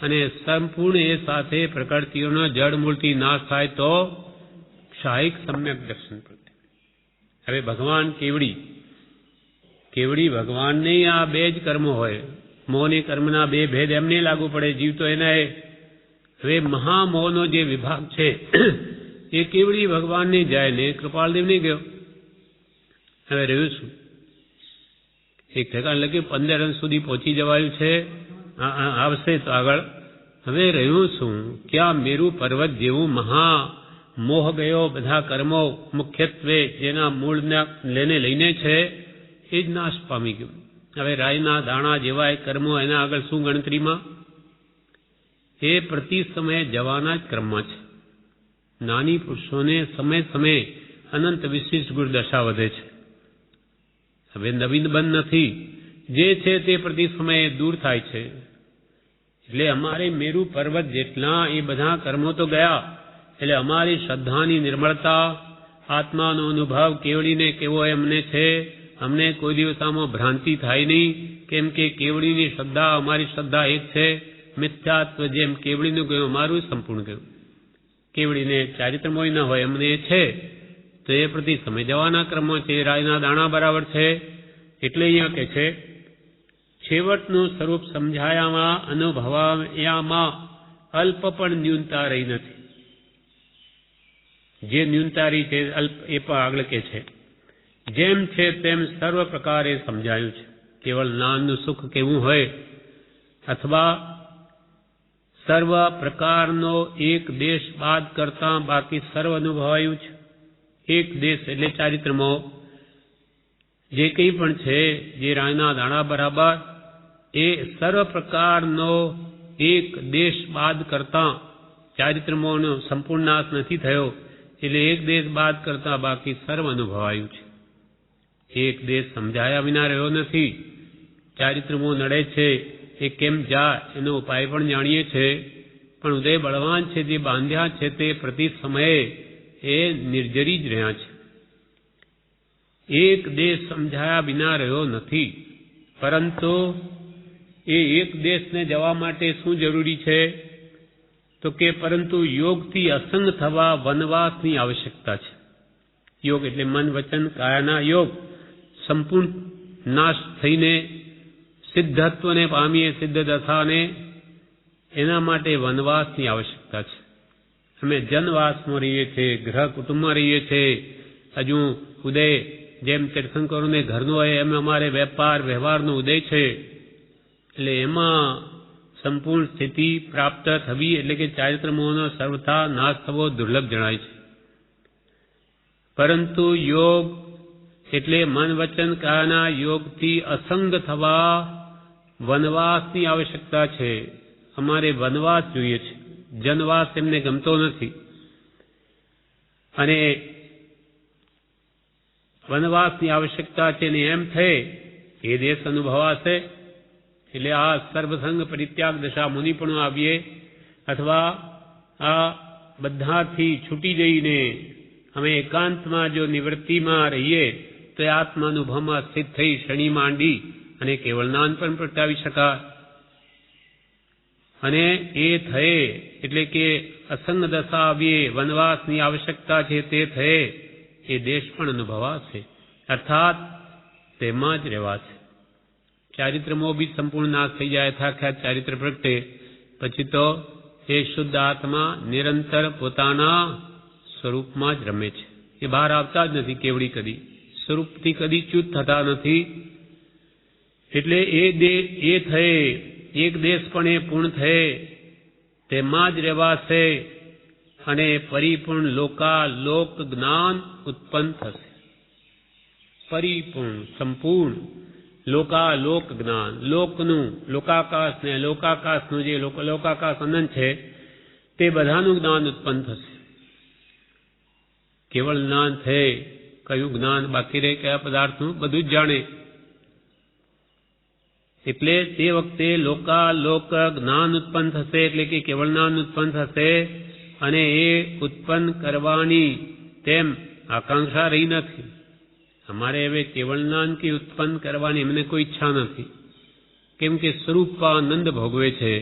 અને સંપૂર્ણ એ 7 પ્રકૃતિઓનો જળ મૂળથી નાશ થાય તો ક્ષાયિક સમ્યક દર્શન પ્રગટે. હવે ભગવાન કેવડી ભગવાનને આ 2 જ કર્મો હોય. મોહની કર્મના 2 ભેદ એમને લાગુ પડે, જીવ તો એના. હવે મહામોહનો જે વિભાગ છે એ કેવડી ભગવાનને જાય ને કૃપાલદેવ નહીં ગયો. હવે રહ્યું શું? એક ઠેકાણ લખ્યું 15 અંશ સુધી પહોંચી જવાયું છે, આવશે તો આગળ. હવે રહ્યું શું? ક્યાં મેરુ પર્વત જેવું મહા મોહ ગયો. બધા કર્મો મુખ્યત્વે જેના મૂળના લઈને છે એ જ નાશ પામી ગયું. હવે રાયના દાણા જેવા કર્મો એના આગળ શું ગણતરીમાં? એ પ્રતિ સમયે જવાના જ ક્રમમાં છે. નાની પુરુષોને સમય સમયે અનંત વિશિષ્ટ ગુણ દશા વધે છે. હવે નવીન બંધ નથી, જે છે તે પ્રતિ સમયે દૂર થાય છે. એટલે અમારે મેરુ પર્વત જેટલા એ બધા કર્મો તો ગયા, એટલે અમારી શ્રદ્ધાની નિર્મળતા, આત્માનો અનુભવ કેવડીને કેવો એમને છે. અમને કોઈ દિવસ આમાં ભ્રાંતિ થાય નહીં, કેમ કે કેવડીની શ્રદ્ધા અમારી શ્રદ્ધા એક છે. મિથ્યાત્વ જેમ કેવડીનું ગયું અમારું સંપૂર્ણ ગયું. કેવડીને ચારિત્રમોય ન હોય એમને છે તો એ પ્રતિ સમય જવાના ક્રમમાં છે, રાયના દાણા બરાબર છે. એટલે અહીંયા કે છે છેવટનું સ્વરૂપ સમજાયામાં, અનુભવાયામાં અલ્પ પણ ન્યૂનતા રહી નથી. જે ન્યૂનતા રહી છે અલ્પ એ પણ આગળ કે છે જેમ છે તેમ સર્વ પ્રકારે સમજાયું છે. કેવળ જ્ઞાનનું સુખ કેવું હોય અથવા સર્વ પ્રકારનો એક દેશ બાદ કરતા બાકી સર્વ અનુભવાયું છે. એક દેશ એટલે ચારિત્રમો જે કંઈ પણ છે, જે રાયના દાણા બરાબર, એ સર્વ પ્રકારનો એક દેશ બાદ કરતા ચારિત્રમોનો સંપૂર્ણ નાશ નથી થયો. એટલે એક દેશ બાદ કરતા બાકી સર્વ અનુભવાયું છે. એક દેશ સમજાયા વિના રહ્યો નથી. ચારિત્રમો નડે છે એ કેમ જાય એનો ઉપાય પણ જાણીએ છીએ, પણ ઉદય બળવાન છે જે બાંધ્યા છે તે પ્રતિ સમયે એ નિર્જરી જ રહ્યા છે. એક દેશ સમજાયા વિના રહ્યો નથી, પરંતુ એ એક દેશને જવા માટે શું જરૂરી છે તો કે પરંતુ યોગથી અસંગ થવા વનવાસની આવશ્યકતા છે. યોગ એટલે મન વચન કાયાના યોગ સંપૂર્ણ નાશ થઈને સિદ્ધત્વને પામીએ, સિદ્ધ દશાને, એના માટે વનવાસની આવશ્યકતા છે. અમે જનવાસમાં રહીએ છીએ, ગ્રહ કુટુંબમાં રહીએ છીએ. હજુ ઉદય જેમ તીર્થંકરોને ઘરનો હોય એમ અમારે વેપાર વ્યવહારનો ઉદય છે. એટલે એમાં સંપૂર્ણ સ્થિતિ પ્રાપ્ત થવી એટલે કે ચારિત્રમોહનો સર્વથા નાશ થવો દુર્લભ જણાય છે. પરંતુ યોગ એટલે મન વચન કાયાના યોગથી અસંગ થવા વનવાસની આવશ્યકતા છે. અમારે વનવાસ જોઈએ છે, જનવાસ એમને ગમતો નથી. અને વનવાસની આવશ્યકતા છે ને એમ થાય એ દેશ અનુભવાશે. એટલે આ સર્વસંગ પરિત્યાગ દશા મુનિ પણ આવીએ અથવા આ બધાથી છૂટી જઈને અમે એકાંતમાં જો નિવૃત્તિમાં રહીએ તો એ આત્માનુભવમાં સ્થિત થઈ શનિ માંડી અને કેવળ જ્ઞાન પણ પ્રગટાવી શકાય. અને એ થયે એટલે કે અસંગ દશા આવીએ, વનવાસની આવશ્યકતા છે તે થયે એ દેશ પણ અનુભવાશે, અર્થાત તેમાં જ રહેવાશે. ચારિત્રમો બી સંપૂર્ણ નાશ થઈ જાય, થાખ્યા ચારિત્ર પ્રગટે પછી તો એ શુદ્ધ આત્મા નિરંતર પોતાના સ્વરૂપમાં જ રમે છે. એ બહાર આવતા જ નથી કેવડી કદી, સ્વરૂપથી કદી ચ્યુત થતા નથી. એટલે એ થયે એક દેશ પણ એ પૂર્ણ થયે તેમાં જ રહેવાશે અને પરિપૂર્ણ લોકાલોક જ્ઞાન ઉત્પન્ન થશે. પરિપૂર્ણ સંપૂર્ણ લોકાલોક જ્ઞાન, લોકનું લોકાકાશ ને લોકાકાશનું જે લોકાકાશ અનંત છે તે બધાનું જ્ઞાન ઉત્પન્ન થશે. કેવળ જ્ઞાન થયે, કયું જ્ઞાન બાકી રહે, કયા પદાર્થનું, બધું જ જાણે. એટલે તે વખતે લોકાલોક જ્ઞાન ઉત્પન્ન થશે, એટલે કે કેવળ જ્ઞાન ઉત્પન્ન થશે. અને એ ઉત્પન્ન કરવાની તેમ આકાંક્ષા રહી નથી. અમારે હવે કેવળ જ્ઞાન કે ઉત્પન્ન કરવાની એમને કોઈ ઈચ્છા નથી, કેમ કે સ્વરૂપાનંદ ભોગવે છે.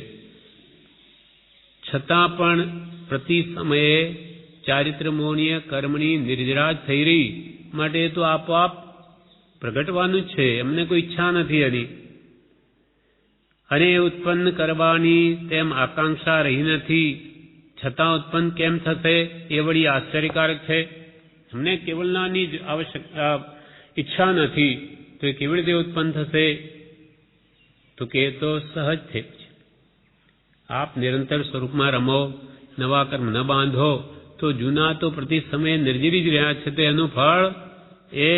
છતાં પણ પ્રતિ સમયે ચારિત્રમોહનીય કર્મની નિર્જરાજ થઈ રહી માટે તો આપોઆપ પ્રગટવાનું જ છે, એમને કોઈ ઈચ્છા નથી એની. અને ઉત્પન્ન કરવાની તેમ આકાંક્ષા રહી નથી, છતાં ઉત્પન્ન કેમ થશે એ વળી આશ્ચર્યકારક છે. અમને કેવળ જ્ઞાનની જ આવશ્યકતા ઈચ્છા નથી તો એ કેવી રીતે ઉત્પન્ન થશે? તો કે તો સહજ છે. આપ નિરંતર સ્વરૂપમાં રમો, નવા કર્મ ન બાંધો તો જૂના તો પ્રતિ સમયે નિર્જરી જ રહ્યા છે, તો એનું ફળ એ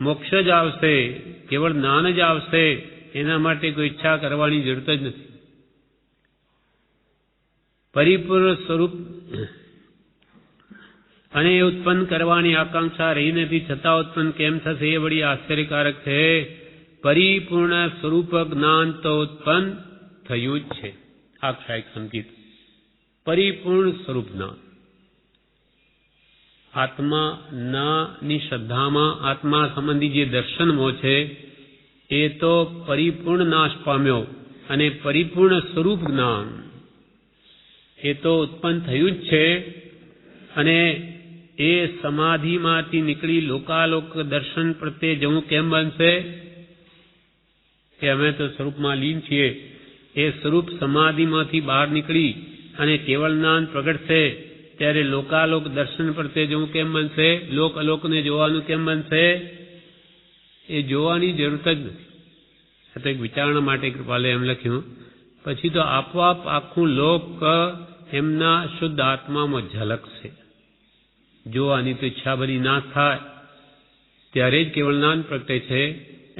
મોક્ષ જ આવશે, કેવળ જ્ઞાન જ આવશે. એના માટે કોઈ ઈચ્છા કરવાની જરૂર જ નથી. પરિપૂર્ણ સ્વરૂપ અને ઉત્પન્ન કરવાની આકાંક્ષા રહી નથી, છતાં ઉત્પન્ન કેમ થશે એ વળી આશ્ચર્યકારક છે. પરિપૂર્ણ સ્વરૂપ જ્ઞાન તો ઉત્પન્ન થયું જ છે. આખ્યાયિક સંકેત પરિપૂર્ણ સ્વરૂપ જ્ઞાન આત્માની શ્રદ્ધામાં આત્મા સંબંધી જે દર્શનમો છે એ તો પરિપૂર્ણ નાશ પામ્યો અને પરિપૂર્ણ સ્વરૂપ જ્ઞાન એ તો ઉત્પન્ન થયું જ છે અને એ સમાધિમાંથી નીકળી લોકાલોક દર્શન પ્રત્યે જવું કેમ બનશે કે અમે તો સ્વરૂપમાં લીન છીએ. એ સ્વરૂપ સમાધિમાંથી બહાર નીકળી અને કેવળ જ્ઞાન પ્રગટશે ત્યારે લોકાલોક દર્શન પ્રત્યે જવું કેમ બનશે? લોક અલોકને જોવાનું કેમ બનશે? એ જોવાની જરૂરત જ નથી. આ તો એક વિચારણા માટે કૃપાલે એમ લખ્યું. પછી તો આપોઆપ આખું લોક એમના શુદ્ધ આત્મામાં ઝલકશે. જોવાની તો ઈચ્છા બધી ના થાય ત્યારે જ કેવળ જ્ઞાન પ્રગટે છે.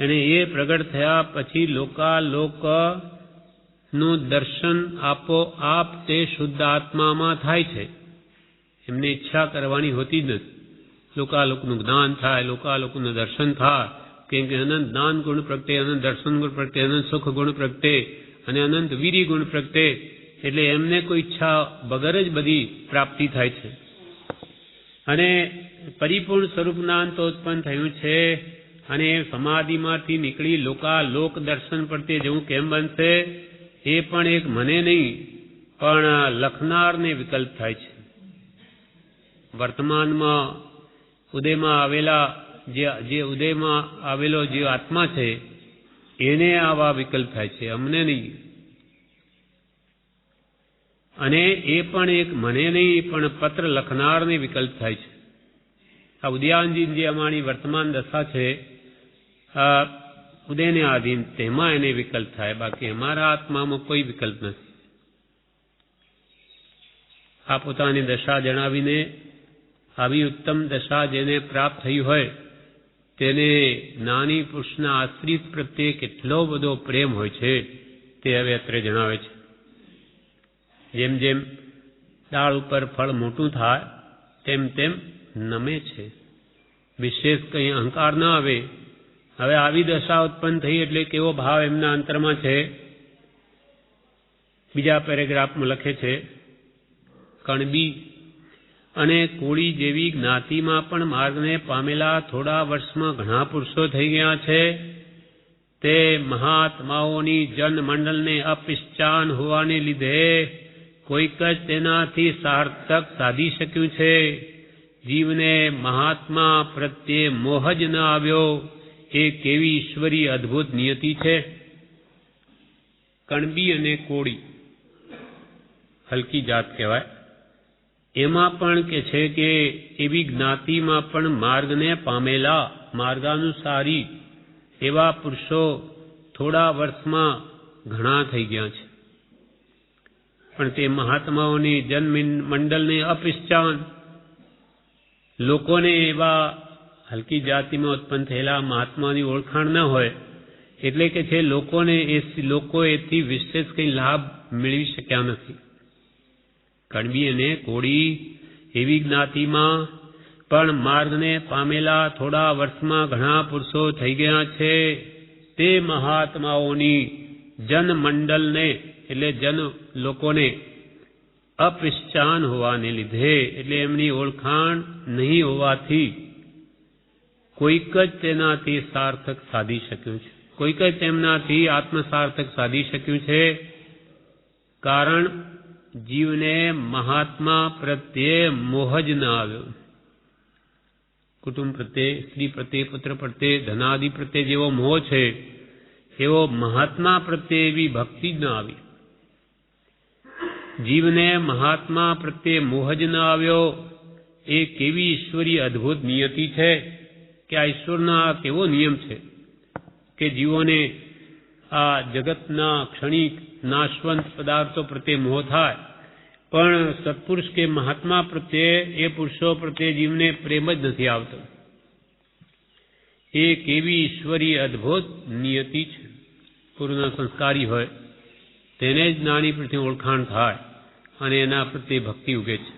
અને એ પ્રગટ થયા પછી લોકાલોકનું દર્શન આપોઆપ તે શુદ્ધ આત્મામાં થાય છે. એમને ઈચ્છા કરવાની હોતી જ નથી. લોકાલોકનું જ્ઞાન થાય, લોકાલોકનું દર્શન થાય, કેમ કે અનંત જ્ઞાન ગુણ પ્રગટે, અનંત દર્શન ગુણ પ્રગટે, અનંત સુખ ગુણ પ્રગટે અને અનંત વીરી ગુણ પ્રગટે. એટલે એમને કોઈ ઈચ્છા વગર જ બધી પ્રાપ્તિ થાય છે. અને પરિપૂર્ણ સ્વરૂપ જ્ઞાન તો ઉત્પન્ન થયું છે અને સમાધિમાંથી નીકળી લોકાલોક દર્શન પ્રત્યે જવું કેમ બનશે? એ પણ એક મને નહીં પણ લખનારને વિકલ્પ થાય છે. વર્તમાનમાં ઉદયમાં આવેલા જે ઉદયમાં આવેલો જે આત્મા છે એને આવા વિકલ્પ થાય છે, અમને નહીં. અને એ પણ એક મને નહીં પણ પત્ર લખનારને વિકલ્પ થાય છે. આ ઉદયાનજી જે અમારી વર્તમાન દશા છે ઉદયને આધીન, તેમાં એને વિકલ્પ થાય, બાકી અમારા આત્મામાં કોઈ વિકલ્પ નથી. આ પોતાની દશા જણાવીને આવી ઉત્તમ દશા જેને પ્રાપ્ત થઈ હોય તેને જ્ઞાની પુરુષના આશ્રિત પ્રત્યે કેટલો બધો પ્રેમ હોય છે તે હવે અત્રે જણાવે છે. જેમ જેમ ડાળ ઉપર ફળ મોટું થાય તેમ તેમ નમે છે. વિશેષ કંઈ અહંકાર ના આવે. હવે આવી દશા ઉત્પન્ન થઈ એટલે કેવો ભાવ એમના અંતરમાં છે બીજા પેરેગ્રાફમાં લખે છે. કણબી અને કોળી જેવી જ્ઞાતિમાં પણ માર્ગને પામેલા થોડા વર્ષમાં ઘણા પુરુષો થઈ ગયા છે. તે મહાત્માઓની જનમંડળને અપિશ્ચાન હોવાને લીધે કોઈક જ તેનાથી સાર્થક સાધી શક્યું છે. જીવને મહાત્મા પ્રત્યે મોહ જ ન આવ્યો. એ કેવી ઈશ્વરી અદ્ભુત નિયતિ છે. કણબી અને કોળી હલકી જાત કહેવાય. એમાં પણ કે છે કે એવી જ્ઞાતિમાં પણ માર્ગને પામેલા માર્ગાનુસારી એવા પુરુષો થોડા વર્ષમાં ઘણા થઈ ગયા છે. પણ તે મહાત્માઓની જનમંડળને અપિશ્ચાન, લોકોને એવા હલકી જાતિમાં ઉત્પન્ન થયેલા મહાત્માની ઓળખાણ ન હોય એટલે કે છે લોકો એથી વિશેષ કંઈ લાભ મેળવી શક્યા નથી. કણબી અને કોળી એવી જ્ઞાતિમાં પણ માર્ગને પામેલા થોડા વર્ષમાં ઘણા પુરુષો થઈ ગયા છે. તે મહાત્માઓની જનમંડળને એટલે જન લોકોને અપિશ્ચાન હોવાને લીધે એટલે એમની ઓળખાણ નહીં હોવાથી કોઈક જ તેનાથી સાર્થક સાધી શક્યું છે. કોઈક જ તેમનાથી આત્મસાર્થક સાધી શક્યું છે. કારણ જીવને મહાત્મા પ્રત્યે મોહ જ ન આવ્યો. કુટુંબ પ્રત્યે, સ્ત્રી પ્રત્યે, પુત્ર પ્રત્યે, ધનાદિ પ્રત્યે જેવો મોહ છે એવો મહાત્મા પ્રત્યે એવી ભક્તિ જ ન આવી. જીવને મહાત્મા પ્રત્યે મોહ જ ન આવ્યો. એ કેવી ઈશ્વરી અદ્ભુત નિયતિ છે કે આ ઈશ્વરના કેવો નિયમ છે કે જીવોને આ જગતના ક્ષણિક નાશવંત પદાર્થો પ્રત્યે મોહ થાય પણ સત્પુરુષ કે મહાત્મા પ્રત્યે એ પુરુષો પ્રત્યે જીવને પ્રેમ જ નથી આવતો. એ કેવી ઈશ્વરી અદ્ભુત નિયતિ છે. પૂર્ણ સંસ્કારી હોય તેને જ જ્ઞાની પ્રત્યે ઓળખાણ થાય અને એના પ્રત્યે ભક્તિ ઉગે છે.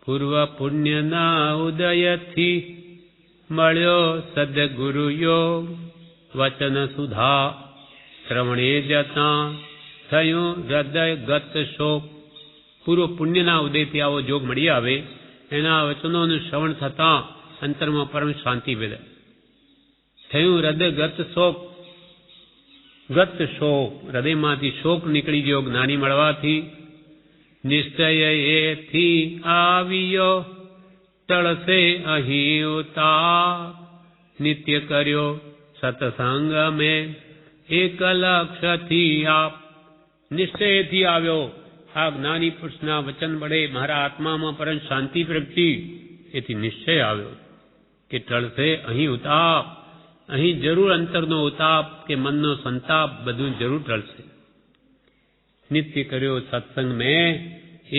પૂર્વ પુણ્યના ઉદયથી મળ્યો સદગુરુ યોગ, વચન સુધા શ્રવણે જતા થયું હૃદય ગત શોક. પૂર્વ પુણ્યના ઉદયથી આવો જોગ મળી આવે એના વચનોનું શ્રવણ થતાં અંતરમાં પરમ શાંતિ પેદા થયું. હૃદય ગત શોક, હૃદયમાંથી શોક નીકળી ગયો જ્ઞાની મળવાથી. નિશ્ચય એથી આવ્યો ટળશે અહીં ઉતાપ, નિત્ય કર્યો સત્સંગ મેં એક લક્ષથી આપ. નિશ્ચયથી આવ્યો આ જ્ઞાની પુરુષના વચન વડે મારા આત્મામાં પરમ શાંતિ પ્રગટી. એથી નિશ્ચય આવ્યો કે ટળશે અહીં ઉતાપ, અહીં જરૂર અંતરનો ઉતાપ કે મનનો સંતાપ બધું જરૂર ટળશે. નિત્ય કર્યો સત્સંગ મેં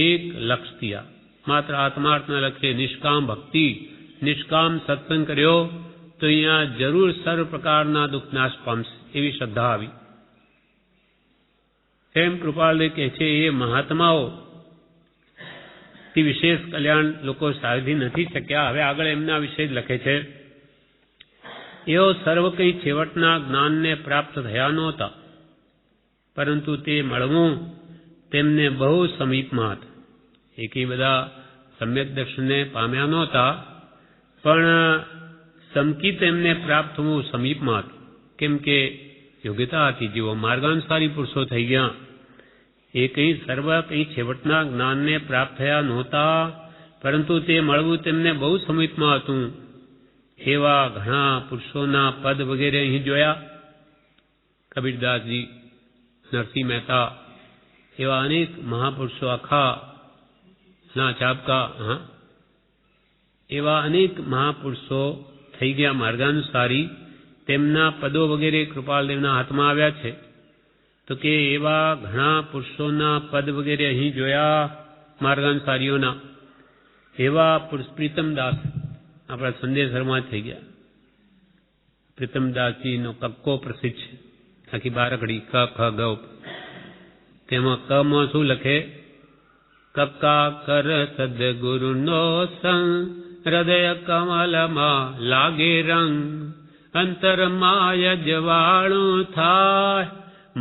એક લક્ષથી આપ. માત્ર આત્માર્થના લક્ષ્ય નિષ્કામ ભક્તિ, નિષ્કામ સત્સંગ કર્યો તો અહીંયા જરૂર સર્વ પ્રકારના દુઃખ નાશ પામશે એવી શ્રદ્ધા આવી. એમ કૃપાળદેવ કહે છે એ મહાત્માઓ તે વિશેષ કલ્યાણ લોકો સાધી નથી શક્યા. હવે આગળ એમના વિશે જ લખે છે, એઓ સર્વ કઈ છેવટના જ્ઞાનને પ્રાપ્ત થયા નહોતા, પરંતુ તે મળવું તેમને બહુ સમીપમાં હતા. એકેય બધા સમ્યક દર્શનને પામ્યા નહોતા, પણ સમકિત એમને પ્રાપ્ત થવું સમીપમાં હતું. કેમ કે યોગ્યતા હતી, જેઓ માર્ગાનુસારી પુરુષો થઈ ગયા. એ કંઈ સર્વ કંઈ છેવટના જ્ઞાનને પ્રાપ્ત થયા નહોતા, પરંતુ તે મળવું તેમને બહુ સમીપમાં હતું. એવા ઘણા પુરુષોના પદ વગેરે અહીં જોયા. કબીરદાસજી, નરસિંહ મહેતા, એવા અનેક મહાપુરુષો આખા ના ચાબકા, એવા અનેક મહાપુરુષો થઈ ગયા માર્ગાનુસારી. તેમના પદો વગેરે કૃપાલદેવના હાથમાં આવ્યા છે. તો કે એવા ઘણા પુરુષોના પદ વગેરે અહીં જોયા માર્ગાનુસારીઓના. એવા પુરુષ પ્રીતમદાસ આપણા સંદેશરમાં થઈ ગયા. પ્રીતમદાસજીનો કક્કો પ્રસિદ્ધ છે, આખી બારકડી ક ખ ગ. તેમાં કમાં શું લખે? કક્કા કર સદગુરુનો સંગ, હૃદય કમલમાં લાગે રંગ, અંતર માય જવાળું થાય,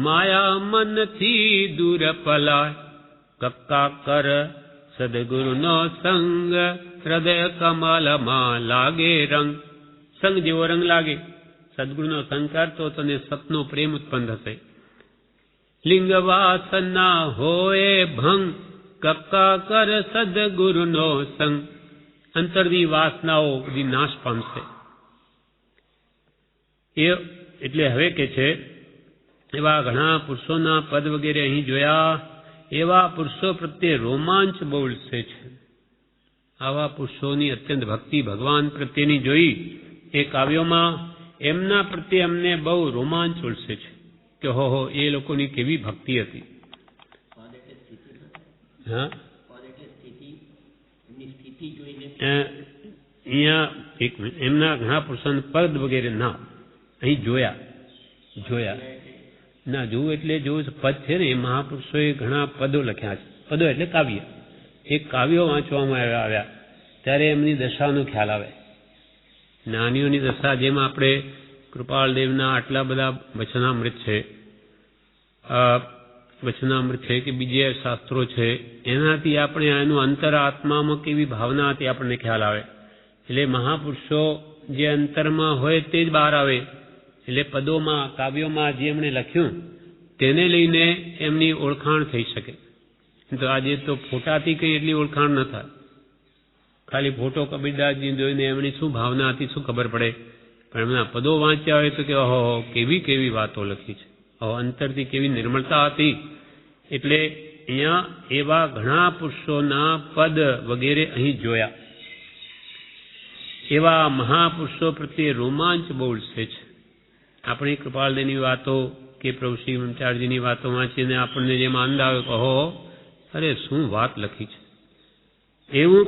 માયા મનથી દૂર પલાય. કક્કા કર સદગુરુનો સંગ, હૃદય કમલમાં લાગે રંગ. સંગ જેવો રંગ લાગે. સદગુરુનો સંગ કરતો તને સતનો પ્રેમ ઉત્પન્ન થશે. લિંગ વાસના હોય ભંગ, કક્કા કર સદગુરુનો સંગ. અંતરની વાસનાઓ બધી નાશ પામશે. એટલે હવે કે છે એવા ઘણા પુરુષોના પદ વગેરે અહીં જોયા. એવા પુરુષો પ્રત્યે રોમાંચ બહુ ઉલ્સે છે. આવા પુરુષોની અત્યંત ભક્તિ ભગવાન પ્રત્યેની જોઈ એ કાવ્યોમાં એમના પ્રત્યે અમને બહુ રોમાંચ ઉલ્સે છે કે હો એ લોકોની કેવી ભક્તિ હતી. અહીંયા એક એમના ઘણા પુરુષોના પદ વગેરે ના અહીં જોયા ના જોવું એટલે જોવું પદ છે ને, એ મહાપુરુષોએ ઘણા પદો લખ્યા છે. પદો એટલે કાવ્ય. એ કાવ્યો વાંચવામાં આવ્યા ત્યારે એમની દશાનો ખ્યાલ આવે. જ્ઞાનીઓની દશા, જેમ આપણે કૃપાળદેવના આટલા બધા વચનામૃત છે કે બીજે શાસ્ત્રો છે, એનાથી આપણે એનું અંતર આત્મામાં કેવી ભાવના હતી આપણને ખ્યાલ આવે. એટલે મહાપુરુષો જે અંતરમાં હોય તે જ બહાર આવે. એટલે પદોમાં, કાવ્યોમાં જે એમણે લખ્યું તેને લઈને એમની ઓળખાણ થઈ શકે. તો આજે તો ફોટાથી કંઈ એટલી ઓળખાણ ન થાય. ખાલી ફોટો કબીરદાસજી જોઈને એમની શું ભાવના હતી શું ખબર પડે. પણ એમના પદો વાંચ્યા હોય તો કે ઓહો કેવી કેવી વાતો લખી છે, અંતરથી કેવી નિર્મળતા હતી. એટલે અહીંયા એવા ઘણા પુરુષોના પદ વગેરે અહીં જોયા. એવા મહાપુરુષો પ્રત્યે રોમાંચ બહુ ઉલ્સે છે. આપણી કૃપાળદેવની વાતો કે પ્રભુ શ્રી બ્રહ્મચારીજીની વાતો વાંચીને આપણને જેમ આનંદ આવે કહો અરે શું વાત લખી છે. એવું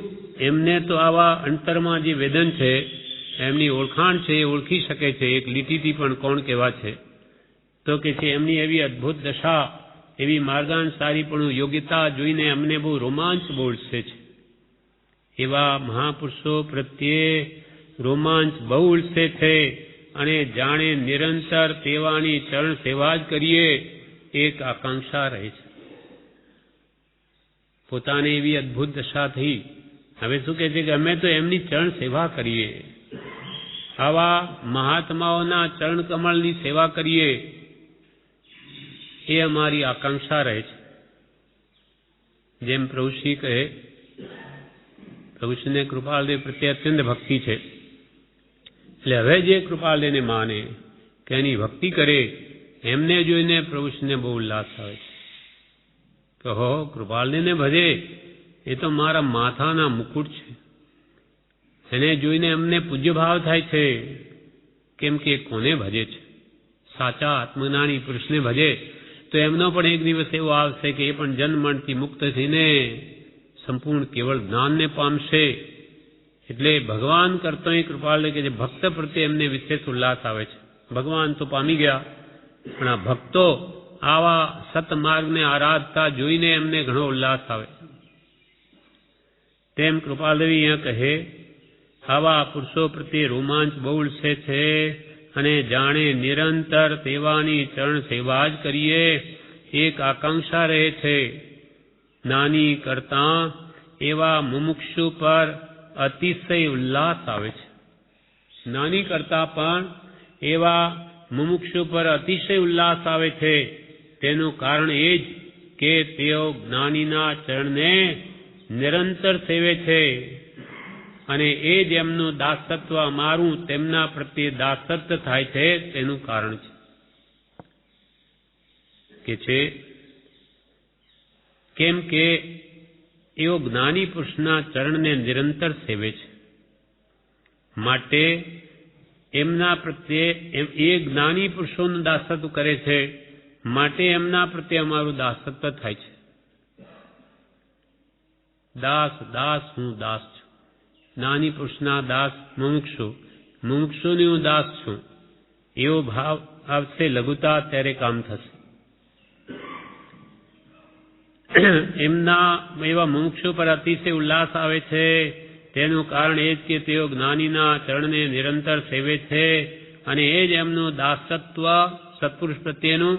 એમને તો આવા અંતરમાં જે વેદન છે એમની ઓળખાણ છે એ ઓળખી શકે છે. એક લીટીથી પણ કોણ કેવા છે તો કે છે એમની એવી અદ્ભુત દશા, એવી માર્ગાનુસારીપણું યોગ્યતા જોઈને અમને બહુ રોમાંચ બોલશે છે. એવા મહાપુરુષો પ્રત્યે રોમાંચ બહુ ઉલ્સે છે અને જાણે નિરંતર તેવાની ચરણ સેવા જ કરીએ એક આકાંક્ષા રહે છે. પોતાને એવી અદ્ભુત દશા થઈ હવે શું કહે છે કે અમે તો એમની ચરણ સેવા કરીએ, આવા મહાત્માઓના ચરણ કમળની સેવા કરીએ, એ અમારી આકાંક્ષા રહે છે. જેમ પ્રભુશ્રી કહે, પ્રભુશ્રીને કૃપાલદેવ પ્રત્યે અત્યંત ભક્તિ છે, એટલે હવે જે કૃપાલદેવને માને કે એની ભક્તિ કરે, એમને જોઈને પ્રભુશ્રીને બહુ ઉલ્લાસ આવે છે કે હો, કૃપાલદેવને ભજે એ તો મારા માથાના મુકુટ છે. એને જોઈને એમને પૂજ્ય ભાવ થાય છે, કેમ કે કોને ભજે છે? સાચા આત્મજ્ઞાની પુરુષને ભજે તો એમનો પણ એક દિવસ એવો આવશે કે એ પણ જન્મમરણથી મુક્ત થઈને સંપૂર્ણ કેવળ જ્ઞાનને પામશે. એટલે ભગવાન કરતો એ કૃપાળુ કે જે ભક્ત પ્રત્યે એમને વિશેષ ઉલ્લાસ આવે છે. ભગવાન તો પામી ગયા, પણ આ ભક્તો આવા સતમાર્ગને આરાધતા જોઈને એમને ઘણો ઉલ્લાસ આવે. તેમ કૃપાલદેવી અહીંયા કહે, આવા પુરુષો પ્રત્યે રોમાંચ બહુ ઉલ્સે છે, અને જાણે નિરંતર તેવાની ચરણ સેવા જ કરીએ એક આકાંક્ષા રહે છે. નાની કરતા એવા મુમુક્ષુ પર અતિશય ઉલ્લાસ આવે છે. નાની કરતા પણ એવા મુમુક્ષુ પર અતિશય ઉલ્લાસ આવે છે. તેનું કારણ એ જ કે તેઓ જ્ઞાનીના ચરણને નિરંતર સેવે છે, અને એ જ એમનું દાસત્વ અમારું તેમના પ્રત્યે દાસત્વ થાય છે તેનું કારણ છે. કેમ કે એઓ જ્ઞાની પુરુષના ચરણને નિરંતર સેવે છે, માટે એમના પ્રત્યે એ જ્ઞાની પુરુષોનું દાસત્વ કરે છે, માટે એમના પ્રત્યે અમારું દાસત્વ થાય છે. દાસ દાસ હું દાસ છું. જ્ઞાની પુરુષના દાસ મુમુક્ષુ, મુમુક્ષુની હું દાસ છું. એવો ભાવ આવશે લઘુતા, ત્યારે કામ થશે. એમના એવા મુમુક્ષુ પર અતિશય ઉલ્લાસ આવે છે, તેનું કારણ એ જ કે તેઓ જ્ઞાનીના ચરણને નિરંતર સેવે છે, અને એ જ એમનું દાસત્વ સત્પુરુષ પ્રત્યેનું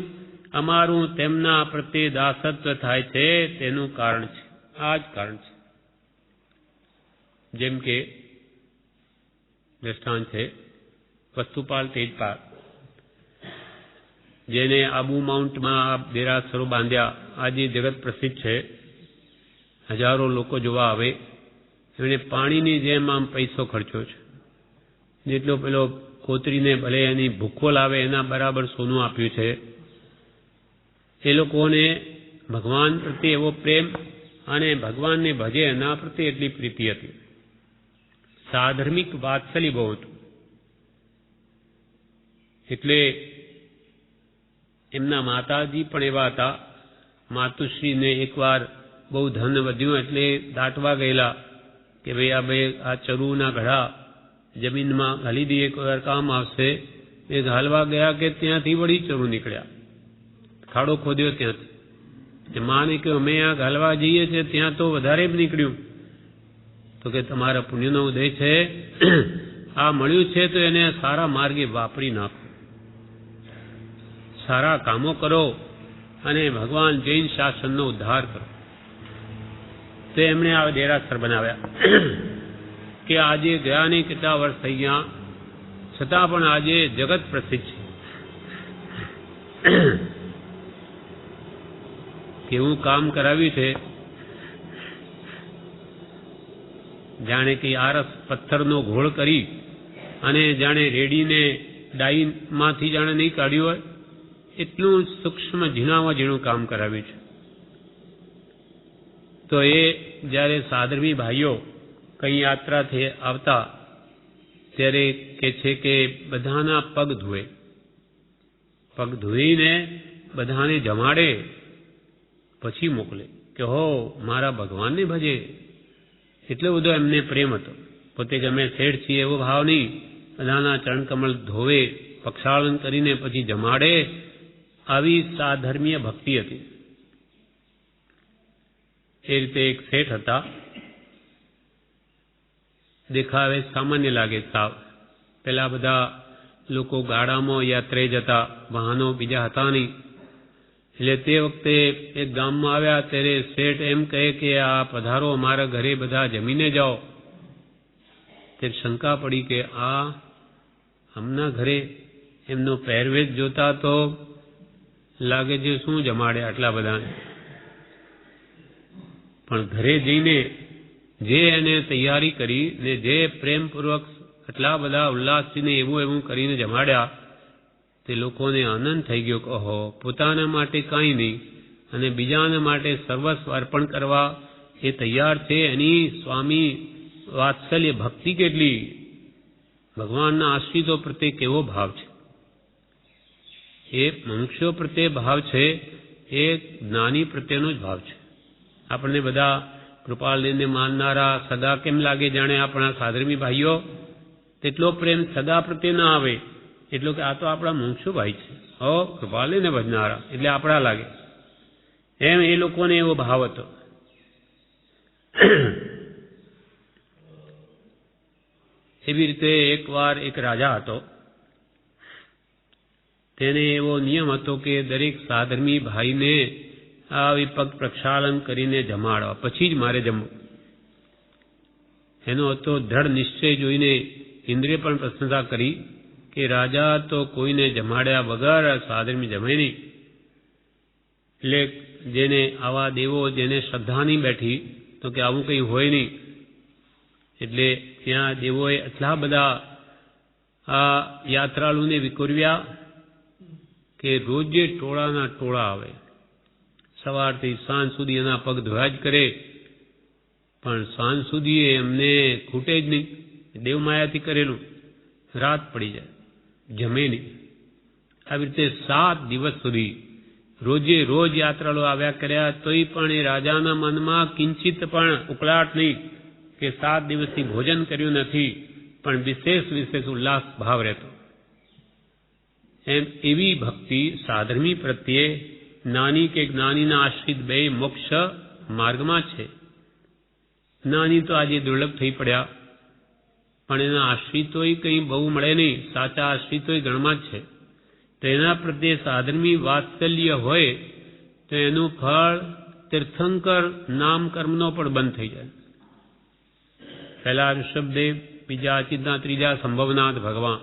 અમારું તેમના પ્રત્યે દાસત્વ થાય છે તેનું કારણ છે. આ જ કારણ છે. જેમ કે દ્રષ્ટાંત છે વસ્તુપાલ તેજપાલ, જેને આબુ માઉન્ટમાં દેરાસરો બાંધ્યા, આજે જગત પ્રસિદ્ધ છે, હજારો લોકો જોવા આવે. એમણે પાણીની જેમ આમ પૈસો ખર્ચ્યો છે. જેટલો પેલો કોતરીને ભલે એની ભૂખો લાવે એના બરાબર સોનું આપ્યું છે. એ લોકોને ભગવાન પ્રત્યે એવો પ્રેમ અને ભગવાનને ભજે એના પ્રત્યે એટલી પ્રીતિ હતી. સાધર્મિક વાત્સલ્ય બહુ હતું. એટલે એમના માતાજી પણ એવા હતા. માતુશ્રીને એકવાર બહુ ધન વધ્યું એટલે દાટવા ગયેલા કે ભાઈ આ ચરુના ઘડા જમીનમાં ઘાલી દઈએ, કોઈ વાર કામ આવશે. એ ઘાલવા ગયા કે ત્યાંથી વળી ચરુ નીકળ્યા. ખાડો ખોદ્યો ત્યાંથી. માને કે અમે આ ઘાલવા જઈએ છીએ ત્યાં તો વધારે જ નીકળ્યું. તો કે તમારા પુણ્યનો ઉદય છે, આ મળ્યું છે તો એને સારા માર્ગે વાપરી નાખો, સારા કામો કરો અને ભગવાન જૈન શાસનનો ઉદ્ધાર કરો. તો એમણે આ દેરાસર બનાવ્યા કે આજે ગયા નહીં કેટલા વર્ષ થઈ ગયા, છતાં પણ આજે જગત પ્રસિદ્ધ છે. કેવું કામ કરાવ્યું છે, જાણે કે આરસ પથ્થરનો ઘોળ કરી અને જાણે રેડીને ડાઈમાંથી જાણે નહીં કાઢ્યું હોય એટલું સૂક્ષ્મ ઝીણામાં ઝીણું કામ કરાવ્યું છે. તો એ જ્યારે સાધર્મી ભાઈઓ કઈ યાત્રાથી આવતા ત્યારે કે છે કે બધાના પગ ધોવે, પગ ધોઈને બધાને જમાડે, પછી મોકલે કે હો મારા ભગવાનને ભજે. એટલો બધો એમને પ્રેમ હતો. પોતે ગમે શેઠ છીએ એવો ભાવ નહીં, બધાના ચરણકમળ ધોવે, પક્ષાળન કરીને પછી જમાડે. આવી સાધર્મીય ભક્તિ હતી. એ રીતે એક શેઠ હતા. દેખાવે સામાન્ય લાગે સાવ. પેલા બધા લોકો ગાડામાં યાત્રાએ જતા, વાહનો બીજા હતા નહીં, એટલે તે વખતે એક ગામમાં આવ્યા ત્યારે શેઠ એમ કહે કે આ પધારો અમારા ઘરે બધા જમીને જાઓ. તે શંકા પડી કે આ આમના ઘરે એમનો પહેરવેશ જોતા તો લાગે છે શું જમાડે આટલા બધા. પણ ઘરે જઈને જે એને તૈયારી કરી ને જે પ્રેમપૂર્વક આટલા બધા ઉલ્લાસથી એવું એવું કરીને જમાડ્યા તે લોકોને આનંદ થઈ ગયો કે ઓહો, પોતાના માટે કાંઈ નહીં અને બીજાના માટે સર્વસ્વ અર્પણ કરવા એ તૈયાર છે. એની સ્વામી વાત્સલ્ય ભક્તિ કેટલી, ભગવાનના આશ્રિતો પ્રત્યે કેવો ભાવ છે. એ મનુષ્યો પ્રત્યે ભાવ છે એ જ્ઞાની પ્રત્યેનો જ ભાવ છે. આપણને બધા કૃપાલને માનનારા સદા કેમ લાગે જાણે આપણા સાધર્મી ભાઈઓ, તેટલો પ્રેમ સદા પ્રત્યે ના આવે એટલો કે આ તો આપણા મુમુક્ષુ ભાઈ છે, કૃપાલને ભજનારા એટલે આપણા લાગે, એમ એ લોકોને એવો ભાવ હતો. એવી રીતે એકવાર એક રાજા હતો, તેને એવો નિયમ હતો કે દરેક સાધર્મી ભાઈને આવી પગ પ્રક્ષાલન કરીને જમાડવા, પછી જ મારે જમવું. એનો હતો દ્રઢ નિશ્ચય. જોઈને ઇન્દ્રિય પણ પ્રશંસા કરી કે રાજા તો કોઈને જમાડ્યા વગર સાધર્મી જમે નહીં. એટલે જેને આવા દેવો જેને શ્રદ્ધા નહીં બેઠી તો કે આવું કંઈ હોય નહીં. એટલે ત્યાં દેવોએ એટલા બધા આ યાત્રાળુને વિકુરવ્યા કે રોજે ટોળાના ટોળા આવે, સવારથી સાંજ સુધી એના પગ ધોયા જ કરે, પણ સાંજ સુધી એમને ખૂટે જ નહીં. દેવમાયાથી કરેલું, રાત પડી જાય, જમે નહીં. આવી રીતે 7 દિવસ સુધી રોજે રોજ યાત્રાળુ આવ્યા કર્યા, તોય પણ એ રાજાના મનમાં કિંચિત પણ ઉકળાટ નહીં કે 7 દિવસથી ભોજન કર્યું નથી, પણ વિશેષ ઉલ્લાસ ભાવ રહેતો. એમ એવી ભક્તિ સાધર્મી પ્રત્યે જ્ઞાની કે જ્ઞાનીના આશ્રિત બે મોક્ષ માર્ગમાં છે. જ્ઞાની તો આજે દુર્લભ થઈ પડ્યા, પણ એના આશ્રિતોય કંઈ બહુ મળે નહીં, સાચા આશ્રિતોય ગણમાં જ છે. તો એના પ્રત્યે સાધર્મી વાત્સલ્ય હોય તો એનું ફળ તીર્થંકર નામ કર્મનો પણ બંધ થઈ જાય. પહેલા ઋષભદેવ, બીજા અચિંતના, ત્રીજા સંભવનાથ ભગવાન,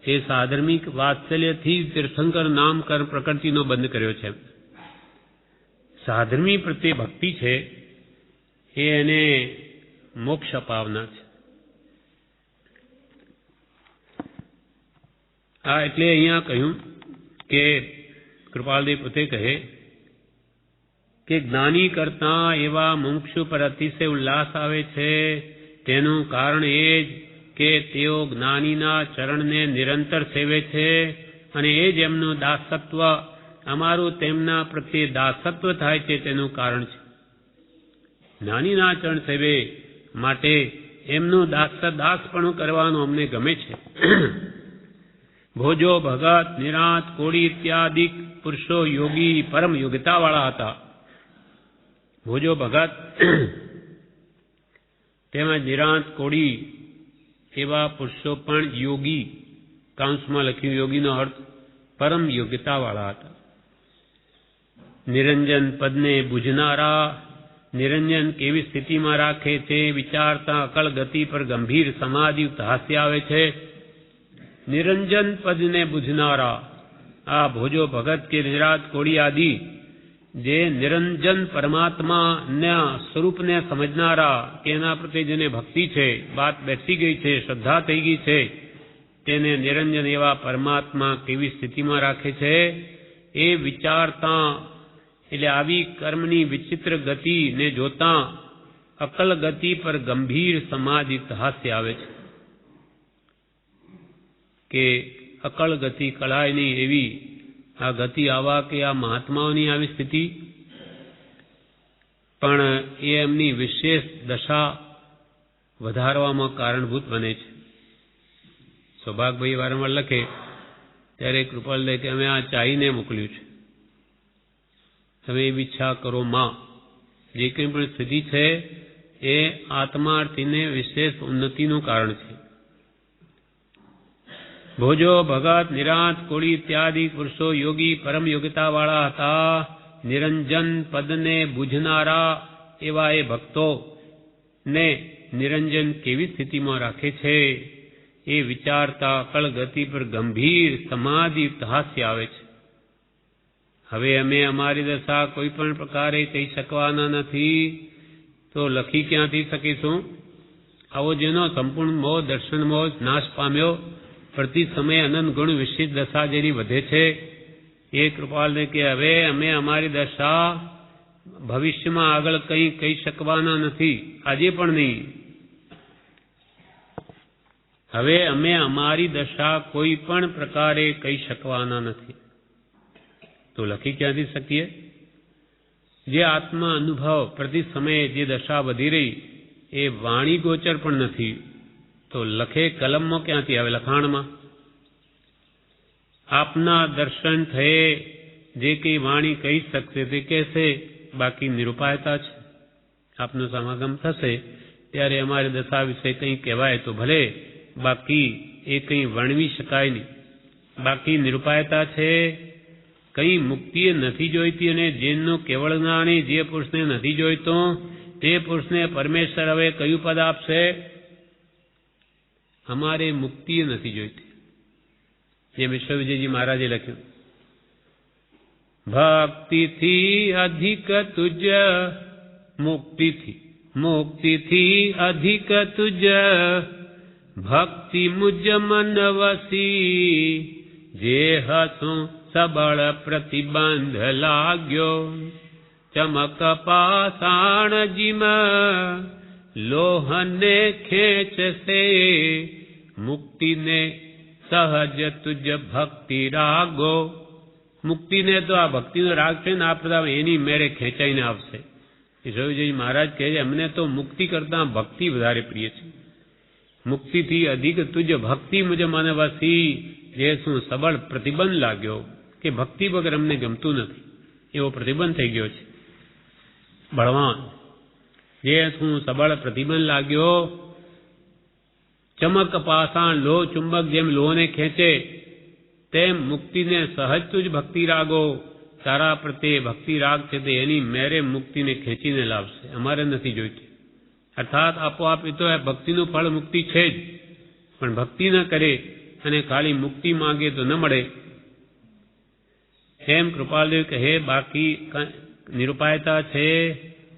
એ સાધર્મિક વાત્સલ્યથી તીર્થંકર નામ કર્મ પ્રકૃતિનો બંધ કર્યો છે. સાધર્મી પ્રત્યે ભક્તિ છે એ એને મોક્ષ અપાવનાર છે. આ એટલે અહીંયા કહ્યું કે કૃપાલદેવ પોતે કહે કે જ્ઞાની કરતા એવા મુમુક્ષુ પર અતિશય ઉલ્લાસ આવે છે. તેનું કારણ એ જ કે તેઓ જ્ઞાનીના ચરણને નિરંતર સેવે છે અને એ જ એમનું દાસત્વ, અમારું તેમના પ્રત્યે દાસત્વ થાય છે તેનું કારણ છે. જ્ઞાનીના ચરણ સેવે માટે એમનું દાસપણું કરવાનું અમને ગમે છે. ભોજો, ભગત, નિરાંત, કોળી ઇત્યાદિ પુરુષો યોગી પરમ યોગ્યતાવાળા હતા. ભોજો ભગત તેમજ નિરાંત, કોળી એવા પુરુષો પણ યોગી, કાંસમાં લખ્યું યોગીનો અર્થ પરમ યોગ્યતાવાળા હતા. નિરંજન પદને બુજનારા, નિરંજન કેવી સ્થિતિમાં રાખે છે વિચારતા અકળ ગતિ પર ગંભીર સમાધિયુક્ત હાસ્ય આવે છે. નિરંજન પદને બુજનારા, આ ભોજો ભગત કે નિરાંત, કોળી આદિ જે નિરંજન પરમાત્માના સ્વરૂપને સમજનારા, કે એના પ્રત્યે જેને ભક્તિ છે, વાત બેસી ગઈ છે, શ્રદ્ધા થઈ ગઈ છે, તેને નિરંજન એવા પરમાત્મા કેવી સ્થિતિમાં રાખે છે એ વિચારતા, એટલે આવી કર્મની વિચિત્ર ગતિને જોતા અકલ ગતિ પર ગંભીર સમાધિયુક્ત હાસ્ય આવે છે. કે અકળ ગતિ કળાય નહીં એવી આ ગતિ આવા કે આ મહાત્માઓની આવી સ્થિતિ, પણ એ એમની વિશેષ દશા વધારવામાં કારણભૂત બને છે. સૌભાગભાઈ વારંવાર લખે ત્યારે કૃપાલ લે કે અમે આ ચાહીને મોકલ્યું છે, તમે એવી ઈચ્છા કરો માં. જે કંઈ પણ સ્થિતિ છે એ આત્માર્થીને વિશેષ ઉન્નતિનું કારણ છે. ભોજો, ભગત, નિરાંત, કોળી ઇત્યાદિ પુરુષો યોગી પરમ યોગ્યતાવાળા હતા. નિરંજન પદને બુઝનારા એવા એ ભક્તો ને નિરંજન કેવી સ્થિતિમાં રાખે છે એ વિચારતા અકળ ગતિ પર ગંભીર સમાધિયુક્ત હાસ્ય આવે છે. હવે અમે અમારી દશા કોઈ પણ પ્રકારે કહી શકવાના નથી, તો લખી ક્યાંથી શકીશું? આવો જેનો સંપૂર્ણ મોહ, દર્શન મોહ નાશ પામ્યો, પ્રતિ સમય અનંત ગુણ વિશિષ્ટ દશા જેની વધે છે, એ કૃપાલને કે હવે અમે અમારી દશા ભવિષ્યમાં આગળ કંઈ કહી શકવાના નથી, આજે પણ નહીં. હવે અમે અમારી દશા કોઈ પણ પ્રકારે કહી શકવાના નથી, તો લખી ક્યાંથી શકીએ? જે આત્મા અનુભવ પ્રતિ સમયે જે દશા વધી રહી એ વાણી ગોચર પણ નથી, તો લખે કલમમાં ક્યાંથી આવે? લખાણમાં. આપના દર્શન થયે જે કંઈ વાણી કહી શકશે તે કહેશે, બાકી નિરૂપાયતા છે. આપનો સમાગમ થશે ત્યારે અમારી દશા વિશે કંઈ કહેવાય તો ભલે, બાકી એ કંઈ વર્ણવી શકાય નહીં. બાકી નિરૂપાયતા છે. કંઈ મુક્તિએ નથી જોઈતી, અને જેનો કેવળ જ્ઞાની જે પુરુષને નથી જોઈતો તે પુરુષને પરમેશ્વર હવે કયું પદ આપશે? અમારે મુક્તિએ નથી જોઈતી. જે વિશ્વ વિજયજી મહારાજે લખ્યું, ભક્તિથી અધિક તુજ મુક્તિથી અધિક તુજ ભક્તિ મુજ મન વસી જે હસું સબળ પ્રતિબંધ લાગ્યો ચમક પાષાણ જીમ લોહને ખેંચશે મુક્તિને સહજ તુજ ભક્તિ રાગો. મુક્તિને તો આ ભક્તિનો રાગ છે ને આ બધા એની મેરે ખેંચાઈને આવશે. ઈશ્વરજી મહારાજ કહે છે અમને તો મુક્તિ કરતા ભક્તિ વધારે પ્રિય છે. મુક્તિથી અધિક તુજ ભક્તિ મુજ મન વસી જે શું સબળ પ્રતિબંધ લાગ્યો કે ભક્તિ વગર અમને ગમતું નથી એવો પ્રતિબંધ થઈ ગયો છે. બળવાન જે શું સબળ પ્રતિબંધ લાગ્યો, ચમક પાષાણ લોહ ચુંબક જેમ લોહને ખેંચે તેમ મુક્તિને સહજ તુજ ભક્તિ રાગો. તારા પ્રત્યે ભક્તિ રાગ છે તે એની મેરે મુક્તિને ખેંચીને લાવશે, અમારે નથી જોઈતી. અર્થાત આપોઆપ એ તો ભક્તિનું ફળ મુક્તિ છે જ, પણ ભક્તિ ન કરે અને ખાલી મુક્તિ માંગે તો ન મળે. એમ કૃપાલદેવ કહે બાકી નિરૂપાયતા છે,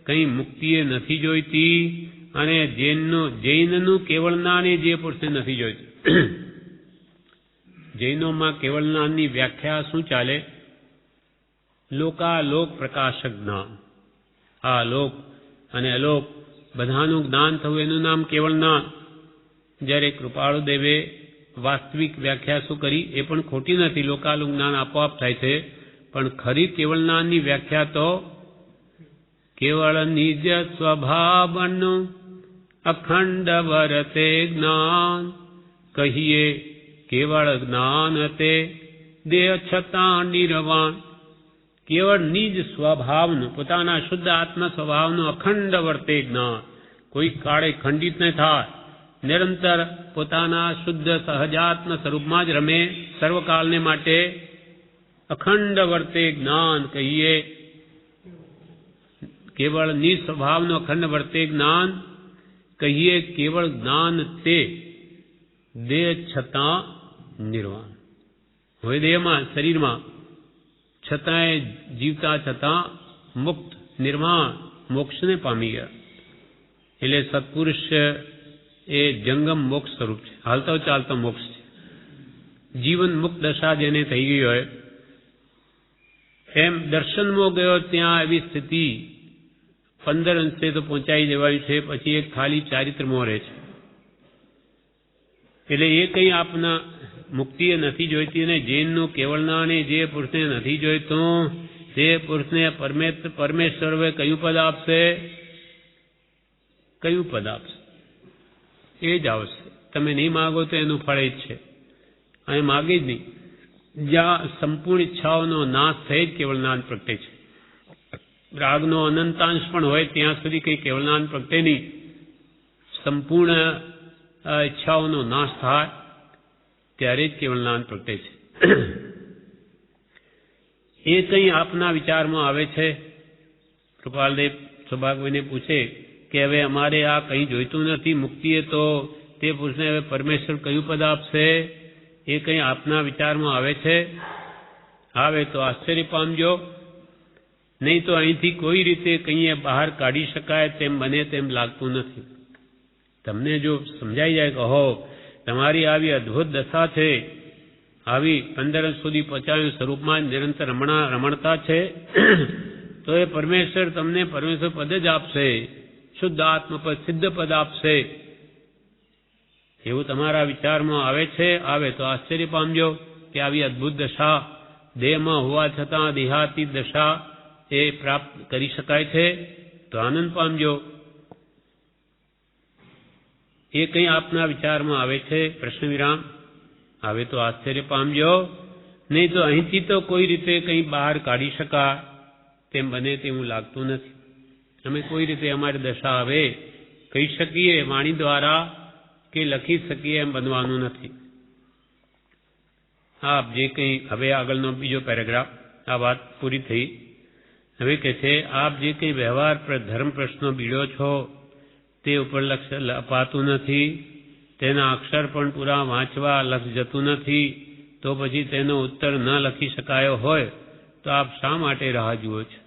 કંઈ મુક્તિએ નથી જોઈતી, અને જૈનનું કેવળ જ્ઞાન એ જે પુરુષને નથી જોઈતું. જૈનોમાં કેવળ જ્ઞાનની વ્યાખ્યા શું ચાલે? લોકાલોક પ્રકાશક જ્ઞાન. આ લોક અને અલોક બધાનું જ્ઞાન થવું એનું નામ કેવળ જ્ઞાન. જ્યારે કૃપાળુદેવે વાસ્તવિક વ્યાખ્યા શું કરી એ પણ ખોટી નથી. લોકાલોક જ્ઞાન આપોઆપ થાય છે, પણ ખરી કેવળ જ્ઞાનની વ્યાખ્યા તો કેવળ નિજ સ્વભાવનું અખંડ વરતે જ્ઞાન કહીએ. કેવળ જ્ઞાન તે દેહ છતાં નિર્વાણ. કેવળ નિજ સ્વભાવનું પોતાના શુદ્ધ આત્મ સ્વભાવનું અખંડ વર્તે જ્ઞાન, કોઈ કાળે ખંડિત ન થાય, નિરંતર પોતાના શુદ્ધ સહજાત્મ સ્વરૂપમાં જ રમે સર્વકાળને માટે અખંડ વર્તે જ્ઞાન કહીએ. કેવળ નિજ સ્વભાવનું અખંડ વર્તે જ્ઞાન કહીએ. કેવળ જ્ઞાન તે દેહ છતાં નિર્વાણ હોય, દેહમાં શરીરમાં છતાંય જીવતા છતાં મુક્ત નિર્વાણ મોક્ષને પામી ગયા. એટલે સત્પુરુષ એ જંગમ મોક્ષ સ્વરૂપ છે, હાલતો ચાલતો મોક્ષ છે. જીવન મુક્ત દશા જેને થઈ ગઈ હોય એમ દર્શનમાં ગયો ત્યાં એવી સ્થિતિ 15 અંશે તો પહોંચાઈ દેવાય છે, પછી એક ખાલી ચારિત્રમાં રહે છે. એટલે એ કંઈ આપના મુક્તિએ નથી જોઈતી, અને જૈનનું કેવળનાને જે પુરુષને નથી જોઈતો તે પુરુષને પરમેશ્વર કયું પદ આપશે? કયું પદ આપશે? એ જ આવશે. તમે નહીં માગો તો એનું ફળ જ છે, અને માગે જ નહીં. જ્યાં સંપૂર્ણ ઈચ્છાઓનો નાશ થઈ જ કેવળનાન પ્રગટે છે. રાગનો અનંતાંશ પણ હોય ત્યાં સુધી કંઈ કેવળનાન પ્રગટે નહીં. સંપૂર્ણ ઈચ્છાઓનો નાશ થાય ત્યારે જ કેવળ જ્ઞાન પ્રગટે છે. એ કંઈ આપના વિચારમાં આવે છે? કૃપાલદેવ સૌભાગભાઈને પૂછે કે હવે અમારે આ કંઈ જોઈતું નથી, મુક્તિએ તો તે પુરુષને હવે પરમેશ્વર કયું પદ આપશે? એ કંઈ આપના વિચારમાં આવે છે? આવે તો આશ્ચર્ય પામજો, નહીં તો અહીંથી કોઈ રીતે કંઈ બહાર કાઢી શકાય તેમ બને તેમ લાગતું નથી. તમને જો સમજાઈ જાય કે હો તમારી આવી અદ્ભુત દશા છે, આવી 15 સુધી પહોંચાયું સ્વરૂપમાં નિરંતર રમણતા છે, તો એ પરમેશ્વર તમને પરમેશ્વર પદ જ આપશે, શુદ્ધ આત્મપદ સિદ્ધ પદ આપશે, એવું તમારા વિચારમાં આવે છે? આવે તો આશ્ચર્ય પામજો કે આવી અદ્ભુત દશા દેહમાં હોવા છતાં દેહાતીત દશા એ પ્રાપ્ત કરી શકાય છે, તો આનંદ પામજો. એ કંઈ આપના વિચારમાં આવે છે? પ્રશ્ન વિરામ. આવે તો આશ્ચર્ય પામજો, નહીં તો અહીંથી તો કોઈ રીતે કંઈ બહાર કાઢી શકાય તેમ બને તેવું લાગતું નથી. અમે કોઈ રીતે અમારી દશા આવે કહી શકીએ વાણી દ્વારા કે લખી શકીએ એમ બનવાનું નથી. આપ જે કંઈ હવે આગળનો બીજો પેરેગ્રાફ, આ વાત પૂરી થઈ. હવે કહે છે આપ જે કંઈ વ્યવહાર પર ધર્મ પ્રશ્નો બીડો છો તે ઉપર લક્ષ્ય અપાતું નથી, તેના અક્ષર પણ પૂરા વાંચવા લક્ષ જતું નથી, તો પછી તેનો ઉત્તર ન લખી શકાયો હોય તો આપ શા માટે રાહ જુઓ છો?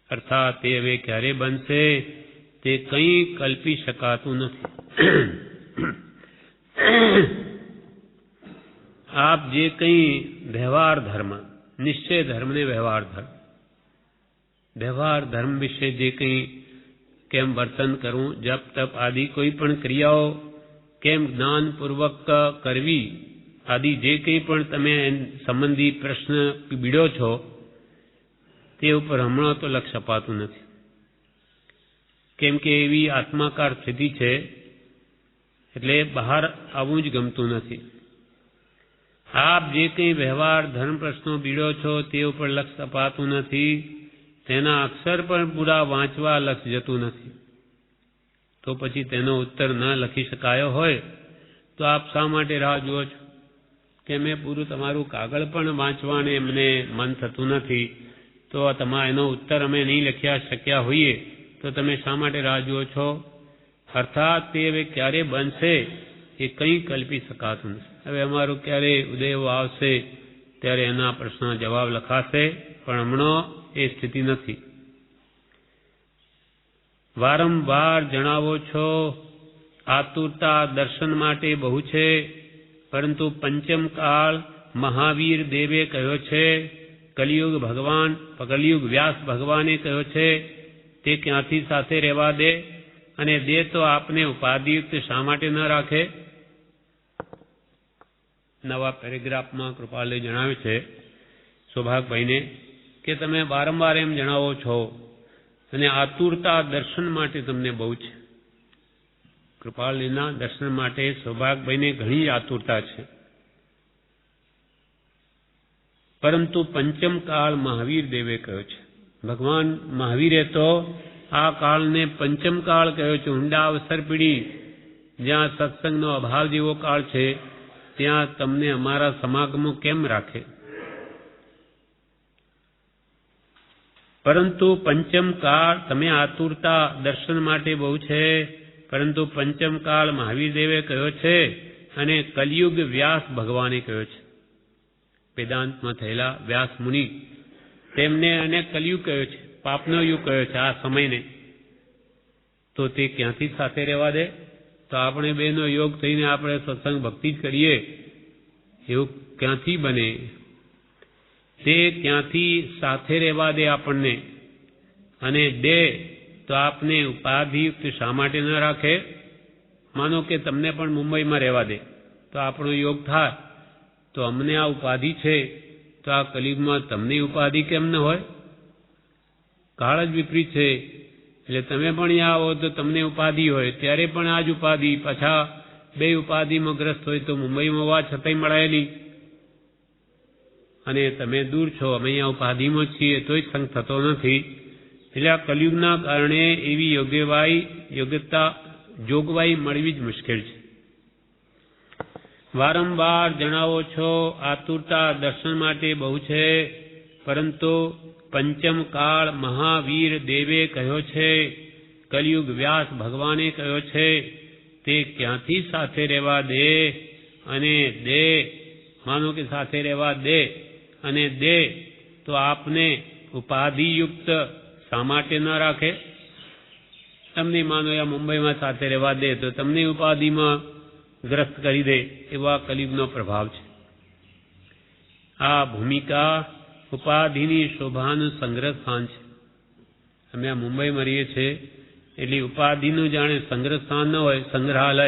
અર્થાત તે હવે ક્યારે બનશે તે કંઈ કલ્પી શકાતું નથી. આપ જે કંઈ વ્યવહાર ધર્મ, નિશ્ચય ધર્મને વ્યવહાર ધર્મ, વ્યવહાર ધર્મ વિશે જે કંઈ કેમ વર્તન કરવું, જપ તપ આદિ કોઈ પણ ક્રિયાઓ કેમ જ્ઞાનપૂર્વક કરવી આદિ જે કંઈ પણ તમે સંબંધી પ્રશ્ન બીડો છો તે ઉપર હમણાં તો લક્ષ અપાતું નથી, કેમ કે એવી આત્માકાર સ્થિતિ છે એટલે બહાર આવવું જ ગમતું નથી. આપ જે કંઈ વ્યવહાર ધર્મ પ્રશ્નો બીડો છો તે ઉપર લક્ષ અપાતું નથી, તેના અક્ષર પણ પૂરા વાંચવા લક્ષ જતું નથી, તો પછી તેનો ઉત્તર ન લખી શકાયો હોય તો આપ શા માટે રાહ જુઓ છો કે મેં પૂરું તમારું કાગળ પણ વાંચવાને એમને મન થતું નથી, તો એનો ઉત્તર અમે નહીં લખ્યા શક્યા હોઈએ તો તમે શા માટે રાહ જુઓ છો? અર્થાત તે હવે ક્યારે બનશે એ કંઈ કલ્પી શકાતું નથી. હવે અમારું ક્યારે ઉદય આવશે ત્યારે એના પ્રશ્નનો જવાબ લખાશે, પણ હમણાં એ સ્થિતિ નથી. વારંવાર જણાવો છો આતુરતા દર્શન માટે બહુ છે, પરંતુ પંચમ કાળ મહાવીર દેવે કહ્યો છે, કલિયુગ વ્યાસ ભગવાને કહ્યો છે તે ક્યાંથી સાથે રહેવા દે, અને દે તો આપને ઉપાધિયુક્ત શા માટે ન રાખે? નવા પેરેગ્રાફમાં કૃપાલે જણાવ્યું છે સૌભાગભાઈને કે તમે વારંવાર એમ જણાવો છો અને આતુરતા દર્શન માટે તમને બહુ છે. કૃપાલજીના દર્શન માટે સૌભાગભાઈને ઘણી આતુરતા છે, પરંતુ પંચમ કાળ મહાવીર દેવે કહ્યો છે. ભગવાન મહાવીરે તો આ કાળને પંચમ કાળ કહ્યો છે. ઊંડા અવસર પીડી જ્યાં સત્સંગનો અભાવ જેવો કાળ છે ત્યાં તમને અમારા સમાગમો કેમ રાખે? પરંતુ પંચમ કાળ તમે આતુરતા દર્શન માટે બહુ છે, પરંતુ પંચમ કાળ મહાવીર દેવે કહ્યો છે અને કલિયુગ વ્યાસ ભગવાને કહ્યો છે. વેદાંતમાં થયેલા વ્યાસ મુનિ તેમને અને કલિયુગ કહ્યો છે, પાપનો યુગ કહ્યો છે આ સમયને, તો તે ક્યાંથી સાથે રહેવા દે? તો આપણે બેનો યોગ થઈને આપણે સત્સંગ ભક્તિ જ કરીએ એવું ક્યાંથી બને? તે ક્યાંથી સાથે રહેવા દે આપણને, અને દે તો આપને ઉપાધિયુક્ત શા માટે ન રાખે? માનો કે તમને પણ મુંબઈમાં રહેવા દે તો આપણો યોગ થાય, તો અમને આ ઉપાધિ છે તો આ કલિયુગમાં તમને ઉપાધિ કેમ ન હોય? કાળ જ વિપરીત છે. એટલે તમે પણ અહીંયા આવો તો તમને ઉપાધિ હોય, ત્યારે પણ આ જ ઉપાધિ, પાછા બે ઉપાધિમાં ગ્રસ્ત હોય તો મુંબઈમાં હોવા છતાંય મળાય નહીં, અને તમે દૂર છો, અમે અહીંયા ઉપાધિમાં છીએ તોય સંગ થતો નથી. એટલે આ કલિયુગના કારણે એવી જોગવાઈ મળવી જ મુશ્કેલ છે. વારંવાર જણાવો છો આતુરતા દર્શન માટે બહુ છે, પરંતુ પંચમ કાળ મહાવીર દેવે કહ્યો છે, કલયુગ વ્યાસ ભગવાને કહ્યો છે, તે ક્યાંથી સાથે રહેવા દે અને દે, માનો કે સાથે રહેવા દે અને દે તો આપને ઉપાધિયુક્ત શા માટે ન રાખે? તમને માનો યા મુંબઈમાં સાથે રહેવા દે તો તમને ઉપાધિમાં ગ્રસ્ત કરી દે, એવા કલયુગનો પ્રભાવ છે. આ ભૂમિકા ઉપાધિની શોભાનું સંગ્રહ સ્થાન છે. અમે આ મુંબઈમાં રહીએ છીએ એટલે ઉપાધિનું જાણે સંગ્રહ સ્થાન ન હોય, સંગ્રહાલય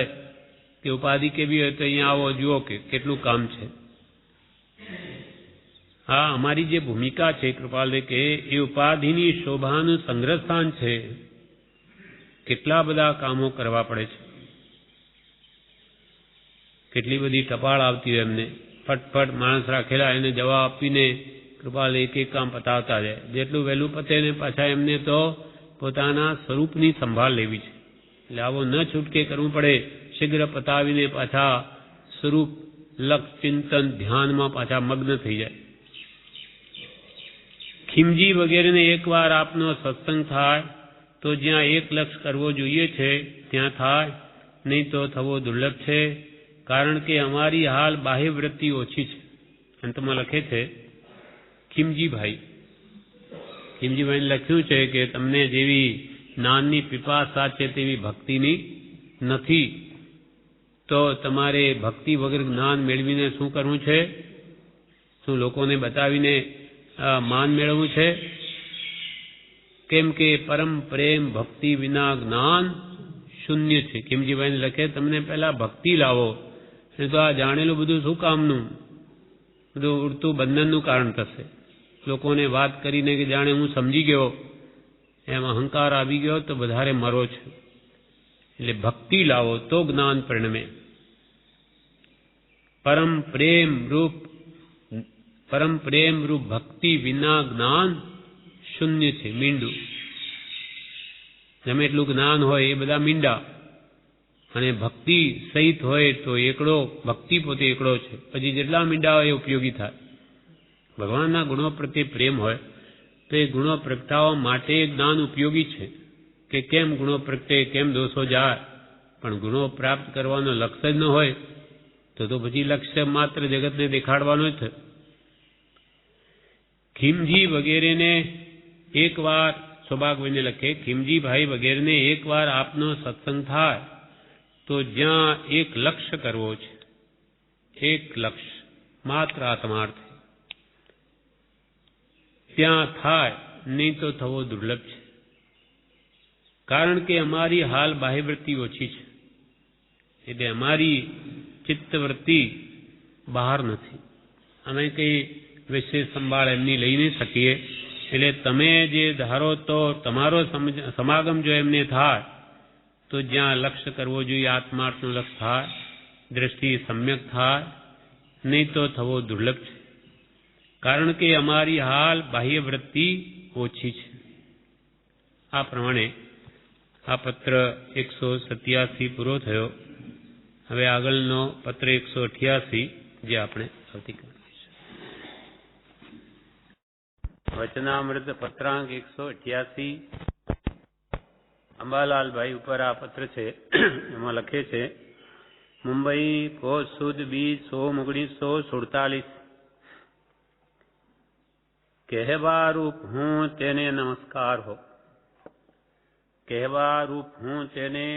કે ઉપાધિ કેવી હોય તો અહીંયા આવો જુઓ કે કેટલું કામ છે. હા, અમારી જે ભૂમિકા છે કૃપાલદેવ કે એ ઉપાધિની શોભાનું સંગ્રહ સ્થાન છે. કેટલા બધા કામો કરવા પડે છે, કેટલી બધી ટપાલ આવતી હોય એમને, ફટફટ માણસ રાખેલા એને જવાબ આપીને કૃપાલ એક એક કામ પતાવતા જાય. જેટલું વહેલું પતે ને પાછા એમને તો પોતાના સ્વરૂપની સંભાળ લેવી છે. એટલે આવો ન છૂટકે કરવું પડે, શીઘ્ર પતાવીને પાછા સ્વરૂપ લક્ષ ચિંતન ધ્યાનમાં પાછા મગ્ન થઈ જાય. ખીમજી વગેરેને એકવાર આપનો સત્સંગ થાય તો જ્યાં એક લક્ષ કરવો જોઈએ છે ત્યાં થાય, નહીં તો થવો દુર્લભ છે. કારણ કે અમારી હાલ બાહ્ય વૃત્તિ ઓછી છે. અંતમાં લખે છે ખીમજીભાઈને લખ્યું છે કે તમને જેવી જ્ઞાનની પીપાસા છે તેવી ભક્તિની નથી, તો તમારે ભક્તિ વગર જ્ઞાન મેળવીને શું કરવું છે? શું લોકોને બતાવીને માન મેળવવું છે? કેમ કે પરમ પ્રેમ ભક્તિ વિના જ્ઞાન શૂન્ય છે. ખીમજીભાઈને લખે તમને પહેલા ભક્તિ લાવો, નહીં તો આ જાણેલું બધું શું કામનું? બધું ઉડતું બંધનનું કારણ થશે. લોકોને વાત કરીને કે જાણે હું સમજી ગયો એમ અહંકાર આવી ગયો તો વધારે મરો છે. એટલે ભક્તિ લાવો તો જ્ઞાન પરિણમે. પરમ પ્રેમ રૂપ ભક્તિ વિના જ્ઞાન શૂન્ય છે, મીંડું. ગમે એટલું જ્ઞાન હોય એ બધા મીંડા, અને ભક્તિ સહિત હોય તો એકડો, ભક્તિ પોતે એકડો છે. પછી જેટલા મીંડા હોય એ ઉપયોગી થાય. ભગવાનના ગુણો પ્રત્યે પ્રેમ હોય તો એ ગુણો પ્રગટાવવા માટે જ્ઞાન ઉપયોગી છે કે કેમ ગુણો પ્રત્યે કેમ દોષો જાય. પણ ગુણો પ્રાપ્ત કરવાનો લક્ષ્ય જ ન હોય તો પછી લક્ષ્ય માત્ર જગતને દેખાડવાનો જ થયો. ખીમજી વગેરેને એકવાર, સૌભાગભાઈને લખે, ખીમજીભાઈ વગેરેને એકવાર આપનો સત્સંગ થાય તો જ્યાં એક લક્ષ્ય કરવો છે, એક લક્ષ્ય માત્ર આત્માર્થ, ત્યાં થાય, નહીં તો થવો દુર્લભ છે. કારણ કે અમારી હાલ બાહ્યવૃત્તિ ઓછી છે, એટલે અમારી ચિત્તવૃત્તિ બહાર નથી. અમે કંઈ વિશેષ સંભાળ એમની લઈ નહીં શકીએ. એટલે તમે જે ધારો તો તમારો સમાગમ જો એમને થાય તો જ્યાં લક્ષ્ય કરવો જોઈએ આત્માર્થનું લક્ષ્ય થાય, દ્રષ્ટિ સમ્યક થાય, નહીં તો થવો દુર્લભ છે. કારણ કે અમારી હાલ બાહ્ય વૃત્તિ ઓછી છે. આ પ્રમાણે આ પત્ર 187 પૂરો થયો. હવે આગળનો પત્ર 188 જે આપણે આવતીકાલે વચનામૃત પત્રાંક 188 અંબાલાલભાઈ ઉપર આ પત્ર છે. એમાં લખે છે, મુંબઈ કોષ સુદ 20/1947. કહેવા રૂપ હું તેને નમસ્કાર હો, કહેવા રૂપ હું તેને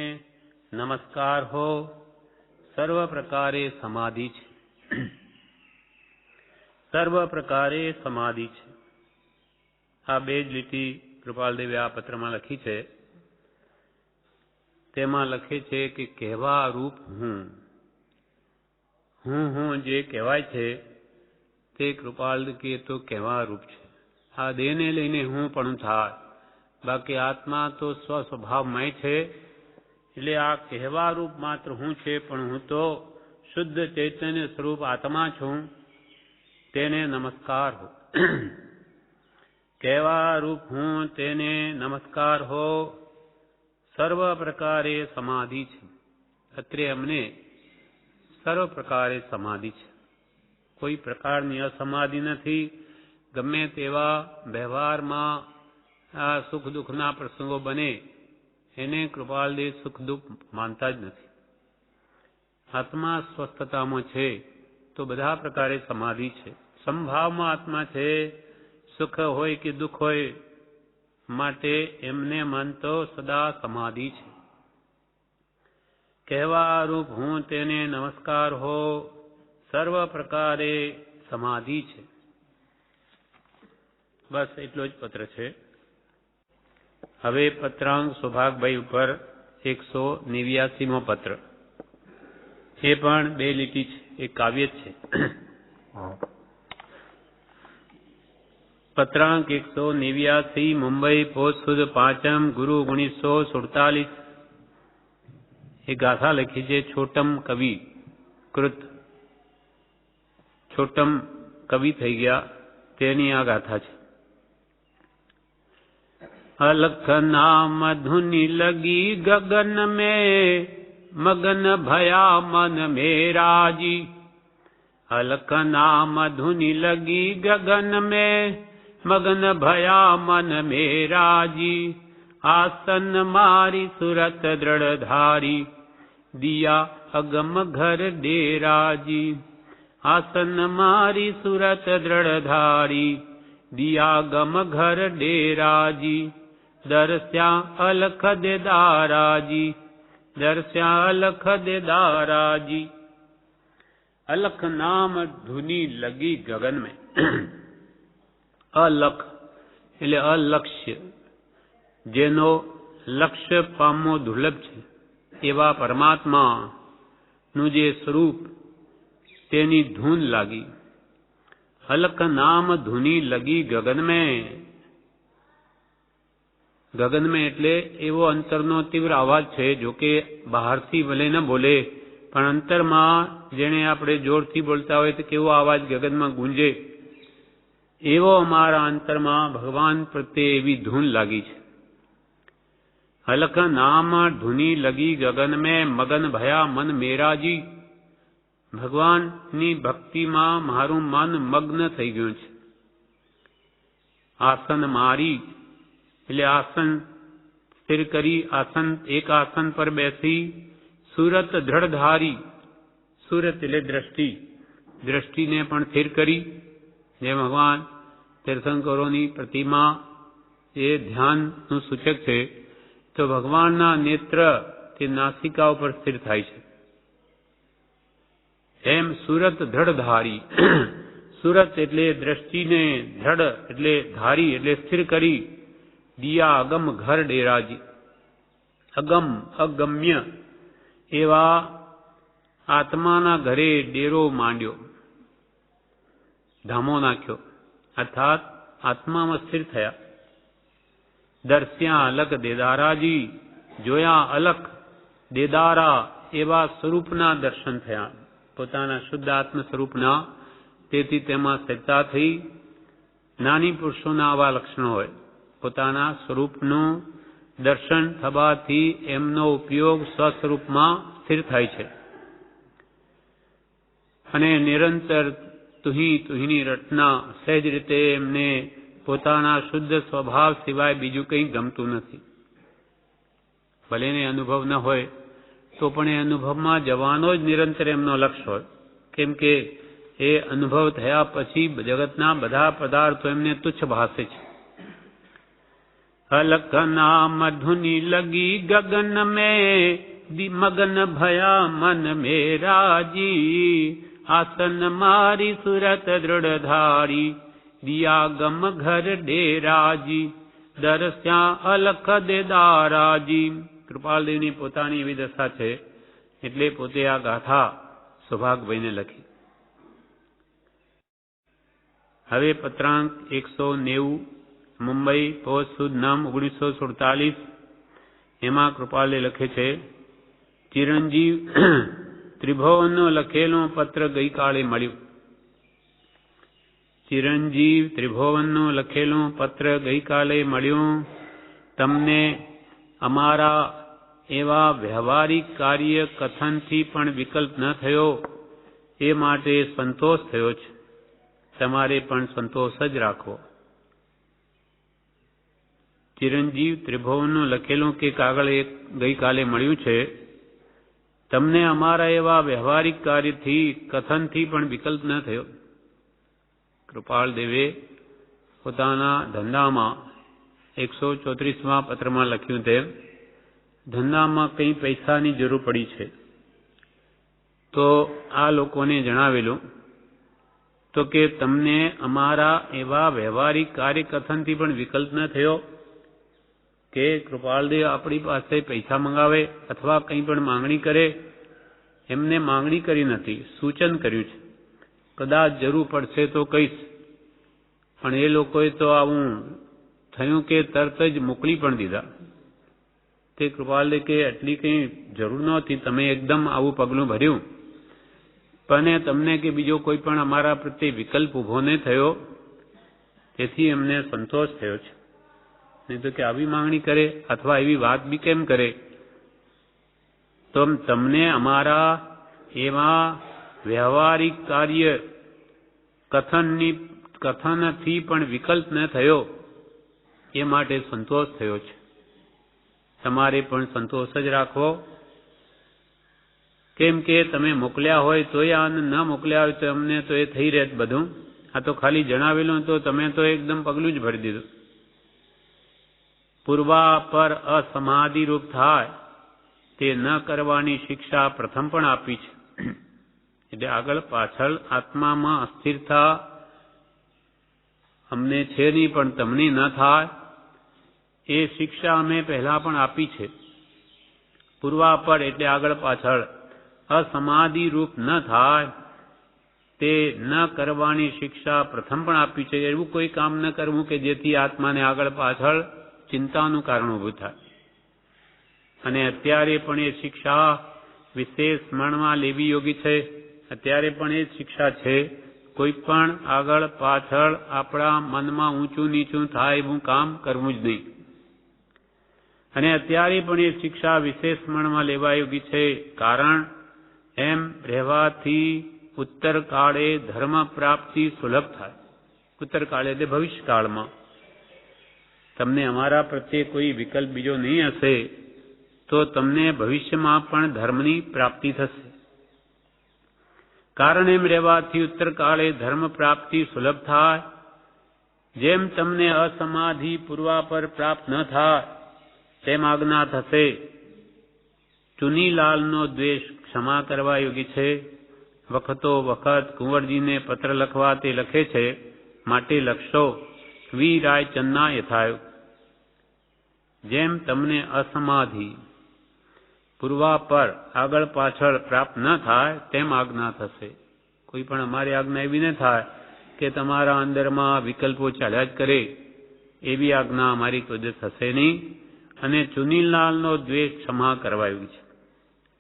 નમસ્કાર હો, સર્વ પ્રકારે સમાધિ છે, સર્વ પ્રકારે સમાધિ છે. આ બે જ લીટી કૃપાલદેવે આ પત્રમાં લખી છે. તેમાં લખે છે કે કહેવા રૂપ હું જે કહેવાય છે તે કૃપાલ કે તો કહેવા રૂપ છે. આ દેહને લઈને હું પણ થાય, બાકી આત્મા તો સ્વસ્વભાવમય છે. એટલે આ કહેવા રૂપ માત્ર હું છે, પણ હું તો શુદ્ધ ચૈતન્ય સ્વરૂપ આત્મા છું. તેને નમસ્કાર હો, કહેવા રૂપ હું તેને નમસ્કાર હો, સર્વ પ્રકારે સમાધિ છે. અત્રે અમને સર્વ પ્રકારે સમાધિ છે. કોઈ પ્રકારની અસમાધિ નથી. ગમે તેવા વ્યવહારમાં આ સુખ દુઃખના પ્રસંગો બને એને કૃપાલદેવ સુખ દુઃખ માનતા જ નથી. આત્મા સ્વસ્થતામાં છે તો બધા પ્રકારે સમાધિ છે. સંભાવમાં આત્મા છે. સુખ હોય કે દુઃખ હોય માટે એમને માનતો સદા સમાધિ છે. કહેવા રૂપ હું તેને નમસ્કાર હો, સર્વ પ્રકારે સમાધિ છે. બસ એટલો જ પત્ર છે. હવે પત્રાંક સૌભાગભાઈ ઉપર 189મો પત્ર. એ પણ 2 લીટી છે, એ કાવ્ય જ છે. પત્રાંક 189 મુંબઈ પોસ્ટ સુદ 5 ગુરુ 1947. એ ગાથા લખી છે છોટમ કવિ કૃત. છોટમ કવિ થઈ ગયા તેની આ ગાથા છે. અલખ નામ ધુની લગી ગગન में मगन भया मन मेराजी. अलख नाम धुनी लगी गगन में मगन भया मन मेराजी. आसन मारी सुरत दृढ़धारी दिया अगम घर डेराजी. आसन मारी सुरत दृढ़धारी दिया अगम घर डेराजी. दर्श्या अलख दे दाराजी. दर्श्या अलख दे दाराजी. अलख नाम धुनी लगी गगन में. અલખ એટલે અલક્ષ્ય, જેનો લક્ષ્ય પામવો દુર્લભ છે એવા પરમાત્માનું જે સ્વરૂપ તેની ધૂન લાગી. અલખ નામ ધૂની લગી ગગન મેં. ગગન મેં એટલે એવો અંતરનો તીવ્ર અવાજ છે. જોકે બહારથી ભલે ન બોલે પણ અંતરમાં જેને આપણે જોરથી બોલતા હોય તો કેવો અવાજ ગગનમાં ગુંજે, એવો અમારા અંતરમાં ભગવાન પ્રત્યે એવી ધૂન લાગી છે. અલખ નામ ધૂની લગી ગગન મેં મગન ભયા મન મેરાજી. ભગવાનની ભક્તિમાં મારું મન મગ્ન થઈ ગયું છે. આસન મારી એટલે આસન સ્થિર કરી, આસન એક આસન પર બેસી, સુરત દ્રઢધારી. સુરત એટલે દ્રષ્ટિ, દ્રષ્ટિને પણ સ્થિર કરી. જે ભગવાન તીર્થંકરોની પ્રતિમા એ ધ્યાનનું સૂચક છે, તો ભગવાનના નેત્ર તે નાસિકા ઉપર સ્થિર થાય છે. એમ સુરત દ્રઢધારી. સુરત એટલે દ્રષ્ટિને, દ્રઢ એટલે ધારી એટલે સ્થિર કરી. દિયા અગમ ઘર ડેરાજી. અગમ અગમ્ય એવા આત્માના ઘરે ડેરો માંડ્યો, ધામો નાખ્યો, અર્થાત આત્મામાં સ્થિર થયા. દર્શ્યા અલખ દેદારાજી. જોયા અલખ દેદારા એવા સ્વરૂપના દર્શન થયા, પોતાના શુદ્ધ આત્મ સ્વરૂપના. તેથી તેમાં સ્થિરતા થઈ. જ્ઞાની પુરુષોના આવા લક્ષણો હોય. પોતાના સ્વરૂપનું દર્શન થવાથી એમનો ઉપયોગ સ્વસ્વરૂપમાં સ્થિર થાય છે અને નિરંતર તુહીની રચના સહેજ રીતે એમને પોતાના શુદ્ધ સ્વભાવ સિવાય બીજું કંઈ ગમતું નથી. ભલે એને અનુભવ ન હોય તો પણ એ અનુભવમાં જવાનો જ નિરંતર એમનો લક્ષ્ય હોય. કેમ કે એ અનુભવ થયા પછી જગતના બધા પદાર્થો એમને તુચ્છ ભાસે છે. અલખ નામ ધુની લગી ગગન મેં મગન ભયા મન મેરાજી. આસન મારી સુરત દૃઢધારી દિયા ગમ ઘર ડેરાજી. દર્શ્યા અલખ દે દારાજી. કૃપાલદેવની પોતાની એવી દશા છે એટલે પોતે આ ગાથા સૌભાગભાઈને લખી. હવે પત્રાંક 190 મુંબઈ પોસ્ટ સુદ 1947. એમાં કૃપાલે લખે છે ચિરંજીવ ત્રિભુવનનો લખેલો પત્ર ગઈકાલે મળ્યું. ચિરંજીવ ત્રિભુવનનો લખેલો પત્ર ગઈકાલે મળ્યો. તમને અમારા એવા વ્યવહારિક કાર્ય કથનથી પણ વિકલ્પ ન થયો, એ માટે સંતોષ થયો છે. તમારે પણ સંતોષ જ રાખવો. ચિરંજીવ ત્રિભુવનનું લખેલું કે કાગળ એક ગઈકાલે મળ્યું છે. તમને અમારા એવા વ્યવહારિક કાર્યથી કથનથી પણ વિકલ્પ ન થયો. કૃપાળ દેવે પોતાના ધંધામાં 134માં પત્રમાં લખ્યું તેમ ધંધામાં કંઈ પૈસાની જરૂર પડી છે, તો આ લોકોને જણાવેલું તો કે તમને અમારા એવા વ્યવહારિક કાર્ય કથનથી પણ વિકલ્પ ન થયો કે કૃપાળદેવ આપણી પાસે પૈસા મંગાવે અથવા કંઈ પણ માંગણી કરે. એમને માંગણી કરી નથી, સૂચન કર્યું છે. કદાચ જરૂર પડશે તો કહીશ. પણ એ લોકોએ તો આવું થયું કે તરત જ મોકલી પણ દીધા. તે કૃપાળદેવ કે એટલી કંઈ જરૂર નહોતી, તમે એકદમ આવું પગલું ભર્યું. પણ તમને કે બીજો કોઈ પણ અમારા પ્રત્યે વિકલ્પ ઊભો ન થયો, તેથી એમને સંતોષ થયો છે. નહીં તો કે આવી માંગણી કરે અથવા એવી વાત બી કેમ કરે. તો તમને અમારા એવા વ્યવહારિક કાર્ય કથનથી પણ વિકલ્પ ન થયો, એ માટે સંતોષ થયો છે. તમારે પણ સંતોષ જ રાખવો. કેમ કે તમે મોકલ્યા હોય તોય આનંદ, ન મોકલ્યા હોય તો અમને તો એ થઈ રહે બધું. આ તો ખાલી જણાવેલું તો તમે તો એકદમ પગલું જ ભરી દીધું. પૂર્વા પર અસમાધિ રૂપ થાય તે ન કરવાની શિક્ષા પ્રથમ પણ આપી છે. એટલે આગળ પાછળ આત્મામાં અસ્થિરતા અમને છે નહીં, પણ તમને ન થાય એ શિક્ષા અમે પહેલા પણ આપી છે. પૂર્વા પર એટલે આગળ પાછળ, અસમાધિ રૂપ ન થાય તે ન કરવાની શિક્ષા પ્રથમ પણ આપી છે. એવું કોઈ કામ ન કરવું કે જેથી આત્માને આગળ પાછળ ચિંતાનું કારણ ઊભું થાય. અને અત્યારે પણ એ શિક્ષા વિશેષ સ્મરણમાં લેવી યોગી છે. અત્યારે પણ એ શિક્ષા છે. કોઈ પણ આગળ પાછળ આપણા મનમાં ઊંચું નીચું થાય એવું કામ કરવું જ નહીં. અને અત્યારે પણ એ શિક્ષા વિશેષ સ્મરણમાં લેવા યોગી છે. કારણ એમ રહેવાથી ઉત્તરકાળે ધર્મ પ્રાપ્તિ સુલભ થાય. ઉત્તરકાળે એટલે ભવિષ્યકાળમાં તમને અમારા પ્રત્યે કોઈ વિકલ્પ બીજો નહીં હશે, તો તમને ભવિષ્યમાં પણ ધર્મની પ્રાપ્તિ થશે. કારણ એમ રહેવાથી ઉત્તરકાળે ધર્મ પ્રાપ્તિ સુલભ થાય. જેમ તમને અસમાધિ પૂર્વા પર પ્રાપ્ત ન થાય તેમ આજ્ઞા થશે. ચુનીલાલનો દ્વેષ ક્ષમા કરવા યોગી છે. વખતો વખત કુંવરજીને પત્ર લખવા તે લખે છે, માટે લખશો. વી રાયચંદના યથાયો. જેમ તમને અસમાધિ પૂર્વા પર આગળ પાછળ પ્રાપ્ત ન થાય તેમ આજ્ઞા થશે. કોઈ પણ અમારી આજ્ઞા એવી ન થાય કે તમારા અંદરમાં વિકલ્પો ચાલ્યા જ કરે, એવી આજ્ઞા અમારી કોઈ થશે નહીં. અને ચુનીલાલનો દ્વેષ ક્ષમા કરવાયું છે.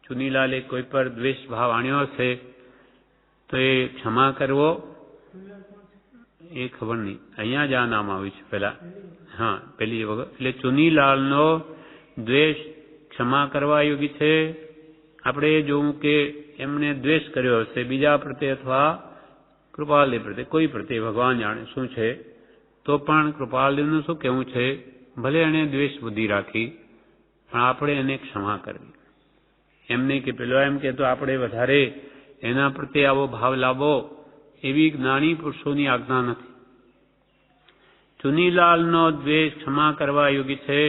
ચુનીલાલે કોઈ પર દ્વેષ ભાવ આણ્યો હશે તો એ ક્ષમા કરવો. એ ખબર નહીં, અહીંયા જ આ નામ આવ્યું છે પેલા. હા, પેલી વખત. એટલે ચુનીલાલનો દ્વેષ ક્ષમા કરવા યોગી છે. આપણે એ જોવું કે એમને દ્વેષ કર્યો હશે બીજા પ્રત્યે અથવા કૃપાલદેવ પ્રત્યે, કોઈ પ્રત્યે, ભગવાન જાણે શું છે. તો પણ કૃપાલદેવનું શું કહેવું છે, ભલે એને દ્વેષ બુદ્ધિ રાખી પણ આપણે એને ક્ષમા કરવી. એમને કે પેલો એમ કે તો આપણે વધારે એના પ્રત્યે આવો ભાવ લાવો, એવી જ્ઞાની પુરુષોની આજ્ઞા નથી. ચુનીલાલનો દ્વેષ ક્ષમા કરવા યોગી છે.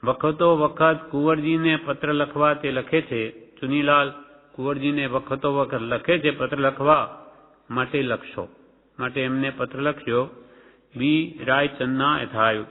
વખતો વખત કુંવરજીને પત્ર લખવા તે લખે છે. ચુનીલાલ કુંવરજીને વખતો વખત લખે છે પત્ર લખવા, માટે લખશો. માટે એમને પત્ર લખ્યો. બી રાયચંદના યથાયોગ.